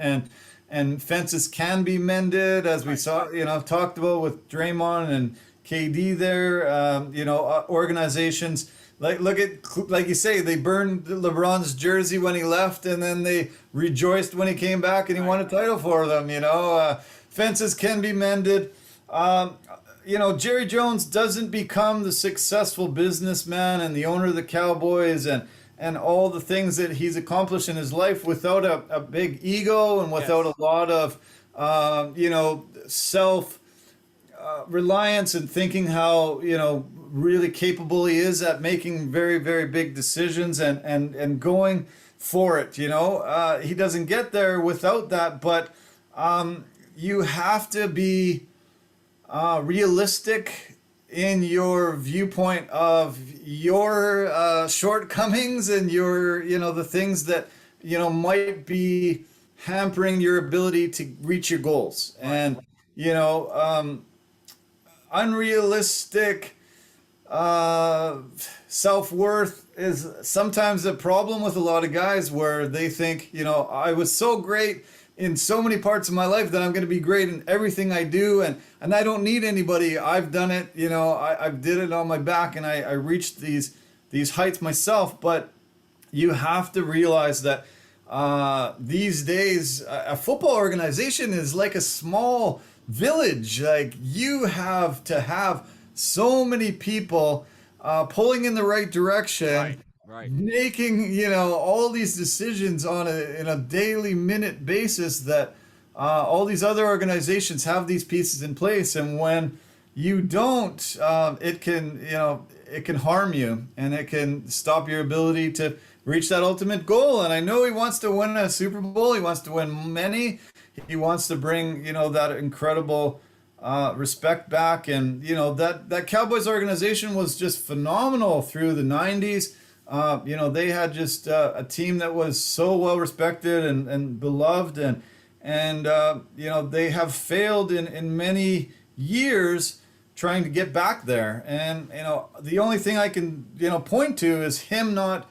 and fences can be mended, as we saw, talked about with Draymond and KD there, organizations. Look at, like you say, they burned LeBron's jersey when he left, and then they rejoiced when he came back and he won a title for them. Fences can be mended. Jerry Jones doesn't become the successful businessman and the owner of the Cowboys and all the things that he's accomplished in his life without a big ego and without a lot of, self reliance and thinking how, really capable he is at making very, very big decisions and going for it. He doesn't get there without that, but you have to be realistic in your viewpoint of your shortcomings and your, the things that, might be hampering your ability to reach your goals. And, unrealistic self-worth is sometimes a problem with a lot of guys, where they think, I was so great in so many parts of my life that I'm going to be great in everything I do, and I don't need anybody. I've done it, I did it on my back, and I reached these heights myself. But you have to realize that these days a football organization is like a small village. Like, you have to have so many people pulling in the right direction, right, making all these decisions in a daily minute basis, that all these other organizations have these pieces in place, and when you don't, it can harm you, and it can stop your ability to reach that ultimate goal. And I know he wants to win a Super Bowl. He wants to win many. he wants to bring, that incredible respect back. And, that Cowboys organization was just phenomenal through the 90s. They had just a team that was so well respected and beloved. And they have failed in many years trying to get back there. And, the only thing I can, point to is him not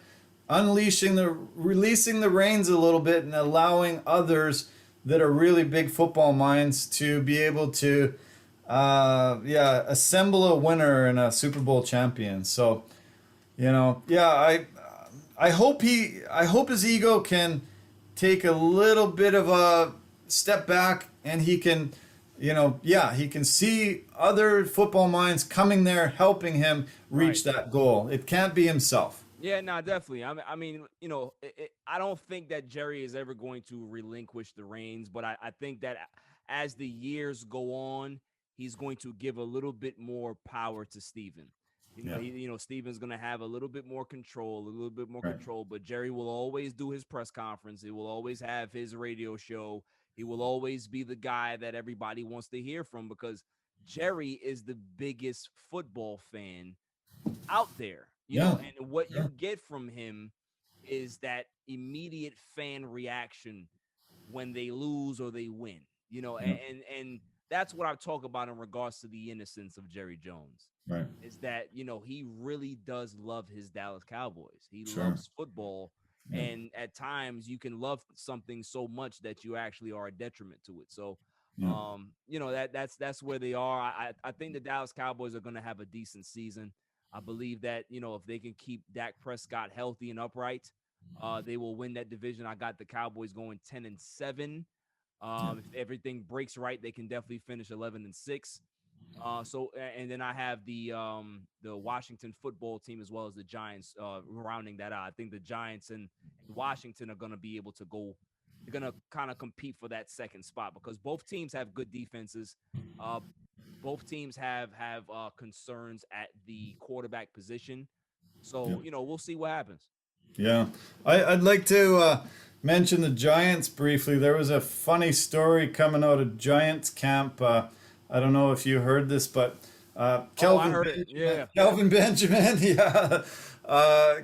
releasing the reins a little bit and allowing others that are really big football minds to be able to, assemble a winner and a Super Bowl champion. So, I hope his ego can take a little bit of a step back, and he can, he can see other football minds coming there, helping him reach that goal. It can't be himself. Yeah, no, definitely. I mean, I don't think that Jerry is ever going to relinquish the reins, but I think that as the years go on, he's going to give a little bit more power to Steven. Steven's going to have a little bit more control, but Jerry will always do his press conference. He will always have his radio show. He will always be the guy that everybody wants to hear from, because Jerry is the biggest football fan out there. And what you get from him is that immediate fan reaction when they lose or they win, and that's what I talk about in regards to the innocence of Jerry Jones. Right. Is that, he really does love his Dallas Cowboys. He loves football. Yeah. And at times you can love something so much that you actually are a detriment to it. So, that's where they are. I think the Dallas Cowboys are going to have a decent season. I believe that, if they can keep Dak Prescott healthy and upright, they will win that division. I got the Cowboys going 10-7. If everything breaks right, they can definitely finish 11-6. And then I have the Washington football team as well as the Giants rounding that out. I think the Giants and Washington are going to be able to go. They're going to kind of compete for that second spot, because both teams have good defenses. Both teams have concerns at the quarterback position. So, we'll see what happens. Yeah. I'd like to mention the Giants briefly. There was a funny story coming out of Giants camp. I don't know if you heard this, but Kelvin Benjamin,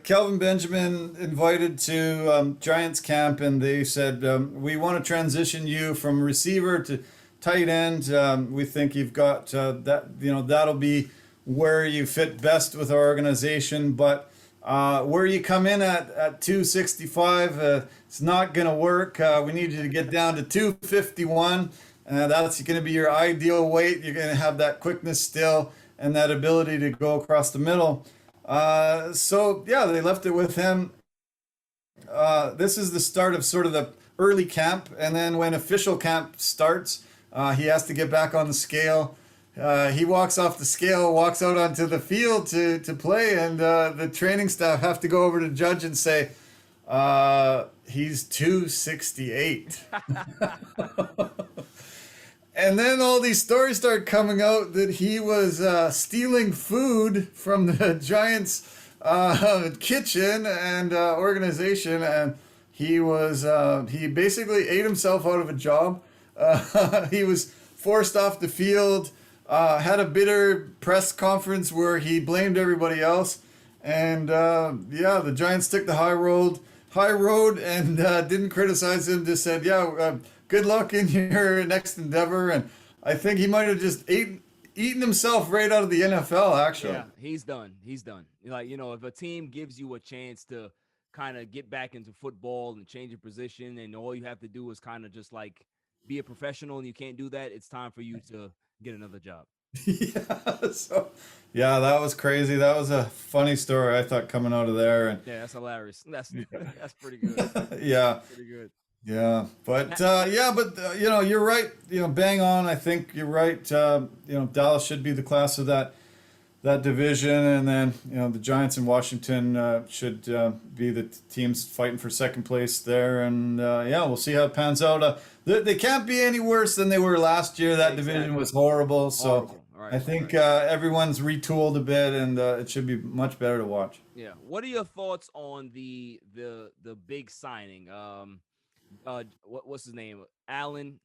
Kelvin Benjamin invited to Giants camp, and they said, we want to transition you from receiver to tight end. We think you've got that'll be where you fit best with our organization, but where you come in at 265, it's not going to work. We need you to get down to 251. That's going to be your ideal weight. You're going to have that quickness still and that ability to go across the middle. They left it with him. This is the start of sort of the early camp. And then when official camp starts, he has to get back on the scale. He walks off the scale, walks out onto the field to play, and the training staff have to go over to Judge and say, he's 268. And then all these stories start coming out that he was stealing food from the Giants' kitchen and organization, and he basically ate himself out of a job. He was forced off the field, had a bitter press conference where he blamed everybody else, and the Giants took the high road and didn't criticize him. Just said, good luck in your next endeavor. And I think he might have just eaten himself right out of the NFL, actually. Yeah, he's done. If a team gives you a chance to kind of get back into football and change your position, and all you have to do is kind of just like be a professional, and you can't do that, it's time for you to get another job. That was crazy. That was a funny story, I thought, coming out of there. And yeah, that's hilarious. That's pretty good. Yeah. Pretty good. Yeah, but you're right. Bang on. I think you're right. Dallas should be the class of that division, and then the Giants and Washington should be the teams fighting for second place there. And we'll see how it pans out. They can't be any worse than they were last year. That division was horrible. So right, I think everyone's retooled a bit, and it should be much better to watch. Yeah. What are your thoughts on the big signing? What's his name? Allen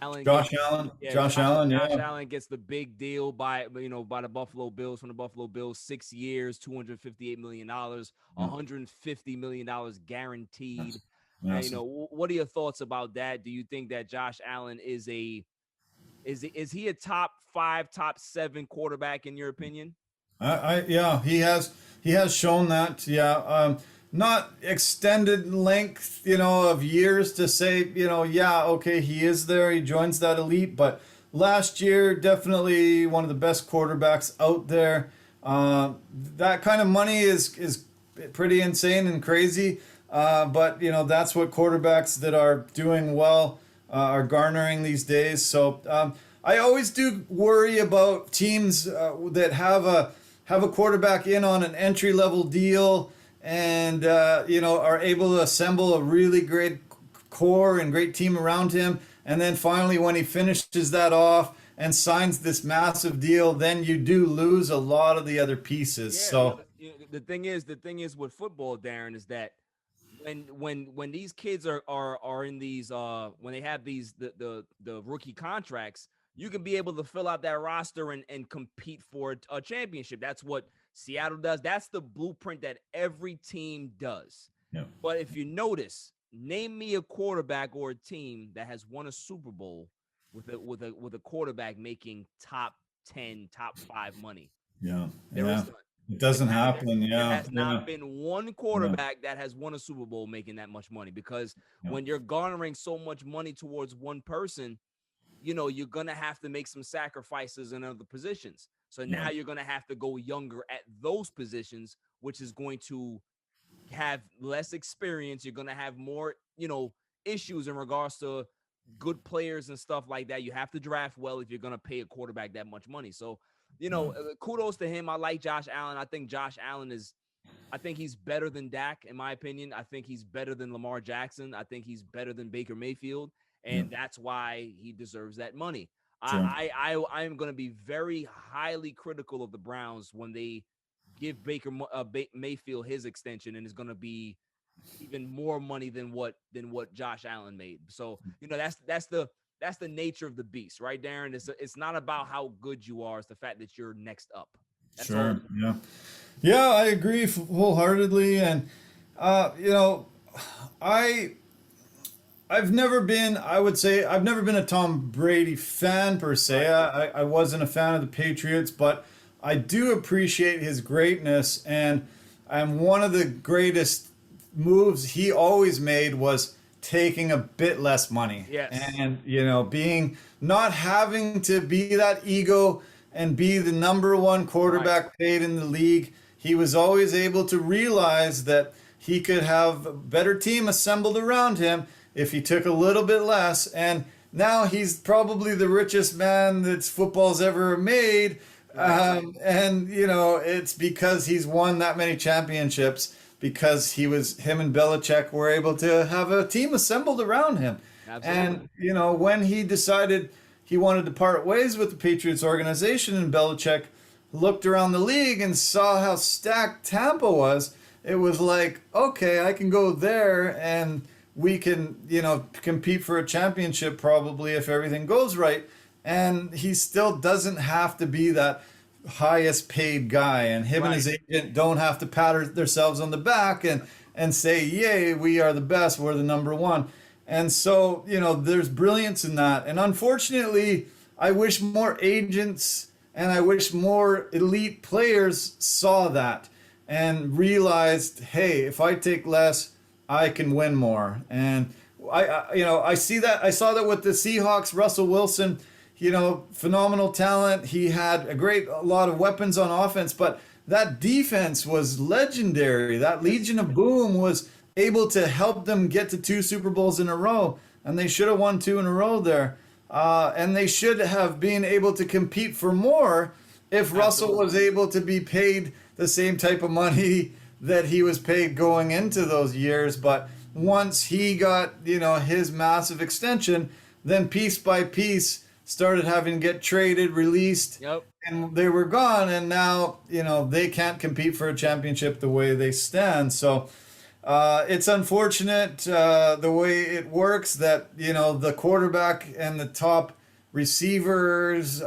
Allen Josh gets, Allen. yeah, Josh Allen. Josh Yeah. Allen gets the big deal by the Buffalo Bills, from the Buffalo Bills, 6 years, $258 million, $150 million guaranteed. Massive. What are your thoughts about that? Do you think that Josh Allen is he a top 5, top 7 quarterback in your opinion? Yeah, he has shown that. Yeah, not extended length, of years to say, yeah, okay, he is there. He joins that elite, but last year definitely one of the best quarterbacks out there. That kind of money is pretty insane and crazy. But that's what quarterbacks that are doing well are garnering these days. So I always do worry about teams that have a quarterback in on an entry level deal and are able to assemble a really great core and great team around him, and then finally when he finishes that off and signs this massive deal, then you do lose a lot of the other pieces. Yeah, So the thing is with football, Darren, is that when these kids are in these when they have these the rookie contracts, you can be able to fill out that roster and compete for a championship. That's what Seattle does. That's the blueprint that every team does. yeah. But if you notice, name me a quarterback or a team that has won a Super Bowl with a quarterback making top 10, top 5 money. Yeah. There is none. It doesn't happen. There Yeah. has not been one quarterback that has won a Super Bowl making that much money, because when you're garnering so much money towards one person, you're going to have to make some sacrifices in other positions. So now you're going to have to go younger at those positions, which is going to have less experience. You're going to have more, issues in regards to good players and stuff like that. You have to draft well if you're going to pay a quarterback that much money. So, kudos to him. I like Josh Allen. I think Josh Allen I think he's better than Dak, in my opinion. I think he's better than Lamar Jackson. I think he's better than Baker Mayfield. And that's why he deserves that money. Sure. I am going to be very highly critical of the Browns when they give Baker Mayfield his extension, and it's going to be even more money than what Josh Allen made. So that's the nature of the beast, right, Darren? It's not about how good you are; it's the fact that you're next up. That's Sure. all. Yeah, I agree wholeheartedly, and I've never been a Tom Brady fan per se. I wasn't a fan of the Patriots, but I do appreciate his greatness. And one of the greatest moves he always made was taking a bit less money. Yes. And, not having to be that ego and be the number one quarterback paid in the league. He was always able to realize that he could have a better team assembled around him if he took a little bit less. And now he's probably the richest man that football's ever made. And it's because he's won that many championships, because him and Belichick were able to have a team assembled around him. Absolutely. And, when he decided he wanted to part ways with the Patriots organization, and Belichick looked around the league and saw how stacked Tampa was, it was like, okay, I can go there and we can, compete for a championship probably if everything goes right. And he still doesn't have to be that highest paid guy. And him and his agent don't have to pat themselves on the back and say, yay, we are the best, we're the number one. And so, there's brilliance in that. And unfortunately, I wish more agents and I wish more elite players saw that and realized, hey, if I take less, I can win more. And I see that. I saw that with the Seahawks. Russell Wilson, phenomenal talent. He had a lot of weapons on offense, but that defense was legendary. That Legion of Boom was able to help them get to 2 Super Bowls in a row, and they should have won 2 in a row there. And they should have been able to compete for more if Russell was able to be paid the same type of money that he was paid going into those years. But once he got, his massive extension, then piece by piece started having to get traded, released, and they were gone. And now, they can't compete for a championship the way they stand. So It's unfortunate the way it works that, the quarterback and the top receivers,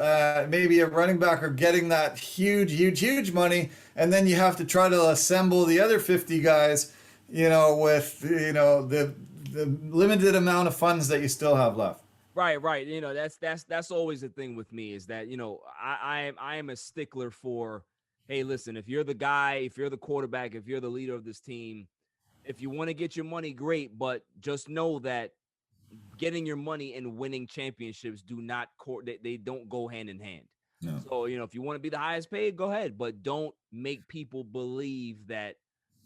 maybe a running back, are getting that huge money. And then you have to try to assemble the other 50 guys, with, the limited amount of funds that you still have left. Right. That's always the thing with me is that, I am a stickler for, hey, listen, if you're the guy, if you're the quarterback, if you're the leader of this team, if you want to get your money, great, but just know that getting your money and winning championships they don't go hand in hand. No. So, if you want to be the highest paid, go ahead, but don't make people believe that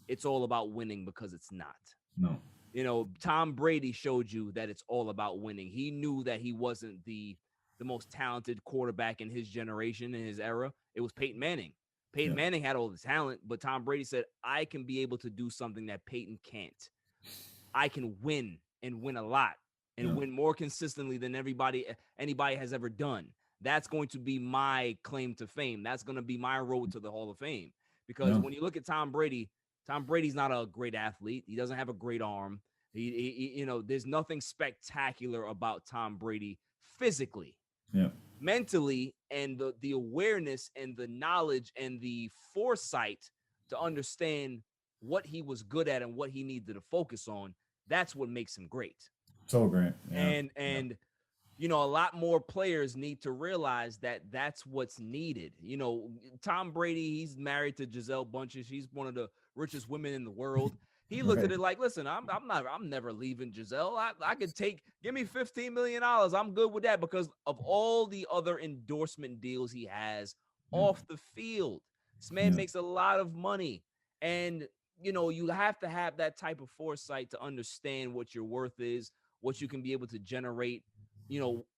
it's all about winning, because it's not. No. Tom Brady showed you that it's all about winning. He knew that he wasn't the most talented quarterback in his generation, in his era. It was Peyton Manning. Peyton Manning had all the talent, but Tom Brady said, I can be able to do something that Peyton can't. I can win, and win a lot, and win more consistently than anybody has ever done. That's going to be my claim to fame. That's going to be my road to the Hall of Fame. Because when you look at Tom Brady's not a great athlete. He doesn't have a great arm. He there's nothing spectacular about Tom Brady physically. Yeah. Mentally, and the awareness and the knowledge and the foresight to understand what he was good at and what he needed to focus on, that's what makes him great. So great. Yeah. And a lot more players need to realize that that's what's needed. Tom Brady, he's married to Gisele Bündchen. She's one of the richest women in the world. He looked at it like, listen, I'm never leaving Gisele. I could give me $15 million. I'm good with that, because of all the other endorsement deals he has off the field. This man makes a lot of money. And, you have to have that type of foresight to understand what your worth is, what you can be able to generate,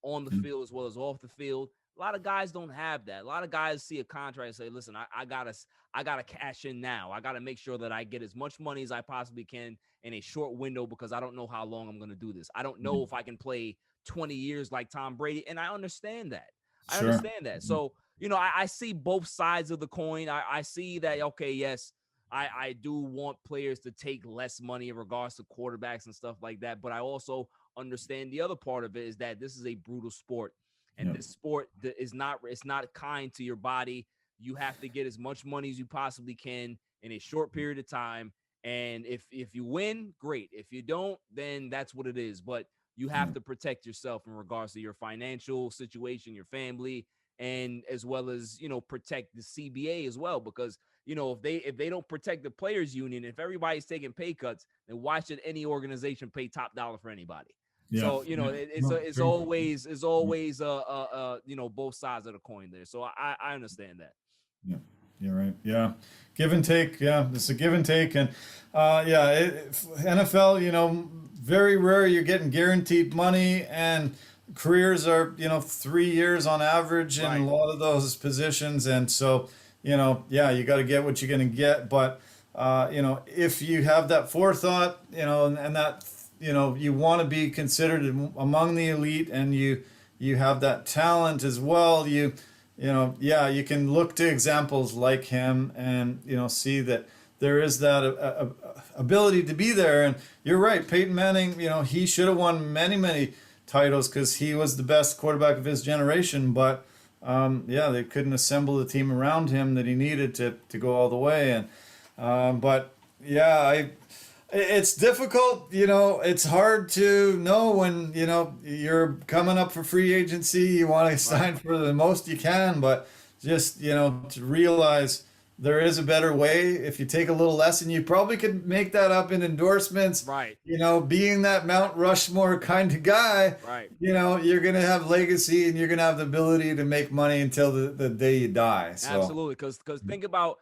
on the field as well as off the field. A lot of guys don't have that. A lot of guys see a contract and say, listen, I gotta cash in now. I gotta make sure that I get as much money as I possibly can in a short window, because I don't know how long I'm going to do this. I don't know if I can play 20 years like Tom Brady. And I understand that. So, I see both sides of the coin. I see that, okay, yes, I do want players to take less money in regards to quarterbacks and stuff like that. But I also understand the other part of it is that this is a brutal sport. And this sport it's not kind to your body. You have to get as much money as you possibly can in a short period of time. And if you win, great. If you don't, then that's what it is. But you have to protect yourself in regards to your financial situation, your family, and as well as, protect the CBA as well. Because, if they don't protect the players union, if everybody's taking pay cuts, then why should any organization pay top dollar for anybody? Yeah. So, it's always both sides of the coin there. So I understand that. Yeah. You're right. Yeah. Give and take. Yeah. It's a give and take. And NFL, very rare you're getting guaranteed money, and careers are, 3 years on average in a lot of those positions. And so, you got to get what you're going to get. But, if you have that forethought, and that, you want to be considered among the elite, and you have that talent as well, you can look to examples like him and, see that there is that ability to be there. And you're right, Peyton Manning, he should have won many, many titles because he was the best quarterback of his generation. But, they couldn't assemble the team around him that he needed to go all the way. And, it's difficult, it's hard to know when, you're coming up for free agency, you want to sign for the most you can, but just, to realize there is a better way. If you take a little lesson, you probably could make that up in endorsements. Right. Being that Mount Rushmore kind of guy, right. You're going to have legacy, and you're going to have the ability to make money until the day you die. So. Absolutely. Because think about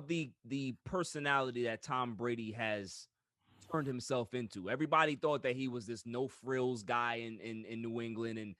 the personality that Tom Brady has turned himself into. Everybody thought that he was this no frills guy in New England, and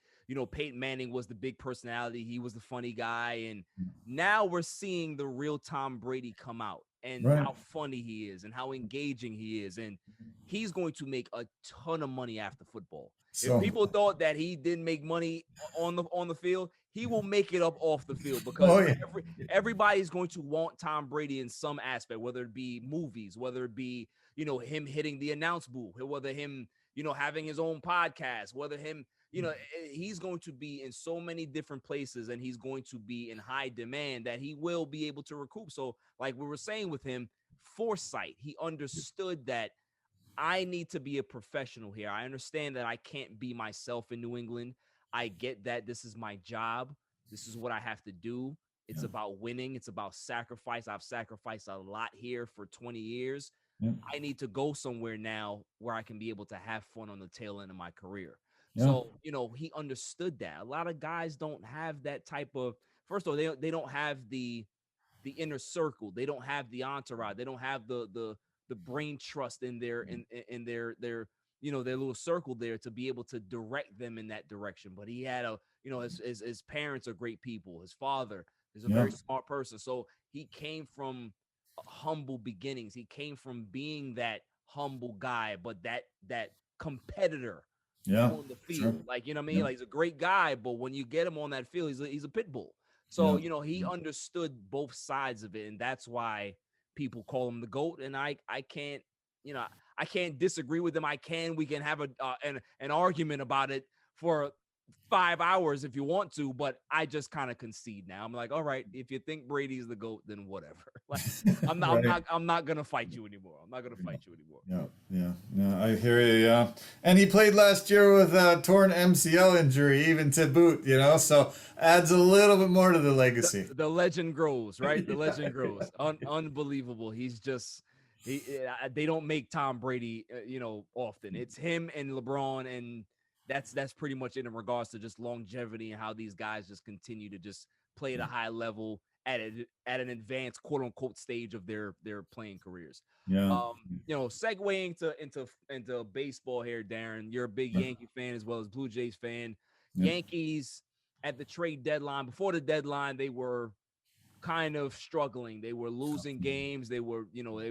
Peyton Manning was the big personality. He was the funny guy, and now we're seeing the real Tom Brady come out, and how funny he is and how engaging he is, and he's going to make a ton of money after football. If So, people thought that he didn't make money on the field, he will make it up off the field Oh, because yeah. everybody's going to want Tom Brady in some aspect, whether it be movies, whether it be, him hitting the announce booth, whether him, having his own podcast, whether him, he's going to be in so many different places and he's going to be in high demand that he will be able to recoup. So like we were saying with him, foresight, he understood that I need to be a professional here. I understand that I can't be myself in New England. I get that this is my job. This is what I have to do. It's about winning. It's about sacrifice. I've sacrificed a lot here for 20 years. Yeah. I need to go somewhere now where I can be able to have fun on the tail end of my career. Yeah. So, he understood that. A lot of guys don't have that type of, first of all, they don't have the inner circle. They don't have the entourage. They don't have the brain trust in their their little circle there to be able to direct them in that direction. But he had his parents are great people. His father is a very smart person. So he came from humble beginnings. He came from being that humble guy, but that competitor on the field. Sure. Like, what I mean? Like, he's a great guy, but when you get him on that field, he's a pit bull. So, he understood both sides of it, and that's why people call him the GOAT. And I can't, I can't disagree with him. We can have an argument about it for 5 hours if you want to, but I just kind of concede now. I'm like, all right, if you think Brady's the GOAT, then whatever. Like, I'm not gonna fight you anymore. Yeah, I hear you. Yeah, and he played last year with a torn MCL injury, even to boot. So adds a little bit more to the legacy. The legend grows, right? The legend grows. Unbelievable. He's just they don't make Tom Brady, often. It's him and LeBron, and that's pretty much it in regards to just longevity and how these guys just continue to just play at a high level at an advanced quote unquote stage of their playing careers. Yeah. Segueing into baseball here, Darren. You're a big Yankee fan as well as Blue Jays fan. Yankees at the trade deadline, before the deadline, they were kind of struggling. They were losing games. They were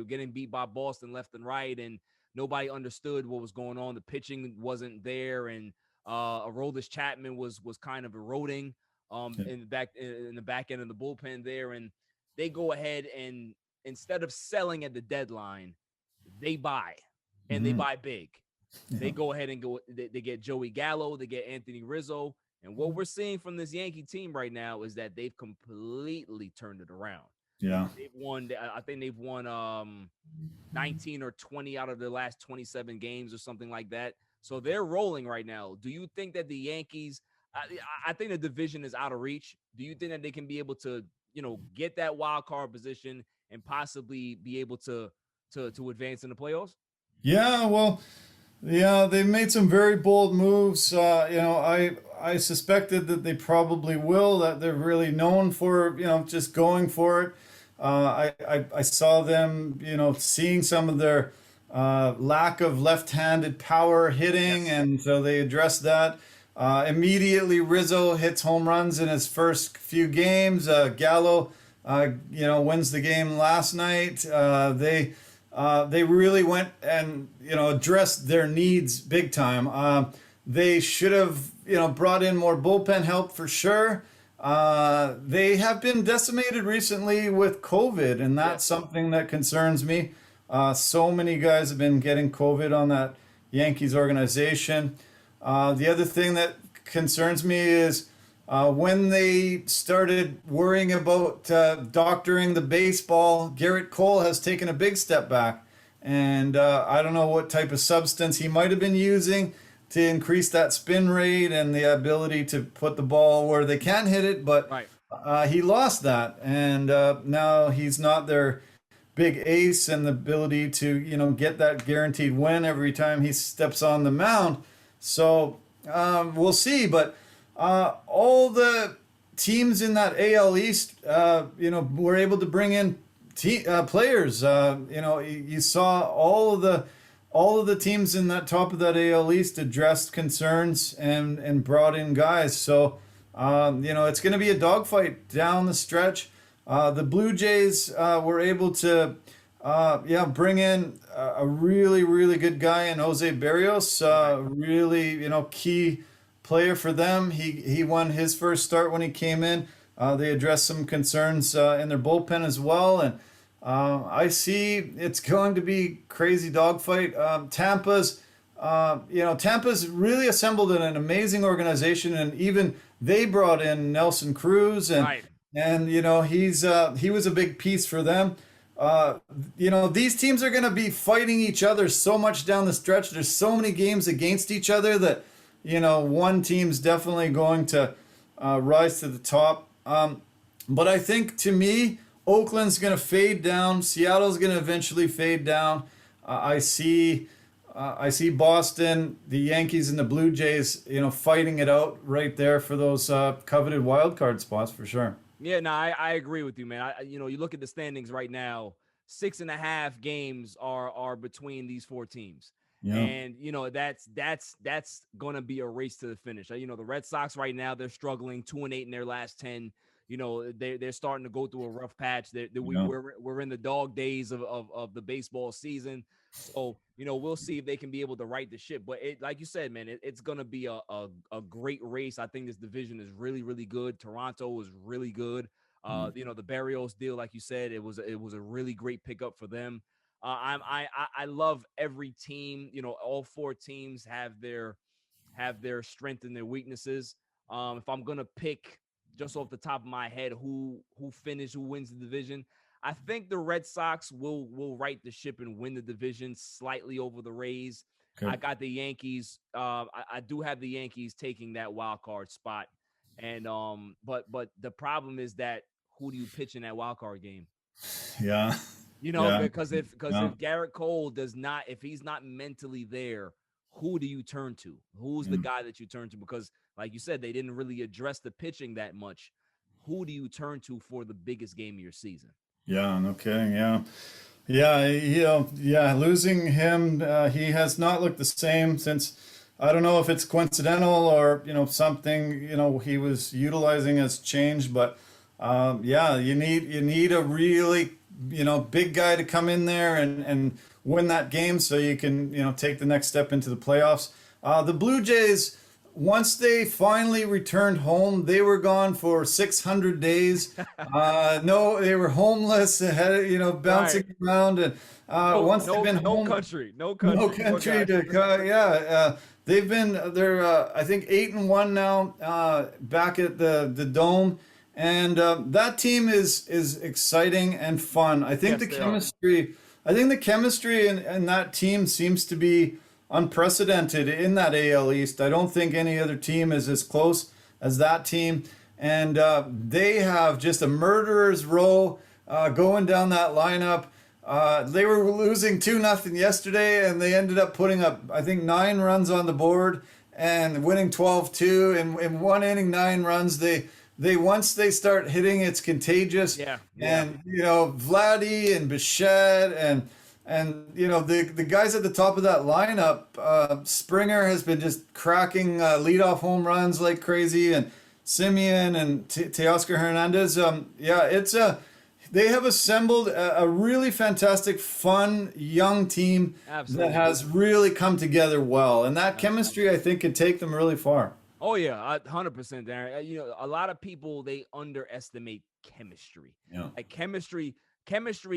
getting beat by Boston left and right, and nobody understood what was going on. The pitching wasn't there, and Aroldis Chapman was kind of eroding in the back end of the bullpen there. And they go ahead and instead of selling at the deadline, they buy, and they buy big. They go ahead and they get Joey Gallo, they get Anthony Rizzo. And what we're seeing from this Yankee team right now is that they've completely turned it around. Yeah. I think they've won 19 or 20 out of their last 27 games or something like that. So they're rolling right now. Do you think that the Yankees, I think the division is out of reach. Do you think that they can be able to, get that wild card position and possibly be able to advance in the playoffs? Yeah, well, they made some very bold moves. I suspected that they probably will, that they're really known for, just going for it. I saw them, seeing some of their lack of left-handed power hitting, and so they addressed that. Immediately, Rizzo hits home runs in his first few games. Gallo, wins the game last night. They really went and addressed their needs big time. They should have brought in more bullpen help for sure. They have been decimated recently with COVID, and that's something that concerns me. So many guys have been getting COVID on that Yankees organization. The other thing that concerns me is when they started worrying about doctoring the baseball, Garrett Cole has taken a big step back. And I don't know what type of substance he might have been using to increase that spin rate and the ability to put the ball where they can hit it. But he lost that. And now he's not their big ace and the ability to, get that guaranteed win every time he steps on the mound. So we'll see. But all the teams in that AL East, were able to bring in players. You saw all of the teams in that top of that AL East addressed concerns and brought in guys. So it's going to be a dogfight down the stretch. The Blue Jays were able to Bring in a really, really good guy in 𝐥𝐤𝐤𝐵, really, key player for them. He won his first start when he came in. They addressed some concerns in their bullpen as well, and I see it's going to be crazy dogfight. Tampa's really assembled an amazing organization, and even they brought in Nelson Cruz, and Right. he was a big piece for them. These teams are going to be fighting each other so much down the stretch. There's so many games against each other that, one team's definitely going to rise to the top. But I think, to me, Oakland's going to fade down. Seattle's going to eventually fade down. I see Boston, the Yankees, and the Blue Jays, fighting it out right there for those coveted wild card spots for sure. Yeah, no, I agree with you, man. You look at the standings right now. 6.5 games are between these four teams. Yeah. And that's gonna be a race to the finish. The Red Sox right now, they're struggling, 2-8 in their last 10. They're starting to go through a rough patch. We're in the dog days of the baseball season. So, we'll see if they can be able to right the ship. But like you said, man, it's gonna be a great race. I think this division is really, really good. Toronto is really good. The Barrios deal, like you said, it was a really great pickup for them. I love every team. All four teams have their strength and their weaknesses. If I'm gonna pick just off the top of my head who wins the division, I think the Red Sox will right the ship and win the division slightly over the Rays. Okay. I got the Yankees. I do have the Yankees taking that wild card spot, and but the problem is that who do you pitch in that wild card game? Yeah. Because if Garrett Cole if he's not mentally there, who do you turn to? Who's the guy that you turn to? Because, like you said, they didn't really address the pitching that much. Who do you turn to for the biggest game of your season? Yeah, no kidding. Yeah. Losing him, he has not looked the same since. I don't know if it's coincidental or something he was utilizing has changed, but you need a really big guy to come in there and win that game so you can take the next step into the playoffs. The Blue Jays, once they finally returned home, they were gone for 600 days. No, they were homeless, bouncing around, and once they've been home, no country to they're I think 8-1 now, back at the Dome. And that team is exciting and fun. I think the chemistry in that team seems to be unprecedented in that AL East. I don't think any other team is as close as that team. And they have just a murderer's row going down that lineup. They were losing 2-0 yesterday, and they ended up putting up, I think, 9 runs on the board and winning 12-2. In one inning, 9 runs. Once they start hitting, it's contagious. Yeah. And Vladdy and Bichette and the guys at the top of that lineup, Springer has been just cracking leadoff home runs like crazy, and Simeon and Teoscar Hernandez. They have assembled a really fantastic, fun, young team. Absolutely. That has really come together well, and that chemistry, I think, can take them really far. Oh yeah, 100%, Darren. A lot of people, they underestimate chemistry. Yeah. Like chemistry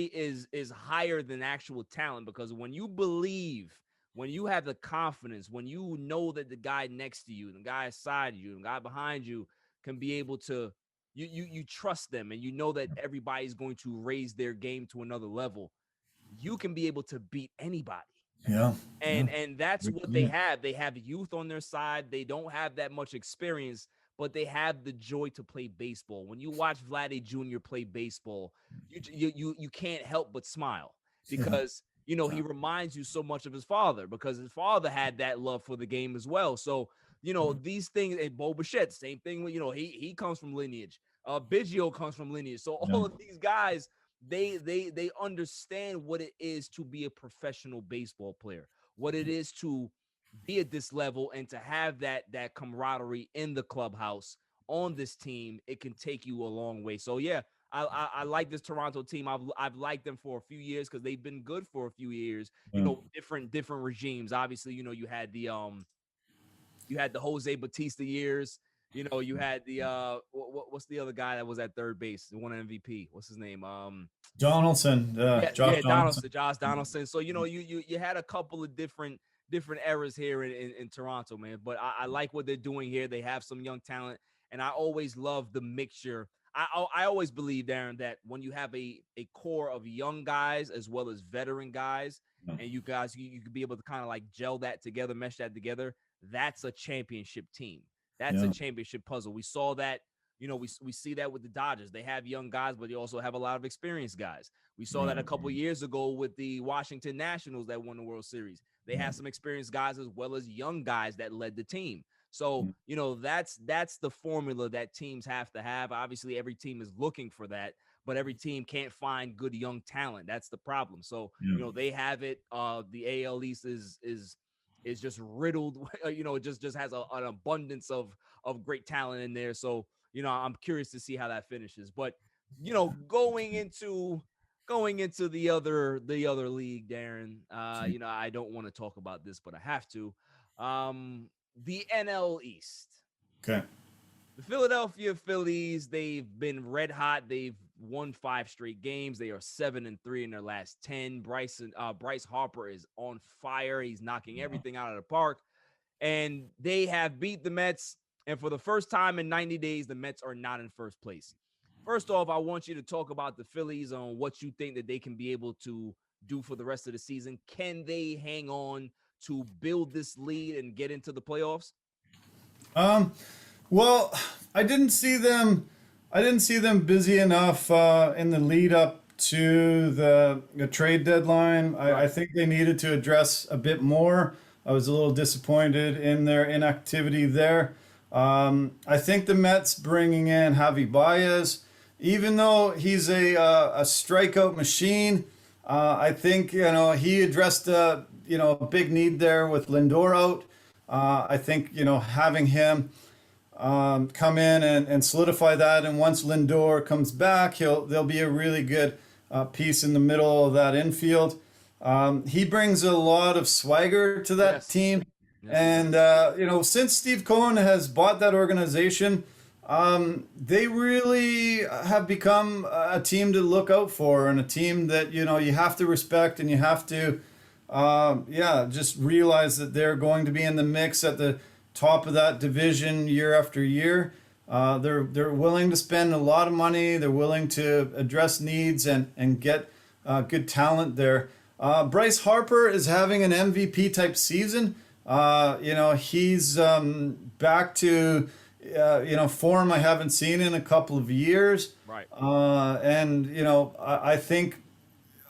is higher than actual talent, because when you believe, when you have the confidence, when you know that the guy next to you, the guy beside you, the guy behind you can be able to, you trust them, and you know that everybody's going to raise their game to another level, you can be able to beat anybody. Yeah. And that's what they have. They have youth on their side. They don't have that much experience, but they have the joy to play baseball. When you watch Vladdy Jr. play baseball, you can't help but smile, because he reminds you so much of his father, because his father had that love for the game as well. So these things, and Bo Bichette, same thing. He comes from lineage. Biggio comes from lineage. So all of these guys, they understand what it is to be a professional baseball player, what it is to be at this level, and to have that camaraderie in the clubhouse on this team. It can take you a long way. So yeah, I like this Toronto team. I've liked them for a few years because they've been good for a few years. Yeah. Different regimes. Obviously, you had the Jose Batista years. You had the what's the other guy that was at third base, who won an MVP? What's his name? Donaldson, Josh Donaldson. Josh Donaldson. So you had a couple of different eras here in Toronto, man. But I like what they're doing here. They have some young talent, and I always love the mixture. I always believe, Darren, that when you have a core of young guys as well as veteran guys, and you guys you could be able to kind of like gel that together, mesh that together. That's a championship team. That's a championship puzzle. We saw that. We see that with the Dodgers. They have young guys, but they also have a lot of experienced guys. We saw that a couple of years ago with the Washington Nationals that won the World Series. They had some experienced guys as well as young guys that led the team. So, that's the formula that teams have to have. Obviously, every team is looking for that, but every team can't find good young talent. That's the problem. So, they have it. The AL East is just riddled, it just has an abundance of great talent in there. So, I'm curious to see how that finishes. But, going into the other league, Darren, I don't want to talk about this, but I have to. The NL East. Okay. The Philadelphia Phillies, they've been red hot. They've won 5 straight games. They are 7-3 in their last 10. Bryce Harper is on fire. He's knocking everything out of the park. And they have beat the Mets. And for the first time in 90 days, the Mets are not in first place. First off, I want you to talk about the Phillies on what you think that they can be able to do for the rest of the season. Can they hang on to build this lead and get into the playoffs? Well, I didn't see them busy enough in the lead up to the trade deadline. I think they needed to address a bit more. I was a little disappointed in their inactivity there. I think the Mets bringing in Javi Baez, even though he's a strikeout machine, I think he addressed a big need there with Lindor out. I think having him come in and solidify that, and once Lindor comes back, there'll be a really good piece in the middle of that infield. He brings a lot of swagger to that team. And, since Steve Cohen has bought that organization, they really have become a team to look out for, and a team that, you have to respect, and you have to, just realize that they're going to be in the mix at the top of that division year after year. They're willing to spend a lot of money. They're willing to address needs and get good talent there. Bryce Harper is having an MVP type season. He's back to form I haven't seen in a couple of years. Right. I think,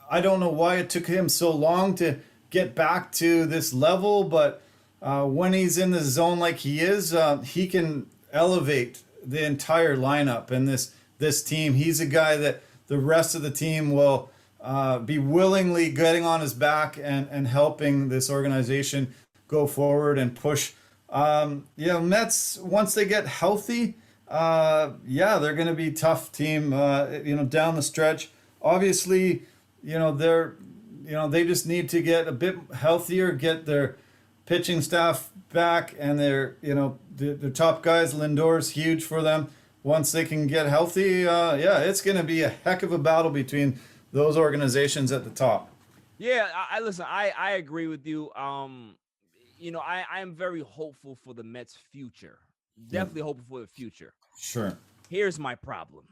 I don't know why it took him so long to get back to this level, but when he's in the zone like he is, he can elevate the entire lineup and this team. He's a guy that the rest of the team will be willingly getting on his back and helping this organization go forward and push. Mets, once they get healthy, they're going to be a tough team, down the stretch. Obviously, they just need to get a bit healthier, get their pitching staff back, and their top guys. Lindor's huge for them. Once they can get healthy, it's going to be a heck of a battle between those organizations at the top. Yeah, I agree with you. I am very hopeful for the Mets' future. Definitely hopeful for the future. Sure. Here's my problem.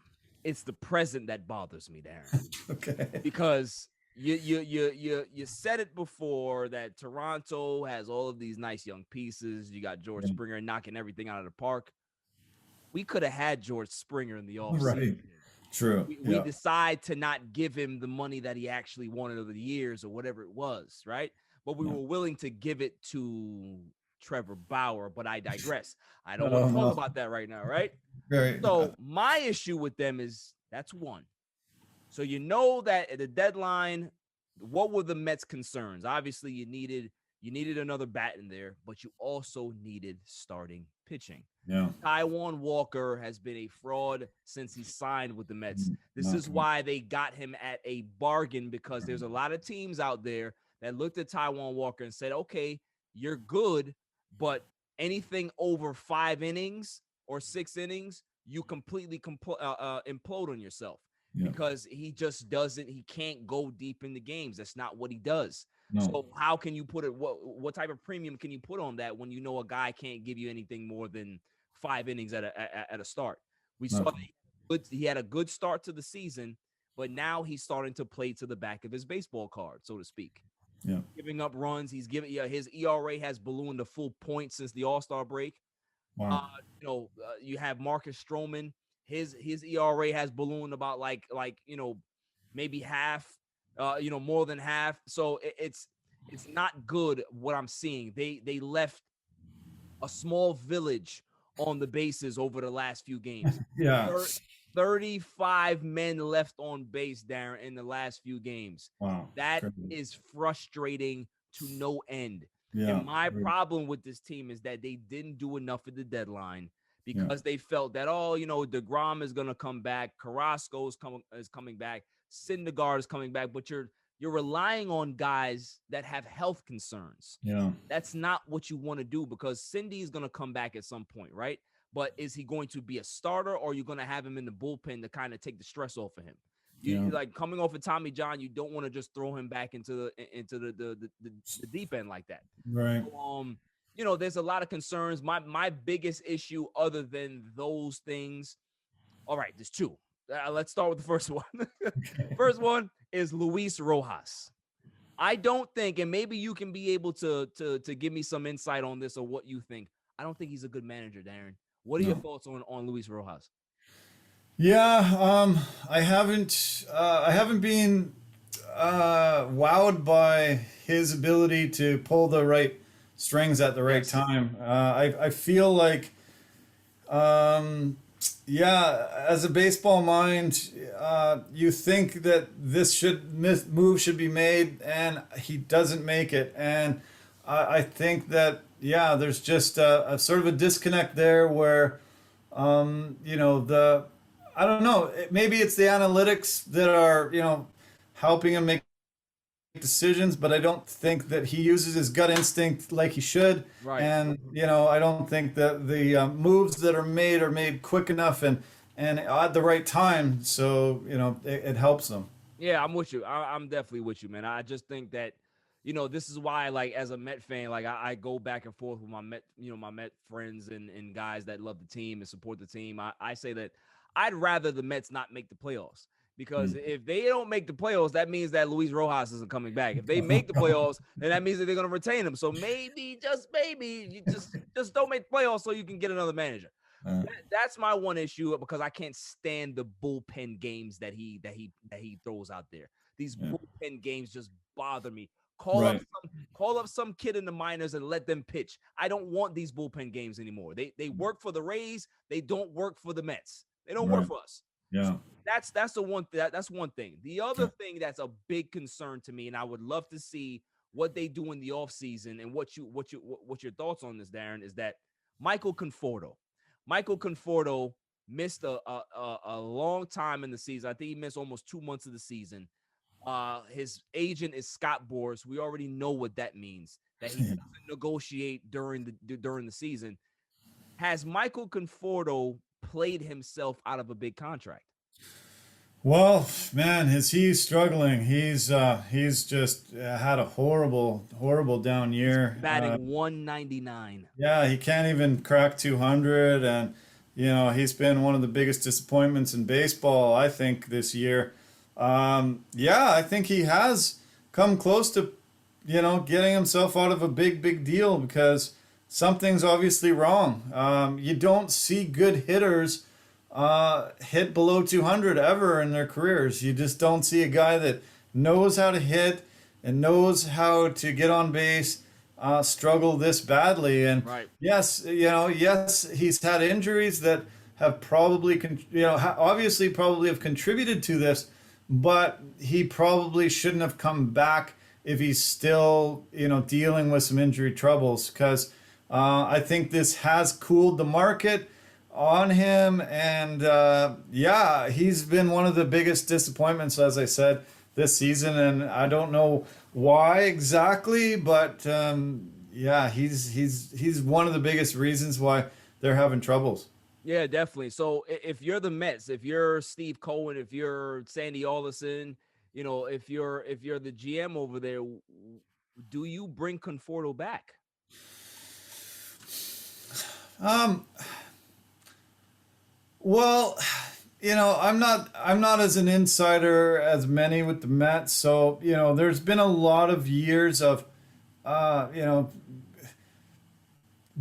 It's the present that bothers me, Darren. Okay. Because you said it before that Toronto has all of these nice young pieces. You got George Springer knocking everything out of the park. We could have had George Springer in the offseason. Right. True. We decide to not give him the money that he actually wanted over the years or whatever it was, right? But we were willing to give it to Trevor Bauer, but I digress. I don't want to talk about that right now, right? So my issue with them is that's one. So that at the deadline, what were the Mets' concerns? Obviously, you needed You needed another bat in there, but you also needed starting pitching. Yeah. Taijuan Walker has been a fraud since he signed with the Mets. This is why they got him at a bargain, because there's a lot of teams out there that looked at Taijuan Walker and said, okay, you're good, but anything over 5 innings or 6 innings, you completely implode on yourself, because he just he can't go deep in the games. That's not what he does. No. So how can you put it? What type of premium can you put on that when you know a guy can't give you anything more than 5 innings at a start? We saw that he had a good start to the season, but now he's starting to play to the back of his baseball card, so to speak. Yeah, giving up runs. He's giving his ERA has ballooned a full point since the All-Star break. Wow. You have Marcus Stroman. His ERA has ballooned about maybe half. More than half. So it's not good what I'm seeing. They left a small village on the bases over the last few games. Yeah. 35 men left on base, Darren, in the last few games. Wow. That is frustrating to no end. Yeah. And my problem with this team is that they didn't do enough at the deadline, because they felt that, DeGrom is going to come back. Carrasco is coming back. Syndergaard is coming back, but you're relying on guys that have health concerns. Yeah. That's not what you want to do, because Cindy is going to come back at some point, right? But is he going to be a starter, or are you going to have him in the bullpen to kind of take the stress off of him? Like coming off of Tommy John, you don't want to just throw him back into the deep end like that. Right. So, there's a lot of concerns. My biggest issue, other than those things, all right, there's 2. Let's start with the first one. First one is Luis Rojas. I don't think, and maybe you can be able to give me some insight on this or what you think. I don't think he's a good manager, Darren. What are your thoughts on Luis Rojas? Yeah, I haven't been wowed by his ability to pull the right strings at the right time. I feel like, as a baseball mind, you think that this move should be made, and he doesn't make it. And I think that, there's just a sort of a disconnect there where, I don't know, maybe it's the analytics that are, helping him make decisions, but I don't think that he uses his gut instinct like he should. Right. And, I don't think that the moves that are made quick enough and at the right time. So, it helps them. Yeah, I'm with you. I'm definitely with you, man. I just think that, this is why, like, as a Met fan, like, I go back and forth with my Met friends and guys that love the team and support the team. I say that I'd rather the Mets not make the playoffs, because if they don't make the playoffs, that means that Luis Rojas isn't coming back. If they make the playoffs, then that means that they're going to retain him. So maybe, just maybe, you just don't make the playoffs so you can get another manager. That's my one issue, because I can't stand the bullpen games that he throws out there. These bullpen games just bother me. Call up some kid in the minors and let them pitch. I don't want these bullpen games anymore. They work for the Rays. They don't work for the Mets. They don't work for us. Yeah. So that's one thing. The other thing that's a big concern to me, and I would love to see what they do in the offseason and what your thoughts on this, Darren, is that Michael Conforto missed a long time in the season. I think he missed almost 2 months of the season. His agent is Scott Boras. We already know what that means, that he doesn't negotiate during the season. Has Michael Conforto played himself out of a big contract? Well, man, is he struggling? He's just had a horrible down year. He's batting 199. Yeah, he can't even crack 200, and he's been one of the biggest disappointments in baseball, I think, this year. I think he has come close to, getting himself out of a big deal, because something's obviously wrong. You don't see good hitters hit below 200 ever in their careers. You just don't see a guy that knows how to hit and knows how to get on base struggle this badly. And yes, he's had injuries that have probably, obviously probably have contributed to this, but he probably shouldn't have come back if he's still, dealing with some injury troubles, because I think this has cooled the market on him. And he's been one of the biggest disappointments, as I said, this season. And I don't know why exactly, but he's one of the biggest reasons why they're having troubles. Yeah, definitely. So if you're the Mets, if you're Steve Cohen, if you're Sandy Alderson, if you're the GM over there, do you bring Conforto back? Well, I'm not as an insider as many with the Mets. So, there's been a lot of years of,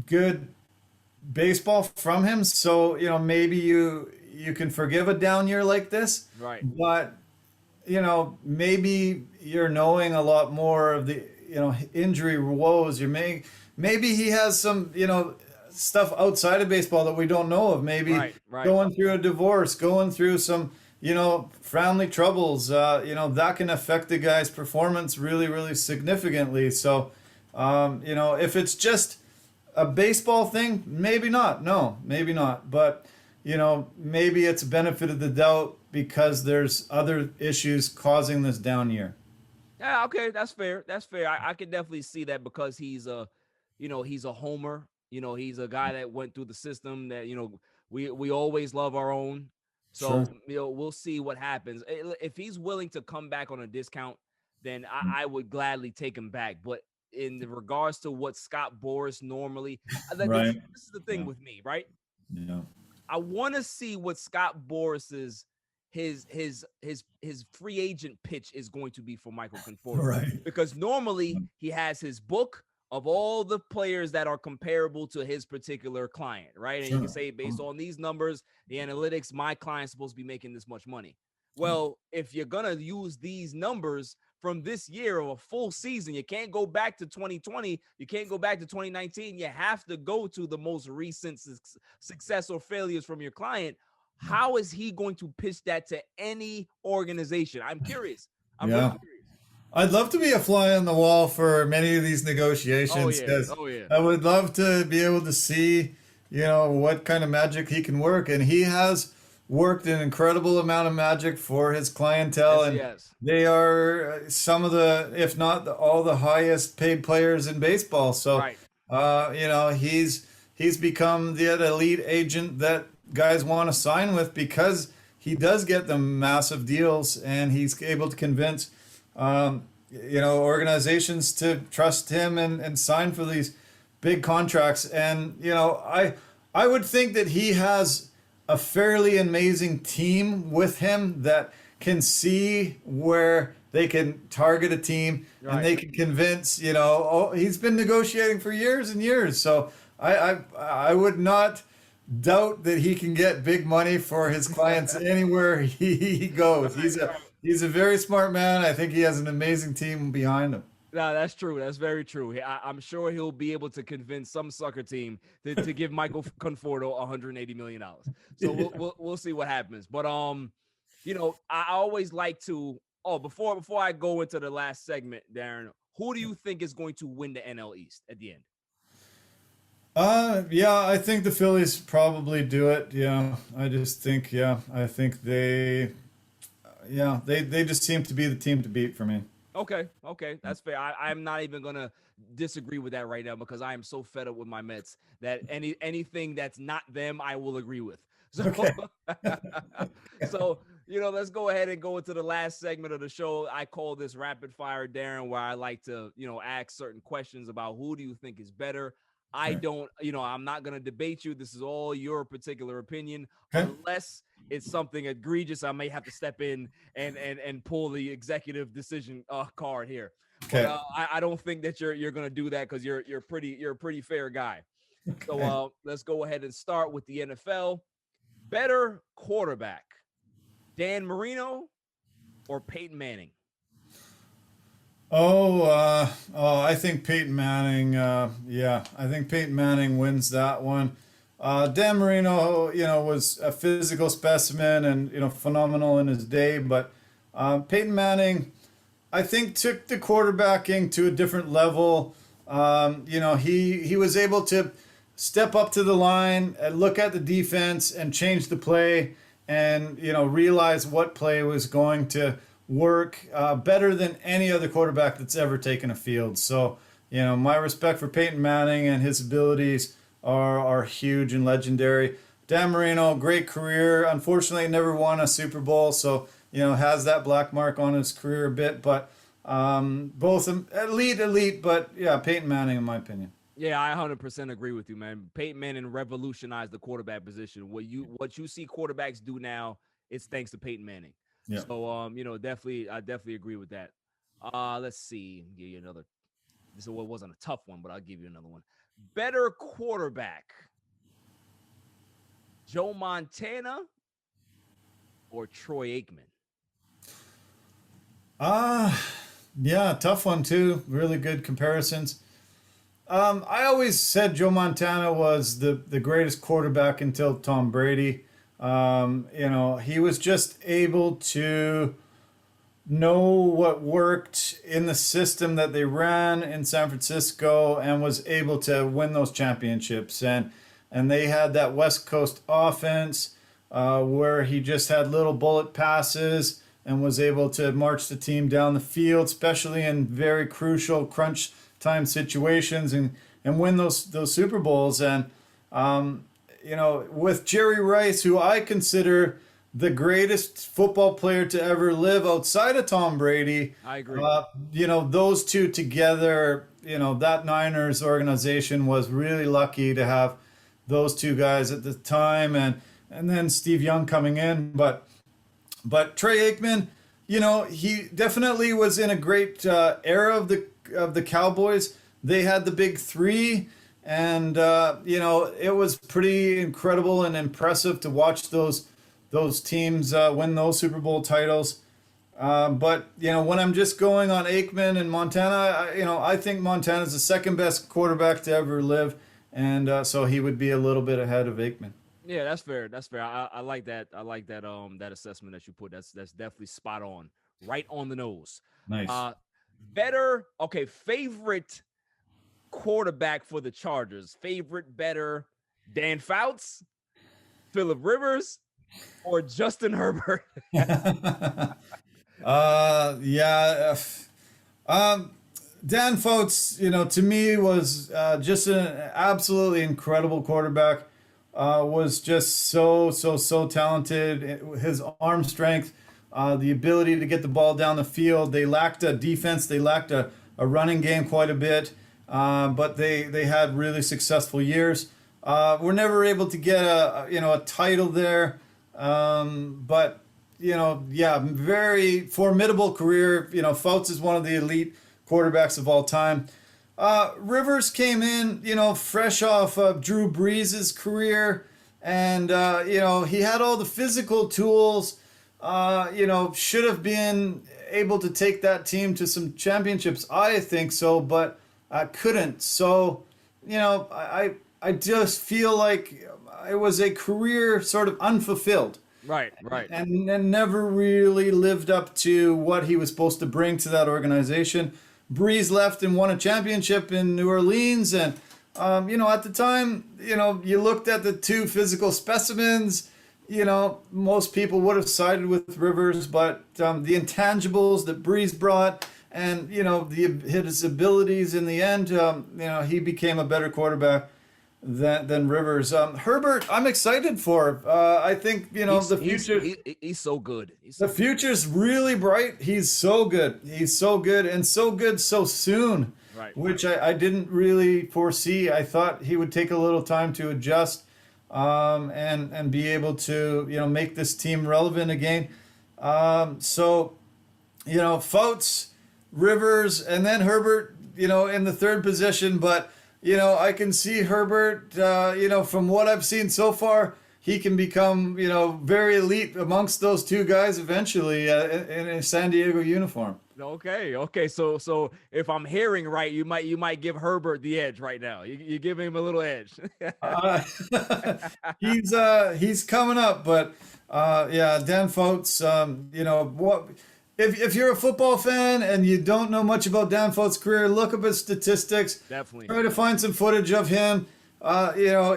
good baseball from him. So, maybe you can forgive a down year like this. Right. But, maybe you're knowing a lot more of the, injury woes. Maybe he has some, stuff outside of baseball that we don't know of. Maybe right. going through a divorce, going through some, family troubles, that can affect the guy's performance really, really significantly. So, if it's just a baseball thing, maybe not. No, maybe not. But, maybe it's a benefit of the doubt because there's other issues causing this down year. Yeah, okay, that's fair. That's fair. I can definitely see that because he's he's a homer. He's a guy that went through the system that, we always love our own. So, Sure. we'll see what happens. If he's willing to come back on a discount, then I would gladly take him back. But in the regards to what Scott Boras normally, Right. this is the thing Yeah. with me, right? Yeah. I want to see what Scott Boris's his free agent pitch is going to be for Michael Conforto. Right. Because normally he has his book of all the players that are comparable to his particular client, right? And you can say, based on these numbers, the analytics, my client's supposed to be making this much money. Well, if you're going to use these numbers from this year of a full season, you can't go back to 2020. You can't go back to 2019. You have to go to the most recent success or failures from your client. How is he going to pitch that to any organization? I'm curious. I'm really curious. I'd love to be a fly on the wall for many of these negotiations. Oh, yeah. I would love to be able to see, what kind of magic he can work. And he has worked an incredible amount of magic for his clientele. Yes. They are some of the, if not all the highest paid players in baseball. So, Right. he's become the elite agent that guys want to sign with because he does get them massive deals and he's able to convince organizations to trust him and sign for these big contracts. And, I would think that he has a fairly amazing team with him that can see where they can target a team and they can convince, he's been negotiating for years and years. So I would not doubt that he can get big money for his clients anywhere he goes. He's a very smart man. I think he has an amazing team behind him. No, that's true. That's very true. I'm sure he'll be able to convince some sucker team to give Michael Conforto $180 million. So we'll see what happens. But I always like to. Oh, before I go into the last segment, Darren, who do you think is going to win the NL East at the end? I think the Phillies probably do it. Yeah, I just think. Yeah, I think they just seem to be the team to beat for me. Okay, that's fair. I'm not even gonna disagree with that right now because I am so fed up with my Mets that anything that's not them, I will agree with. So, so let's go ahead and go into the last segment of the show. I call this Rapid Fire, Darren, where I like to ask certain questions about who do you think is better. I don't, I'm not going to debate you. This is all your particular opinion, unless it's something egregious. I may have to step in and pull the executive decision card here. Okay. But I don't think that you're going to do that because you're a pretty fair guy. Okay. So let's go ahead and start with the NFL. Better quarterback, Dan Marino or Peyton Manning? I think Peyton Manning. I think Peyton Manning wins that one. Dan Marino, was a physical specimen and phenomenal in his day, but Peyton Manning, I think took the quarterbacking to a different level. He was able to step up to the line and look at the defense and change the play and, realize what play was going to work better than any other quarterback that's ever taken a field. So, my respect for Peyton Manning and his abilities are huge and legendary. Dan Marino, great career. Unfortunately, never won a Super Bowl, so has that black mark on his career a bit. But both elite. But yeah, Peyton Manning, in my opinion. Yeah, I 100% agree with you, man. Peyton Manning revolutionized the quarterback position. What you see quarterbacks do now, it's thanks to Peyton Manning. Yeah. So I definitely agree with that. Let's see. Give you another. This wasn't a tough one, but I'll give you another one. Better quarterback, Joe Montana or Troy Aikman? Yeah, tough one too. Really good comparisons. I always said Joe Montana was the greatest quarterback until Tom Brady. He was just able to know what worked in the system that they ran in San Francisco and was able to win those championships. And they had that West Coast offense where he just had little bullet passes and was able to march the team down the field, especially in very crucial crunch time situations and win those Super Bowls. And, with Jerry Rice, who I consider the greatest football player to ever live outside of Tom Brady. I agree. Those two together, that Niners organization was really lucky to have those two guys at the time, and then Steve Young coming in. But Troy Aikman, he definitely was in a great era of the Cowboys. They had the big three, and it was pretty incredible and impressive to watch those teams win those Super Bowl titles. But when I'm just going on Aikman and Montana, I think Montana's the second best quarterback to ever live, and so he would be a little bit ahead of Aikman. Yeah, that's fair. That's fair. I like that. I like that. That assessment that you put. That's definitely spot on. Right on the nose. Nice. Favorite quarterback for the Chargers. Better Dan Fouts, Phillip Rivers, or Justin Herbert? Dan Fouts, to me was just an absolutely incredible quarterback. Was just so talented. His arm strength, the ability to get the ball down the field. They lacked a defense. They lacked a running game quite a bit, but they had really successful years. We're never able to get a title there, but very formidable career. Fouts is one of the elite quarterbacks of all time. Rivers came in, fresh off of Drew Brees' career, and he had all the physical tools. Should have been able to take that team to some championships, I think so, but couldn't. So, I just feel like it was a career sort of unfulfilled. Right. And never really lived up to what he was supposed to bring to that organization. Brees left and won a championship in New Orleans. And, at the time, you looked at the two physical specimens, most people would have sided with Rivers, but the intangibles that Brees brought and, his abilities in the end, he became a better quarterback than Rivers. Herbert, I'm excited for. I think, the future. He's so good. The future's really bright. He's so good. And so good so soon, right? Which I didn't really foresee. I thought he would take a little time to adjust and be able to, make this team relevant again. Fouts, Rivers, and then Herbert, in the third position. But, I can see Herbert, from what I've seen so far, he can become, very elite amongst those two guys eventually in a San Diego uniform. Okay. So if I'm hearing right, you might give Herbert the edge right now. You give him a little edge. He's coming up, but Dan Fouts, if you're a football fan and you don't know much about Dan Fouts' career, look up his statistics. Definitely. Try to find some footage of him.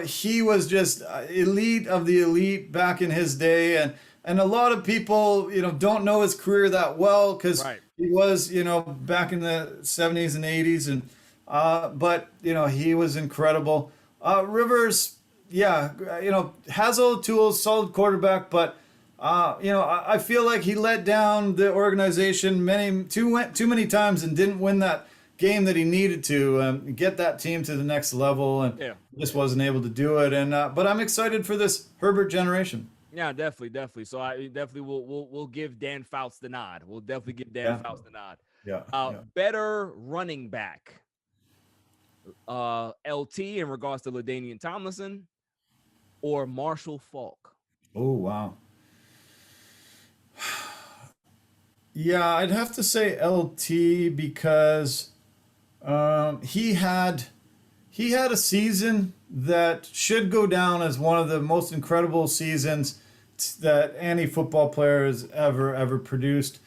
He was just elite of the elite back in his day, and a lot of people, don't know his career that well because he was, back in the 70s and 80s, and but he was incredible. Rivers, has all the tools, solid quarterback, but I feel like he let down the organization too many times and didn't win that game that he needed to get that team to the next level, and just wasn't able to do it. And but I'm excited for this Herbert generation. Yeah, definitely. So I definitely we'll give Dan Fouts the nod. We'll definitely give Dan Fouts the nod. Yeah. Better running back. LT in regards to LaDainian Tomlinson or Marshall Faulk. Oh wow. Yeah, I'd have to say LT because he had a season that should go down as one of the most incredible seasons that any football player has ever produced.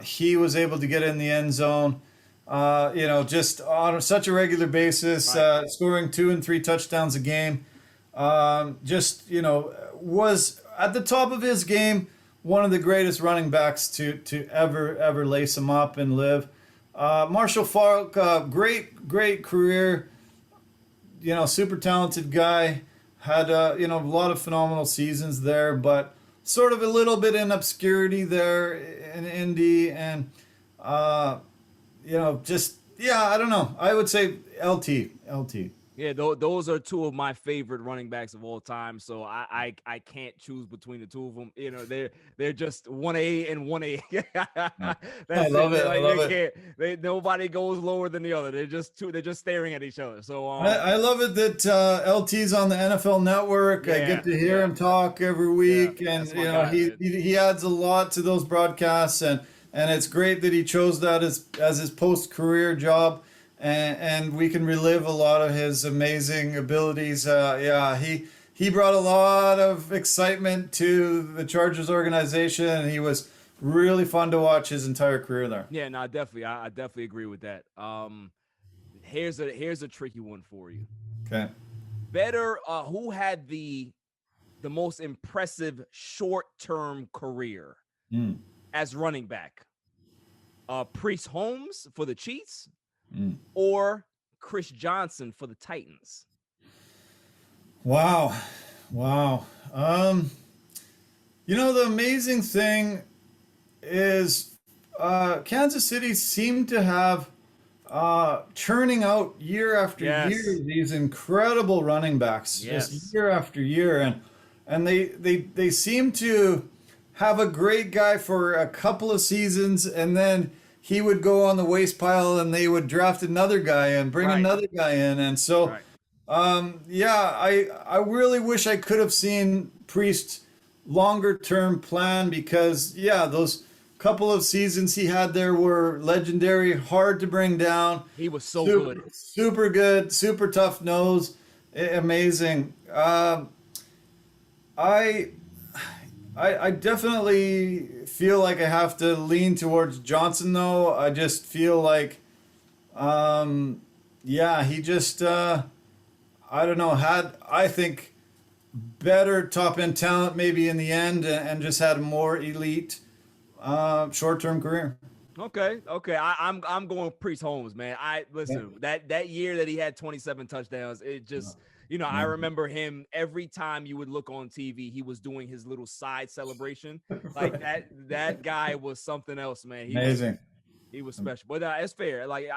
He was able to get in the end zone, just on such a regular basis, scoring 2 and 3 touchdowns a game. Was at the top of his game, one of the greatest running backs to ever lace him up and live. Marshall Faulk, great career, super talented guy, had a lot of phenomenal seasons there, but sort of a little bit in obscurity there in Indy, and I don't know. I would say LT. Yeah, those are two of my favorite running backs of all time. So I can't choose between the two of them. They're just 1A and 1A. I love it. Nobody goes lower than the other. They're just staring at each other. So I love it that LT's on the NFL Network. I get to hear him talk every week, and he adds a lot to those broadcasts, and it's great that he chose that as his post-career job. And we can relive a lot of his amazing abilities. He brought a lot of excitement to the Chargers organization, and he was really fun to watch his entire career there. Yeah, no, definitely. I definitely agree with that. Here's a tricky one for you. Okay. Better, who had the most impressive short-term career as running back? Priest Holmes for the Chiefs? Or Chris Johnson for the Titans? Wow. The amazing thing is Kansas City seemed to have churning out year after year these incredible running backs, just year after year, and they seem to have a great guy for a couple of seasons, and then he would go on the waste pile, and they would draft another guy and bring another guy in. And so, I really wish I could have seen Priest's longer-term plan, because, those couple of seasons he had there were legendary, hard to bring down. He was good. Super good, super tough nose, amazing. I definitely feel like I have to lean towards Johnson, though. I just feel like, he just, I don't know, had, I think, better top-end talent maybe in the end, and just had a more elite short-term career. Okay. I'm going Priest Holmes, man. That year that he had 27 touchdowns, it just... I remember him every time you would look on TV, he was doing his little side celebration. Like that guy was something else, man. Amazing. He was special. But it's fair. Like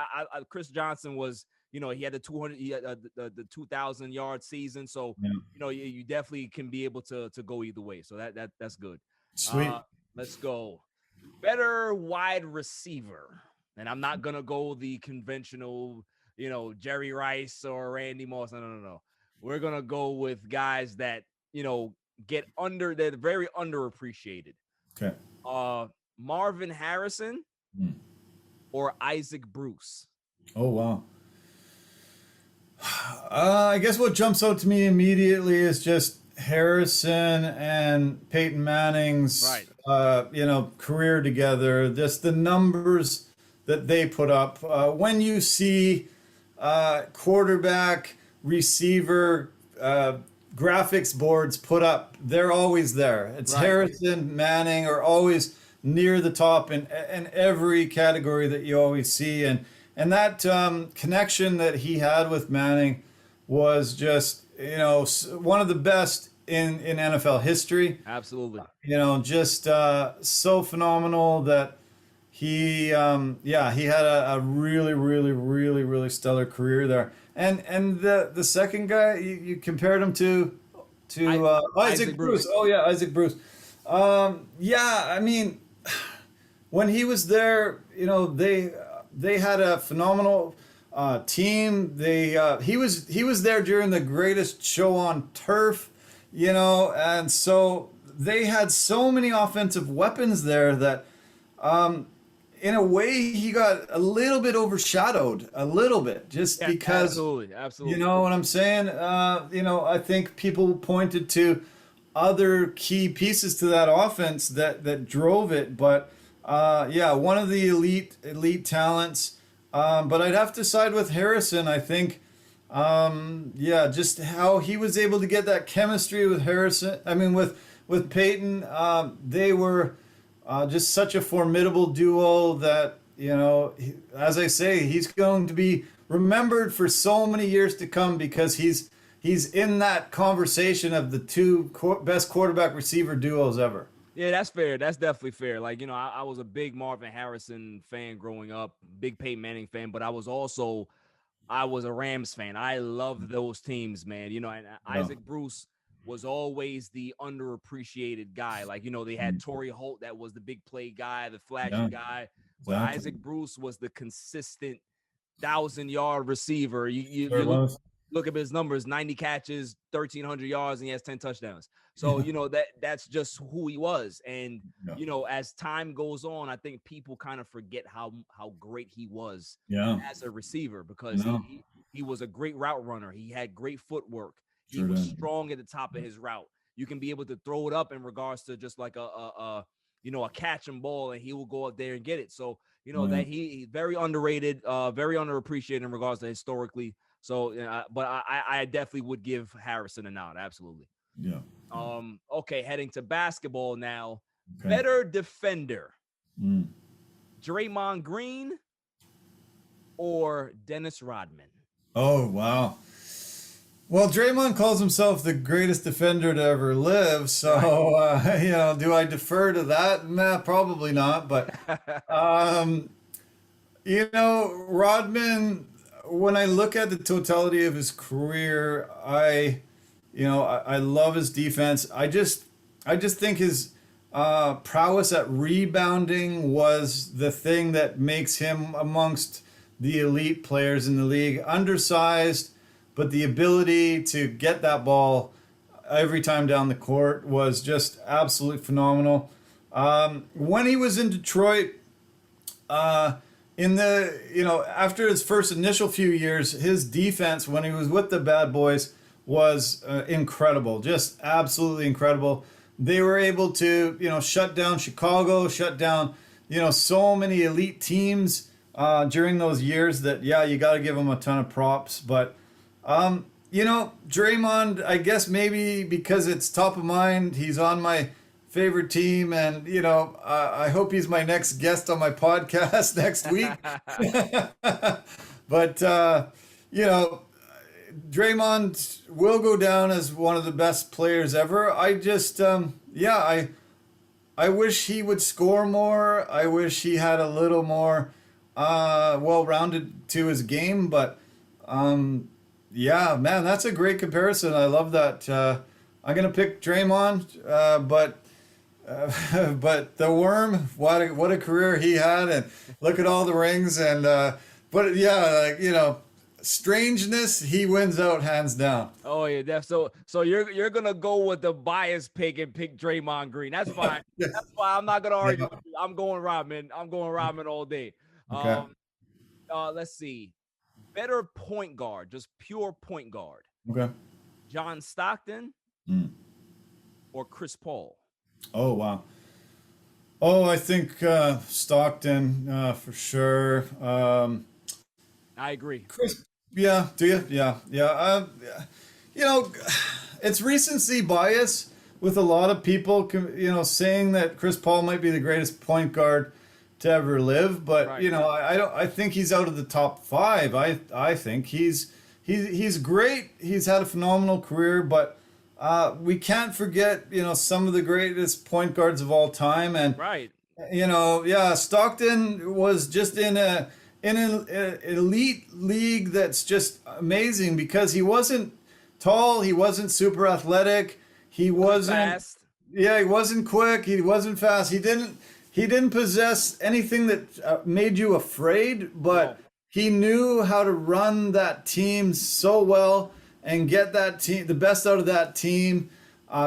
Chris Johnson was, he had the 2,000 yard season. So, you definitely can be able to go either way. So that's good. Sweet. Let's go. Better wide receiver. And I'm not going to go the conventional, Jerry Rice or Randy Moss. No. We're going to go with guys that, they're very underappreciated. Okay. Marvin Harrison or Isaac Bruce? Oh, wow. I guess what jumps out to me immediately is just Harrison and Peyton Manning's career together. Just the numbers that they put up. When you see quarterback, receiver, graphics boards put up, they're always there. It's Right. Harrison, Manning are always near the top in every category that you always see, and that connection that he had with Manning was just one of the best in NFL history. Absolutely. Just so phenomenal that he had a really, really, really, really stellar career there. And the second guy you compared him to Isaac Bruce. Oh yeah, Isaac Bruce. I mean, when he was there, they had a phenomenal team. He was there during the greatest show on turf, and so they had so many offensive weapons there that in a way he got a little bit overshadowed just because absolutely. you know what I'm saying. I think people pointed to other key pieces to that offense that drove it, but one of the elite talents. But I'd have to side with Harrison. I think just how he was able to get that chemistry with Harrison. I mean, with Peyton, they were just such a formidable duo that, as I say, he's going to be remembered for so many years to come because he's in that conversation of the two best quarterback receiver duos ever. Yeah, that's fair. That's definitely fair. Like, I was a big Marvin Harrison fan growing up, big Peyton Manning fan, but I was a Rams fan. I love those teams, man. And Isaac Bruce was always the underappreciated guy. Like, they had Torrey Holt that was the big play guy, the flashy guy. But Isaac Bruce was the consistent 1,000-yard receiver. You look at his numbers, 90 catches, 1,300 yards, and he has 10 touchdowns. So, that's just who he was. And, as time goes on, I think people kind of forget how great he was as a receiver because he was a great route runner. He had great footwork. He was strong at the top of his route. You can be able to throw it up in regards to just like a catch and ball, and he will go up there and get it. So, that he very underrated, very underappreciated in regards to historically. So, but I definitely would give Harrison a nod. Absolutely. Yeah. Okay, heading to basketball now. Okay. Better defender, Draymond Green or Dennis Rodman? Oh, wow. Well, Draymond calls himself the greatest defender to ever live. So, do I defer to that? Nah, probably not. But, Rodman, when I look at the totality of his career, I love his defense. I just think his prowess at rebounding was the thing that makes him amongst the elite players in the league. Undersized, but the ability to get that ball every time down the court was just absolutely phenomenal. When he was in Detroit, after his first initial few years, his defense when he was with the Bad Boys was incredible, just absolutely incredible. They were able to, shut down Chicago, shut down, so many elite teams during those years that, you got to give them a ton of props. But, Draymond, I guess maybe because it's top of mind, he's on my favorite team, and I hope he's my next guest on my podcast next week. But Draymond will go down as one of the best players ever. I just I wish he would score more. I wish he had a little more well-rounded to his game, but man, that's a great comparison. I love that. I'm gonna pick Draymond, but the Worm, what a career he had, and look at all the rings, and strangeness, he wins out hands down. Oh yeah, so you're gonna go with the biased pick and pick Draymond Green. That's fine. That's fine. I'm not gonna argue with you. I'm going Rodman. I'm going Rodman all day. Okay. Let's see. Better point guard, just pure point guard. Okay. John Stockton or Chris Paul? Oh wow. Oh, I think Stockton for sure. I agree. Chris, yeah, do you? Yeah, yeah. You know, it's recency bias with a lot of people, saying that Chris Paul might be the greatest point guard to ever live, but Right. I don't. I think he's out of the top five. I think he's great. He's had a phenomenal career, but we can't forget, some of the greatest point guards of all time, and Right. yeah, Stockton was just in an elite league that's just amazing because he wasn't tall, he wasn't super athletic, he wasn't Fast. yeah, he wasn't quick, he wasn't fast, he didn't possess anything that made you afraid, but No. he knew how to run that team so well and get that team the best out of that team.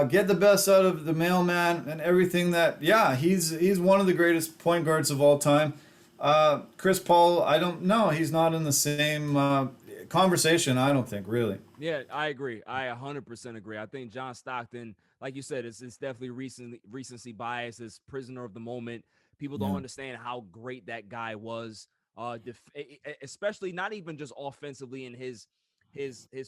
Get the best out of the mailman and everything that, yeah, he's one of the greatest point guards of all time. Chris Paul, I don't know. He's not in the same conversation, I don't think, really. Yeah, I agree. I 100% agree. I think John Stockton, like you said, it's definitely recency bias, is prisoner of the moment. People don't understand how great that guy was, especially not even just offensively in his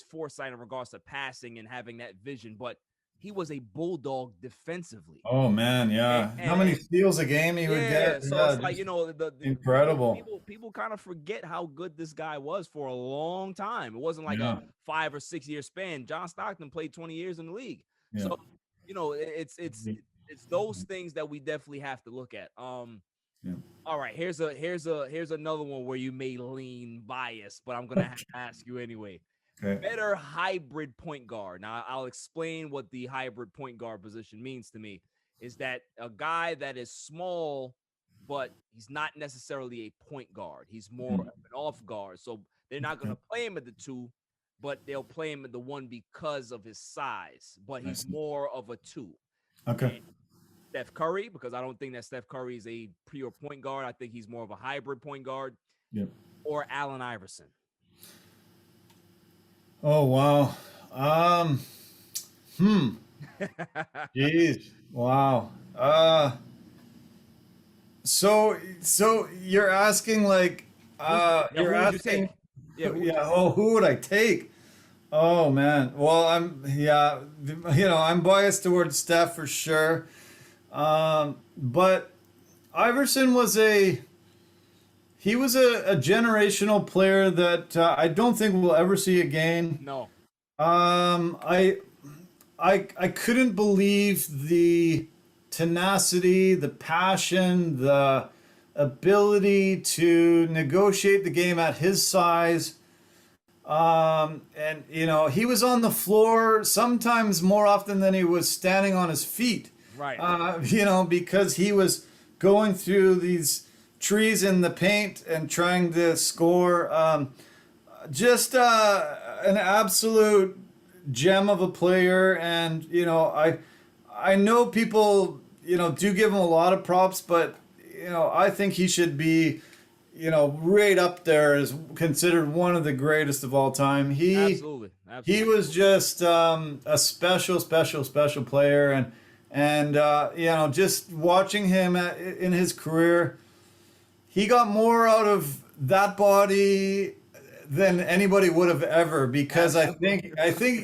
foresight in regards to passing and having that vision, but he was a bulldog defensively. Oh, man, yeah. How many steals a game he would get? So Yeah, it's like, the incredible. People kind of forget how good this guy was for a long time. It wasn't like Yeah. a 5 or 6 year span. John Stockton played 20 years in the league. Yeah. So, it's those things that we definitely have to look at. Yeah. All right, here's another one where you may lean biased, but I'm gonna have to ask you anyway. Okay. Better hybrid point guard. Now, I'll explain what the hybrid point guard position means to me. Is that a guy that is small, but he's not necessarily a point guard. He's more of an off guard. So they're not going to play him at the 2, but they'll play him at the 1 because of his size. But he's more of a 2. Okay. And Steph Curry, because I don't think that Steph Curry is a pure point guard. I think he's more of a hybrid point guard. Yep. Or Allen Iverson. Oh, wow. Jeez. Wow. So you're asking like who you're would you asking take? Yeah, who would yeah, who would I take? Oh man. Well, I'm biased towards Steph for sure. But Iverson was a generational player that I don't think we'll ever see again. No. I couldn't believe the tenacity, the passion, the ability to negotiate the game at his size. And he was on the floor sometimes more often than he was standing on his feet. Right. Because he was going through these trees in the paint and trying to score. Just an absolute gem of a player, and I know people do give him a lot of props, but I think he should be right up there as considered one of the greatest of all time. Absolutely. He was just a special player, and just watching him in his career, he got more out of that body than anybody would have ever, because I think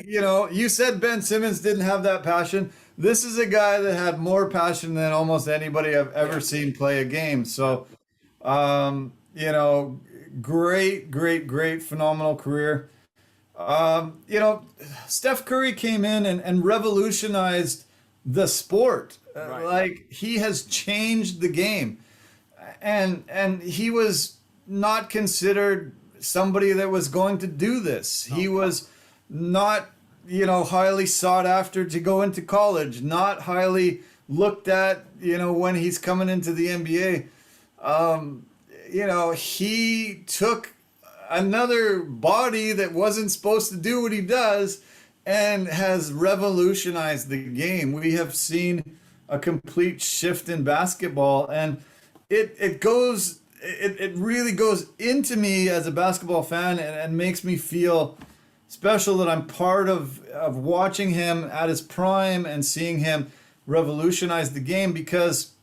you said Ben Simmons didn't have that passion. This is a guy that had more passion than almost anybody I've ever seen play a game. So great phenomenal career. Steph Curry came in and revolutionized the sport. Like, he has changed the game, and he was not considered somebody that was going to do this. He was not, highly sought after to go into college, not highly looked at, when he's coming into the NBA. He took another body that wasn't supposed to do what he does and has revolutionized the game. We have seen a complete shift in basketball, and it really goes into me as a basketball fan, and makes me feel special that I'm part of watching him at his prime and seeing him revolutionize the game, because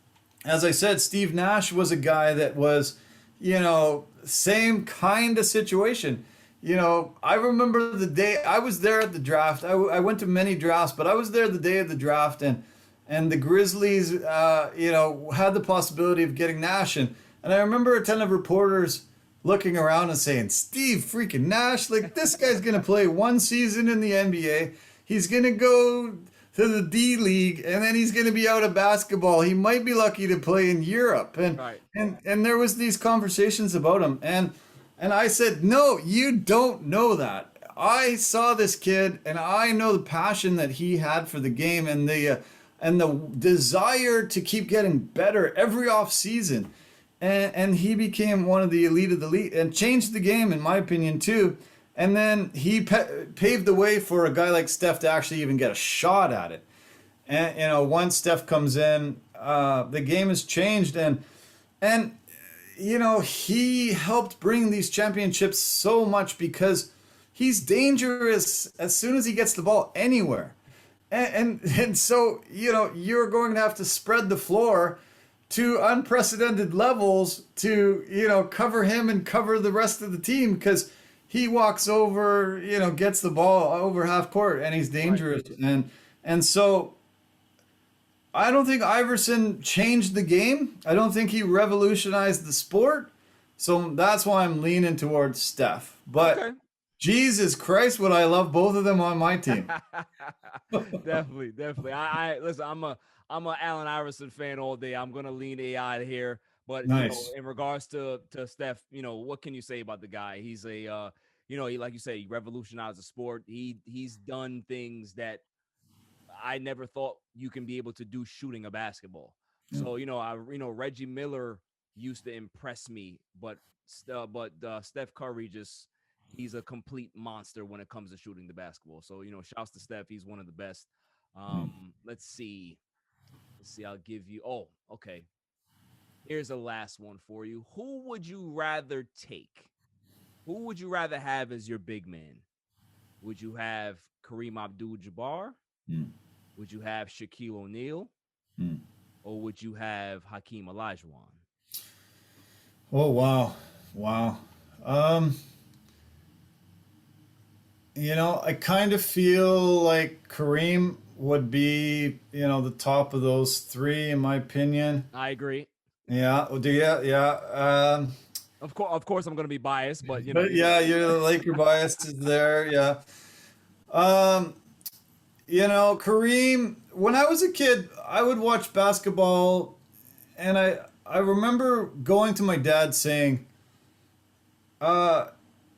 as I said, Steve Nash was a guy that was, same kind of situation. I remember the day I was there at the draft. I went to many drafts, but I was there the day of the draft, and the Grizzlies, had the possibility of getting Nash, and I remember a ton of reporters looking around and saying, Steve freaking Nash, like this guy's gonna play one season in the NBA, he's gonna go to the D League, and then he's gonna be out of basketball. He might be lucky to play in Europe, and Right. and there was these conversations about him, and I said, no, you don't know that. I saw this kid, and I know the passion that he had for the game, and the desire to keep getting better every off season. And he became one of the elite and changed the game, in my opinion, too. And then he paved the way for a guy like Steph to actually even get a shot at it. And, once Steph comes in, the game has changed. And he helped bring these championships so much because he's dangerous as soon as he gets the ball anywhere. And so, you're going to have to spread the floor to unprecedented levels to, cover him and cover the rest of the team, because he walks over, gets the ball over half court, and he's dangerous. Right. And so I don't think Iverson changed the game. I don't think he revolutionized the sport. So that's why I'm leaning towards Steph. But okay. Jesus Christ, would I love both of them on my team. Definitely. I listen, I'm a Allen Iverson fan all day. I'm gonna lean AI here. But nice. In regards to Steph, what can you say about the guy? He's a he, like you say, he revolutionized the sport. He's done things that I never thought you can be able to do shooting a basketball. Yeah. So, Reggie Miller used to impress me, but Steph Curry he's a complete monster when it comes to shooting the basketball. So, shouts to Steph. He's one of the best. Let's see. I'll give you. Oh, okay. Here's a last one for you. Who would you rather take? Who would you rather have as your big man? Would you have Kareem Abdul-Jabbar? Would you have Shaquille O'Neal? Or would you have 𝐿𝐴𝐸 Olajuwon? Oh, wow. I kind of feel like Kareem would be, the top of those three, in my opinion. I agree. Yeah. Yeah. Of course, I'm going to be biased, but But yeah, the Laker bias is there. Yeah. Kareem. When I was a kid, I would watch basketball, and I remember going to my dad saying,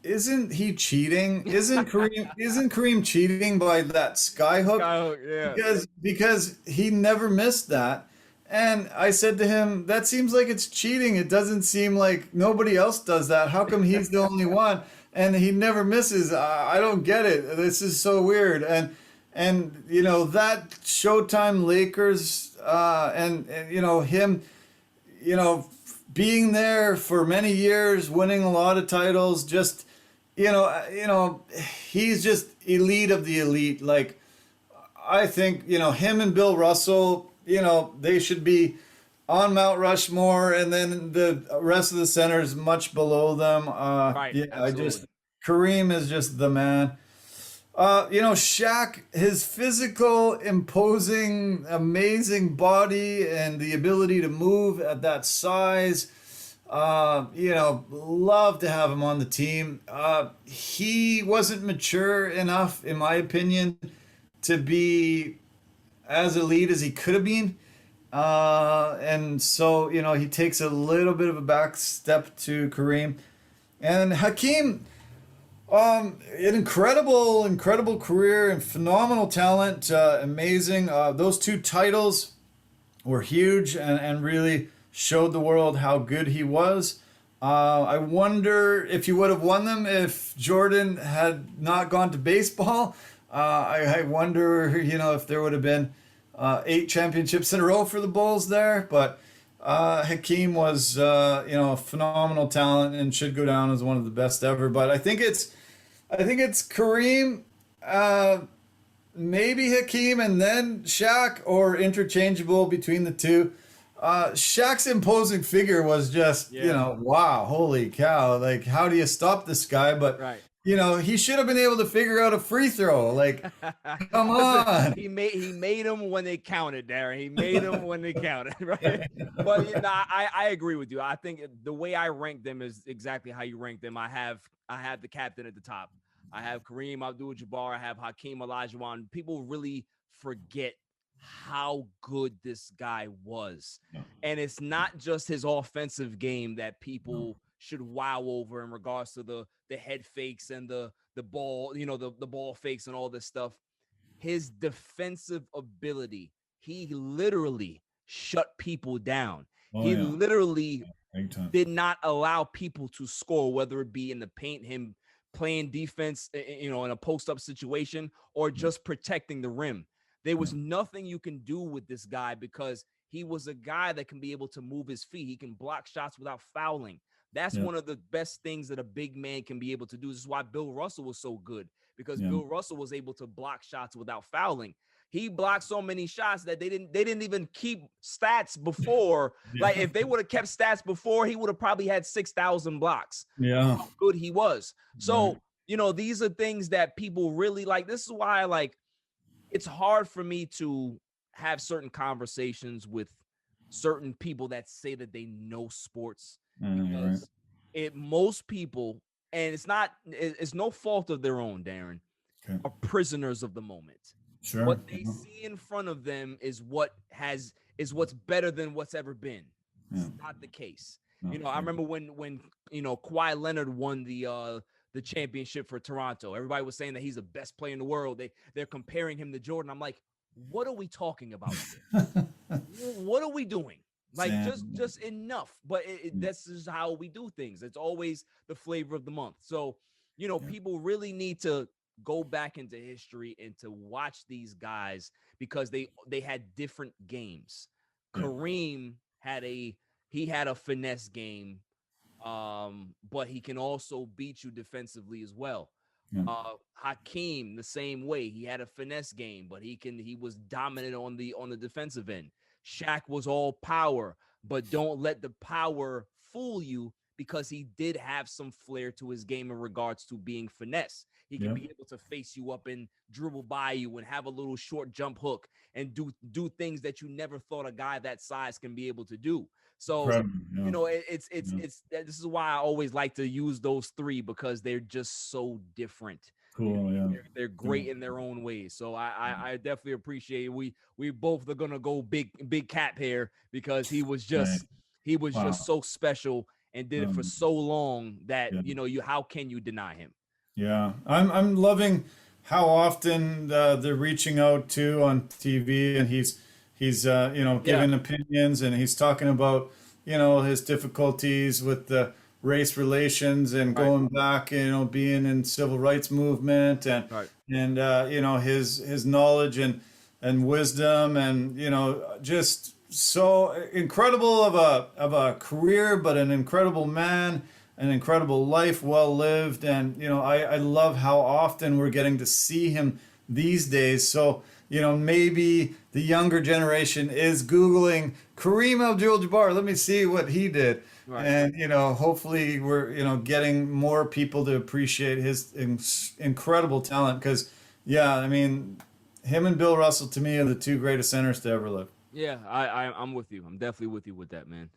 "Isn't he cheating? Isn't Kareem cheating by that skyhook? Yeah. Because he never missed that." And I said to him, that seems like it's cheating. It doesn't seem like nobody else does that. How come he's the only one? And he never misses. I don't get it. This is so weird. And that Showtime Lakers and him, being there for many years, winning a lot of titles, just, he's just elite of the elite. Like, I think, him and Bill Russell, they should be on Mount Rushmore, and then the rest of the centers much below them. Right. Yeah, Kareem is just the man. Shaq, his physical, imposing, amazing body and the ability to move at that size. Love to have him on the team. He wasn't mature enough, in my opinion, to be as elite as he could have been. And so, he takes a little bit of a back step to Kareem. And Hakeem, an incredible career and phenomenal talent, amazing. Those two titles were huge and really showed the world how good he was. I wonder if he would have won them if Jordan had not gone to baseball. I wonder, if there would have been 8 championships in a row for the Bulls there. But Hakeem was, a phenomenal talent and should go down as one of the best ever. But I think it's Kareem, maybe Hakeem, and then Shaq, or interchangeable between the two. Shaq's imposing figure was just, wow, holy cow. Like, how do you stop this guy? But, Right. he should have been able to figure out a free throw. Like, come on. He made them when they counted, Darren. He made them when they counted, right? But I agree with you. I think the way I rank them is exactly how you rank them. I have the captain at the top. I have Kareem Abdul-Jabbar. I have Hakeem Olajuwon. People really forget how good this guy was. And it's not just his offensive game that people should wow over in regards to the head fakes and the ball, the ball fakes and all this stuff. His defensive ability, he literally shut people down. He literally did not allow people to score, whether it be in the paint, him playing defense, in a post-up situation, or just protecting the rim. There was nothing you can do with this guy because he was a guy that can be able to move his feet. He can block shots without fouling. That's one of the best things that a big man can be able to do. This is why Bill Russell was so good, because Bill Russell was able to block shots without fouling. He blocked so many shots that they didn't even keep stats before. Like, if they would have kept stats before, he would have probably had 6,000 blocks. Yeah. How good he was. So, these are things that people really like. This is why, it's hard for me to have certain conversations with certain people that say that they know sports, because most people, and it's no fault of their own, Darren, are prisoners of the moment. Sure. What they see in front of them is what's better than what's ever been. It's not the case. I remember when Kawhi Leonard won the championship for Toronto. Everybody was saying that he's the best player in the world. They're comparing him to Jordan. I'm like, what are we talking about here? What are we doing? Like, just enough. But this is how we do things. It's always the flavor of the month. So, people really need to go back into history and to watch these guys, because they had different games. Kareem had a finesse game, but he can also beat you defensively as well. Hakeem, the same way. He had a finesse game, but he was dominant on the defensive end. Shaq was all power, but don't let the power fool you, because he did have some flair to his game in regards to being finesse. He can be able to face you up and dribble by you and have a little short jump hook and do things that you never thought a guy that size can be able to do. So, this is why I always like to use those three, because they're just so different. Cool. They're great in their own ways. So I definitely appreciate it. We both are gonna go big Cap here, because he was just just so special and did it for so long that how can you deny him? Yeah, I'm loving how often they're reaching out to on TV, and he's giving opinions, and he's talking about his difficulties with the race relations and going back, being in civil rights movement, and his knowledge and wisdom, and just so incredible of a career, but an incredible man, an incredible life well lived. And I love how often we're getting to see him these days. So maybe the younger generation is Googling Kareem Abdul-Jabbar, let me see what he did. And hopefully we're getting more people to appreciate his incredible talent, because him and Bill Russell, to me, are the two greatest centers to ever live. Yeah, I'm with you. I'm definitely with you with that, man.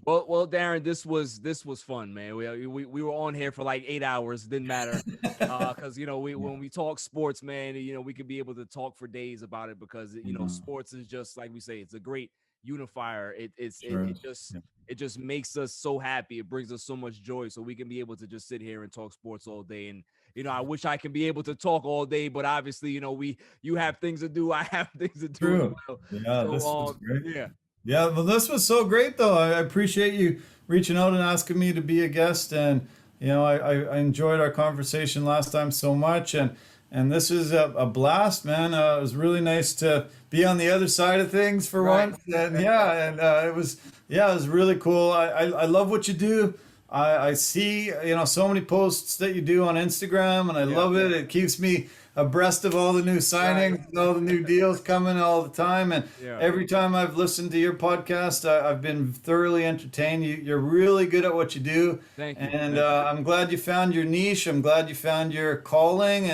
Well, Darren, this was fun, man. We were on here for like 8 hours. Didn't matter, because when we talk sports, man, we could be able to talk for days about it, because sports is just, like we say, it's a great unifier. It just makes us so happy. It brings us so much joy. So we can be able to just sit here and talk sports all day. And I wish I can be able to talk all day, but obviously, you have things to do. I have things to do. True. As well. Yeah, so, this was great. Yeah. Yeah, well, this was so great, though. I appreciate you reaching out and asking me to be a guest, and I enjoyed our conversation last time so much, and this is a blast, man. It was really nice to be on the other side of things for once, and it was really cool. I love what you do. I see, so many posts that you do on Instagram, and I love it. It keeps me abreast of all the new signings, and all the new deals coming all the time. And every time I've listened to your podcast, I've been thoroughly entertained. You're really good at what you do. Thank you. And I'm glad you found your niche. I'm glad you found your calling.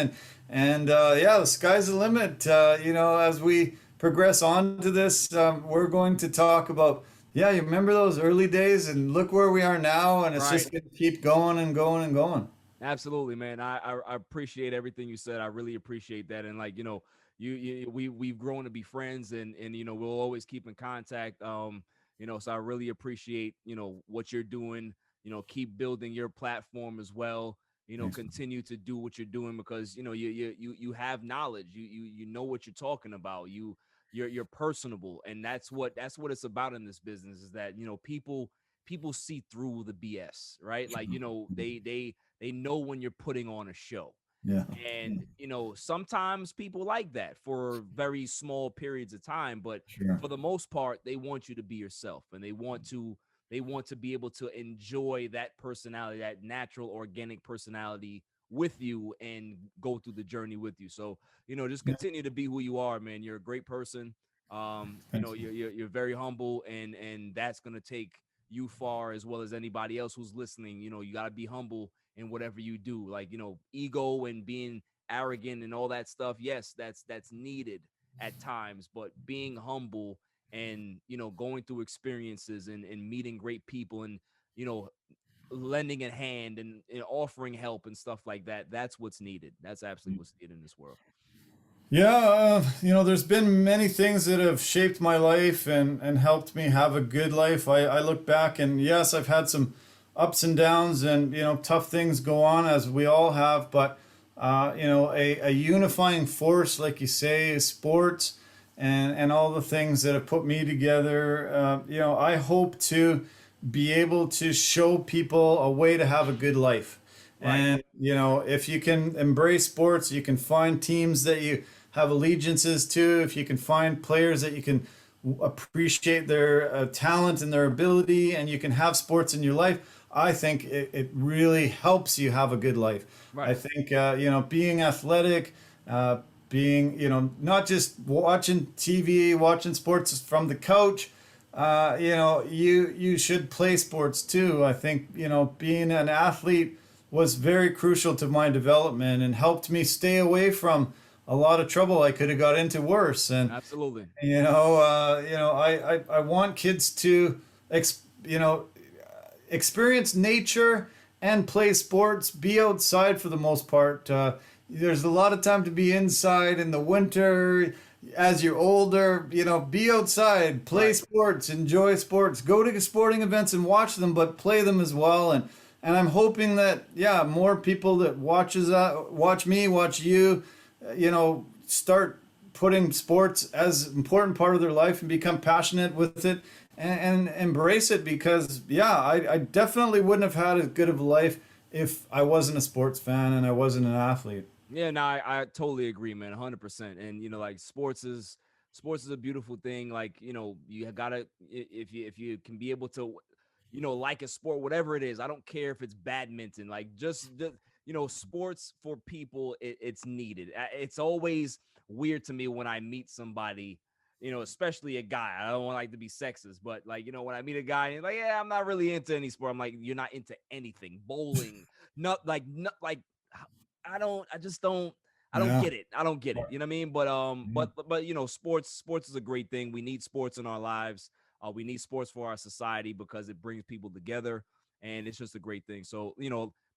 And the sky's the limit. As we progress on to this, we're going to talk about, you remember those early days, and look where we are now, and it's just going to keep going and going and going. Absolutely, man. I appreciate everything you said. I really appreciate that. And we've grown to be friends, and we'll always keep in contact. So I really appreciate, what you're doing, keep building your platform as well. Continue to do what you're doing, because, you have knowledge, you know what you're talking about. You're personable, and that's what it's about in this business, is that, people see through the BS, right? Like, they know when you're putting on a show. Yeah. And, sometimes people like that for very small periods of time, but for the most part, they want you to be yourself, and they want to be able to enjoy that personality, that natural, organic personality with you, and go through the journey with you. So, just continue to be who you are, man. You're a great person. You're very humble, and that's going to take you far, as well as anybody else who's listening. You got to be humble in whatever you do. Like, ego and being arrogant and all that stuff. Yes, that's needed at times, but being humble and, going through experiences and meeting great people, and, lending a hand and offering help and stuff like that. That's what's needed. That's absolutely what's needed in this world. Yeah, there's been many things that have shaped my life and helped me have a good life. I look back, and yes, I've had some ups and downs, and, tough things go on, as we all have. But, a unifying force, like you say, is sports, and all the things that have put me together. I hope to be able to show people a way to have a good life. Right. And, if you can embrace sports, you can find teams that you have allegiances to. If you can find players that you can appreciate their talent and their ability, and you can have sports in your life, I think it really helps you have a good life. Right. I think, being athletic, being, not just watching TV, watching sports from the couch, you should play sports too. I think, being an athlete was very crucial to my development, and helped me stay away from a lot of trouble I could have got into worse. And absolutely, I want kids to, experience nature and play sports, be outside for the most part. There's a lot of time to be inside in the winter. As you're older, be outside, play sports, enjoy sports, go to sporting events and watch them, but play them as well. And I'm hoping that, more people that watch me, watch you, start putting sports as an important part of their life, and become passionate with it, and embrace it. Because, I definitely wouldn't have had as good of a life if I wasn't a sports fan and I wasn't an athlete. Yeah, no, I totally agree, man, 100%. And sports is a beautiful thing. Like, you gotta, if you can be able to, like a sport, whatever it is. I don't care if it's badminton. Like, just sports for people, it's needed. It's always weird to me when I meet somebody, especially a guy. I don't want to be sexist, but when I meet a guy and he's like, I'm not really into any sport. I'm like, you're not into anything. Bowling, not like. I don't get it. I don't get it. You know what I mean? But sports is a great thing. We need sports in our lives. We need sports for our society, because it brings people together, and it's just a great thing. So,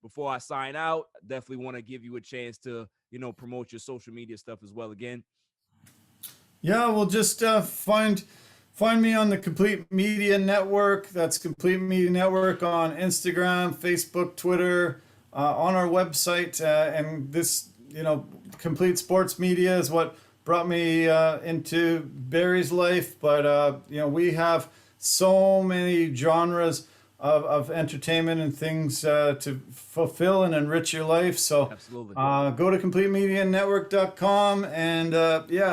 before I sign out, definitely want to give you a chance to, promote your social media stuff as well again. Yeah, well, just find me on the Complete Media Network. That's Complete Media Network on Instagram, Facebook, Twitter, on our website. And this, Complete Sports Media is what brought me into Barry's life. But, we have so many genres of entertainment and things to fulfill and enrich your life. So absolutely. Go to CompleteMediaNetwork.com, and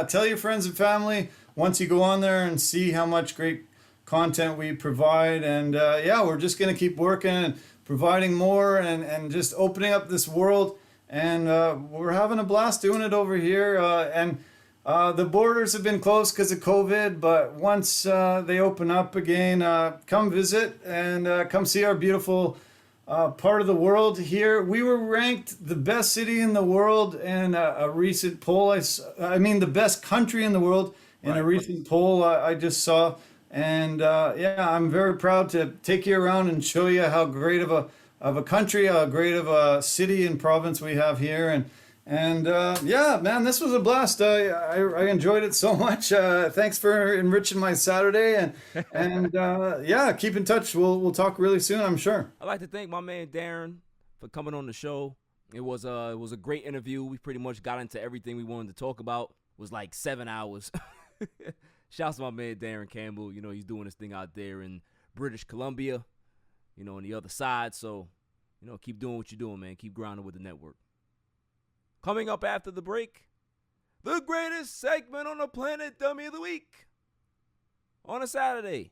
tell your friends and family once you go on there, and see how much great content we provide. And we're just going to keep working and providing more and just opening up this world. And we're having a blast doing it over here. The borders have been closed because of COVID, but once they open up again, come visit and come see our beautiful part of the world here. We were ranked the best city in the world in a recent poll. The best country in the world in a recent poll I just saw. And I'm very proud to take you around and show you how great of a country, how great of a city and province we have here. And man, this was a blast. I enjoyed it so much. Thanks for enriching my Saturday. And keep in touch. We'll talk really soon, I'm sure. I'd like to thank my man Darren for coming on the show. It was a great interview. We pretty much got into everything we wanted to talk about. It was like 7 hours. Shouts to my man Darren Campbell. You know, he's doing this thing out there in British Columbia, you know, on the other side. So, you know, keep doing what you're doing, man. Keep grinding with the network. Coming up after the break, the greatest segment on the planet, Dummy of the Week. On a Saturday.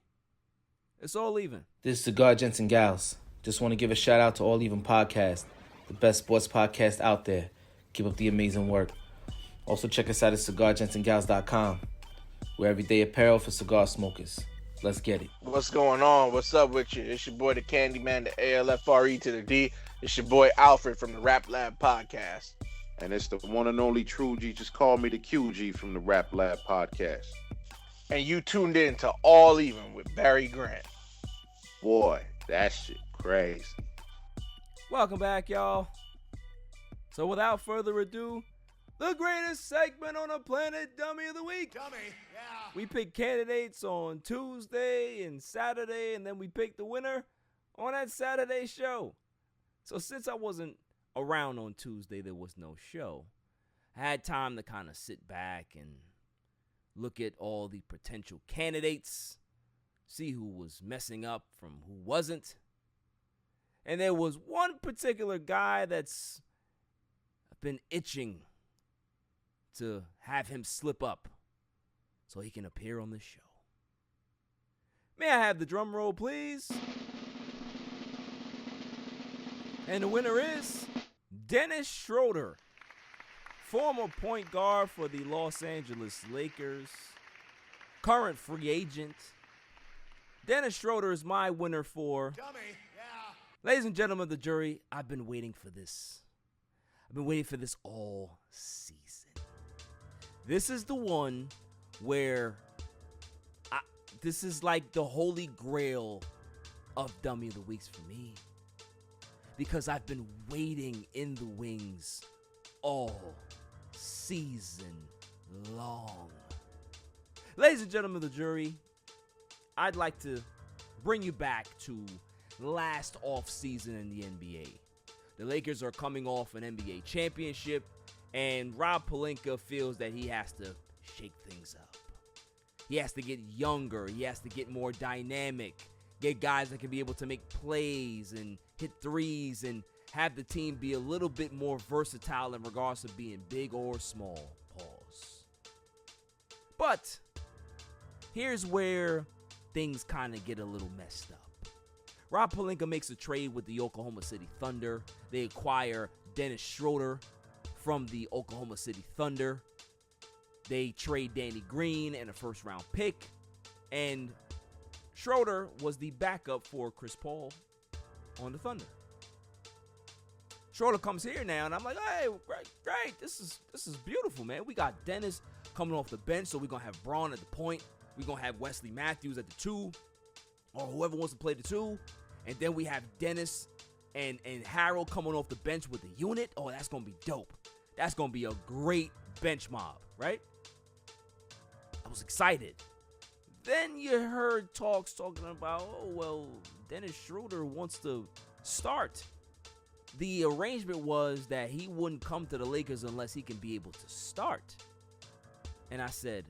It's all even. This is 𝐤𝐤, gents and gals. Just want to give a shout out to All Even Podcast, the best sports podcast out there. Keep up the amazing work. Also check us out at 𝐤𝐤gentsandgals.com. We're everyday apparel for cigar smokers. Let's get it. What's going on? What's up with you? It's your boy, the Candyman, the ALFRE to the D. It's your boy, Alfred from the Rap Lab Podcast. And it's the one and only True G. Just call me the QG from the Rap Lab Podcast. And you tuned in to All Even with Barry Grant. Boy, that shit crazy. Welcome back, y'all. So without further ado, the greatest segment on the planet, Dummy of the Week. Dummy, yeah. We pick candidates on Tuesday and Saturday, and then we pick the winner on that Saturday show. So since I wasn't around on Tuesday, there was no show. I had time to kind of sit back and look at all the potential candidates, see who was messing up from who wasn't. And there was one particular guy that's been itching to have him slip up so he can appear on the show. May I have the drum roll, please? And the winner is Dennis Schroder, former point guard for the Los Angeles Lakers, current free agent. Dennis Schroder is my winner for Dummy, yeah. Ladies and gentlemen of the jury, I've been waiting for this. I've been waiting for this all season. This is the one where this is like the holy grail of Dummy of the Weeks for me. Because I've been waiting in the wings all season long. Ladies and gentlemen of the jury, I'd like to bring you back to last offseason in the NBA. The Lakers are coming off an NBA championship, and Rob Pelinka feels that he has to shake things up. He has to get younger. He has to get more dynamic. Get guys that can be able to make plays and hit threes and have the team be a little bit more versatile in regards to being big or small. Pause. But here's where things kind of get a little messed up. Rob Pelinka makes a trade with the Oklahoma City Thunder. They acquire Dennis Schroder from the Oklahoma City Thunder. They trade Danny Green and a first-round pick. And Schroder was the backup for Chris Paul on the Thunder. Schroder comes here now, and I'm like, hey, great. This is beautiful, man. We got Dennis coming off the bench, so we're going to have Braun at the point. We're going to have Wesley Matthews at the 2, or whoever wants to play the 2. And then we have Dennis and Harold coming off the bench with the unit. Oh, that's going to be dope. That's going to be a great bench mob, right? I was excited. Then you heard talking about, oh, well, Dennis Schroder wants to start. The arrangement was that he wouldn't come to the Lakers unless he can be able to start. And I said,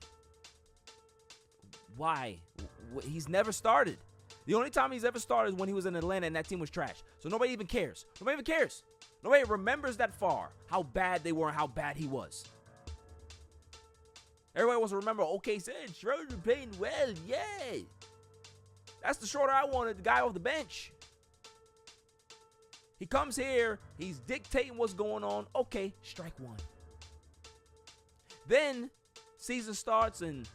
why? He's never started. The only time he's ever started is when he was in Atlanta and that team was trash. So nobody even cares. Nobody remembers that far how bad they were and how bad he was. Everybody wants to remember, okay, said Schroder playing well, yay. That's the Schroder I wanted, the guy off the bench. He comes here, he's dictating what's going on. Okay, strike one. Then season starts and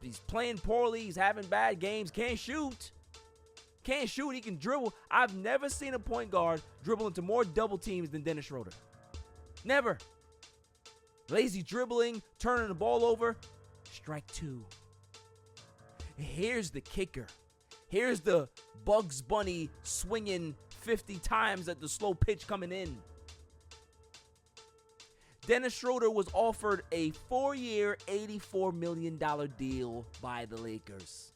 he's playing poorly. He's having bad games. Can't shoot. He can dribble. I've never seen a point guard dribble into more double teams than Dennis Schroder. Never. Lazy dribbling, turning the ball over. Strike two. Here's the kicker. Here's the Bugs Bunny swinging 50 times at the slow pitch coming in. Dennis Schroder was offered a 4-year, $84 million deal by the Lakers.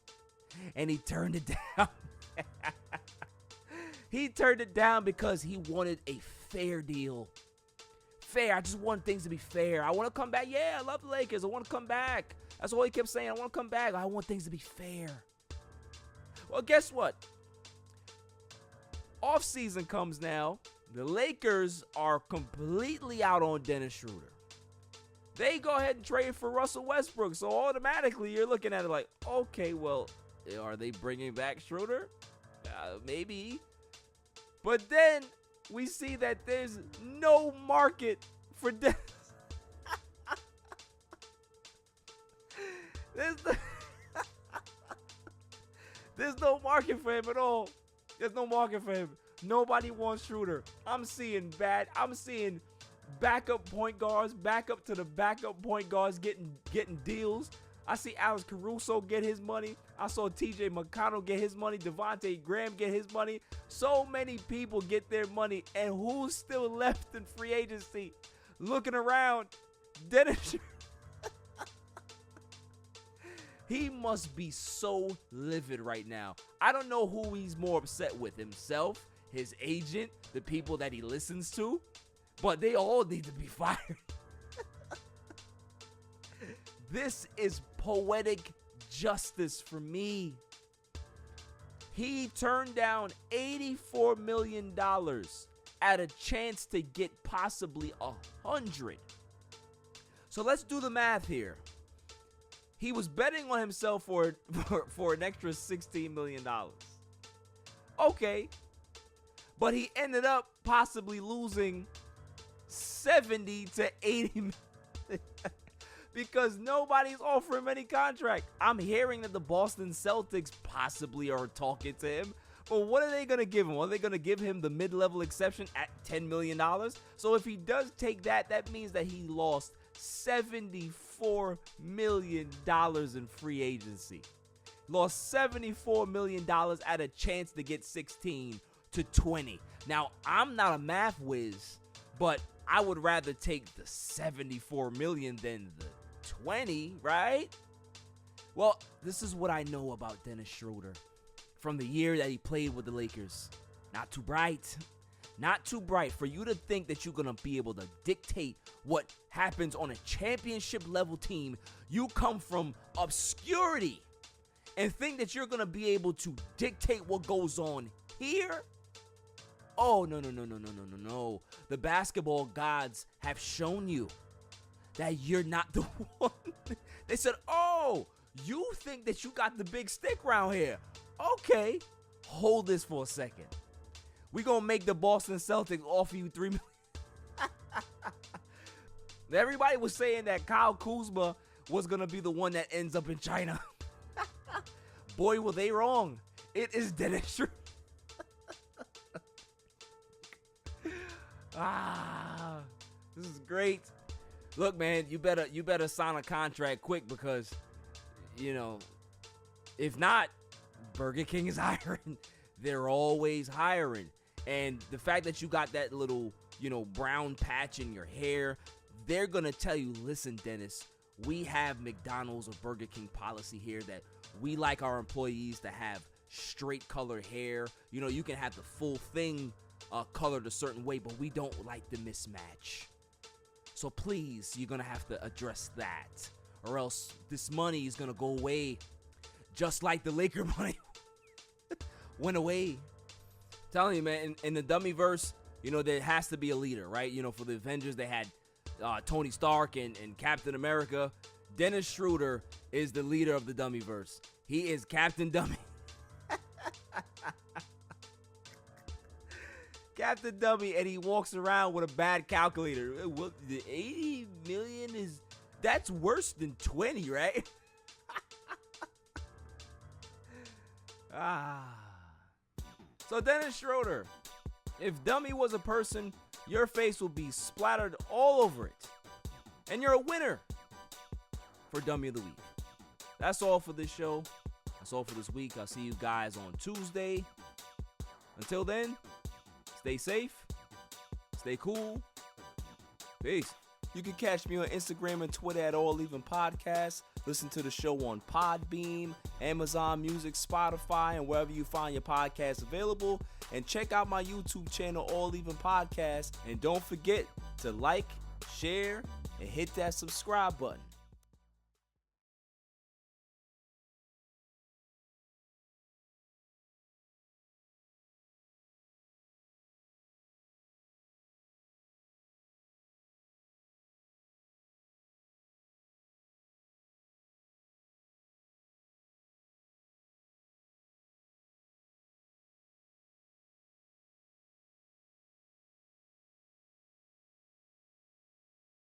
And he turned it down. He turned it down because he wanted a fair deal. Fair. I just want things to be fair. I want to come back. Yeah, I love the Lakers. I want to come back. That's all he kept saying. I want to come back. I want things to be fair. Well, guess what? Off-season comes now. The Lakers are completely out on Dennis Schroder. They go ahead and trade for Russell Westbrook. So automatically you're looking at it like, okay, well, are they bringing back Schroder? Maybe. But then we see that there's no market for Dennis. There's no market for him at all. There's no market for him. Nobody wants Schroder. I'm seeing backup point guards, backup to the backup point guards getting deals. I see Alex Caruso get his money. I saw TJ McConnell get his money. Devontae Graham get his money. So many people get their money. And who's still left in free agency? Looking around, Dennis. He must be so livid right now. I don't know who he's more upset with, himself, his agent, the people that he listens to, but they all need to be fired. This is poetic justice for me. He turned down $84 million at a chance to get possibly 100. So let's do the math here. He was betting on himself for an extra $16 million. Okay. But he ended up possibly losing 70 to 80 million because nobody's offering him any contract. I'm hearing that the Boston Celtics possibly are talking to him. But what are they going to give him? Are they going to give him the mid-level exception at $10 million? So if he does take that, that means that he lost $74 million in free agency. Lost $74 million at a chance to get 16 to 20. Now, I'm not a math whiz, but I would rather take the $74 million than the 20, right? Well, this is what I know about Dennis Schroder from the year that he played with the Lakers. Not too bright. Not too bright for you to think that you're going to be able to dictate what happens on a championship level team. You come from obscurity and think that you're going to be able to dictate what goes on here. Oh, no. The basketball gods have shown you that you're not the one. They said, oh, you think that you got the big stick around here. Okay, hold this for a second. We're going to make the Boston Celtics offer you $3 million. Everybody was saying that 𝐦𝐤𝐳𝐫 was going to be the one that ends up in China. Boy, were they wrong. It is Dennis Schroder. This is great. Look, man, you better sign a contract quick because, if not, Burger King is hiring. They're always hiring. And the fact that you got that little, brown patch in your hair, they're going to tell you, listen, Dennis, we have McDonald's or Burger King policy here that we like our employees to have straight colored hair. You can have the full thing colored a certain way, but we don't like the mismatch. So please, you're going to have to address that, or else this money is going to go away just like the Laker money went away. Telling you, man, in the dummy verse, there has to be a leader, right? For the Avengers, they had Tony Stark and Captain America. Dennis Schroder is the leader of the dummy verse. He is Captain Dummy. Captain Dummy, and he walks around with a bad calculator. Well, the 80 million that's worse than 20, right? So Dennis Schroder, if Dummy was a person, your face will be splattered all over it. And you're a winner for Dummy of the Week. That's all for this show. That's all for this week. I'll see you guys on Tuesday. Until then, stay safe, stay cool. Peace. You can catch me on Instagram and Twitter at All Even Podcast. Listen to the show on Podbeam, Amazon Music, Spotify, and wherever you find your podcasts available. And check out my YouTube channel, All Even Podcast. And don't forget to like, share, and hit that subscribe button.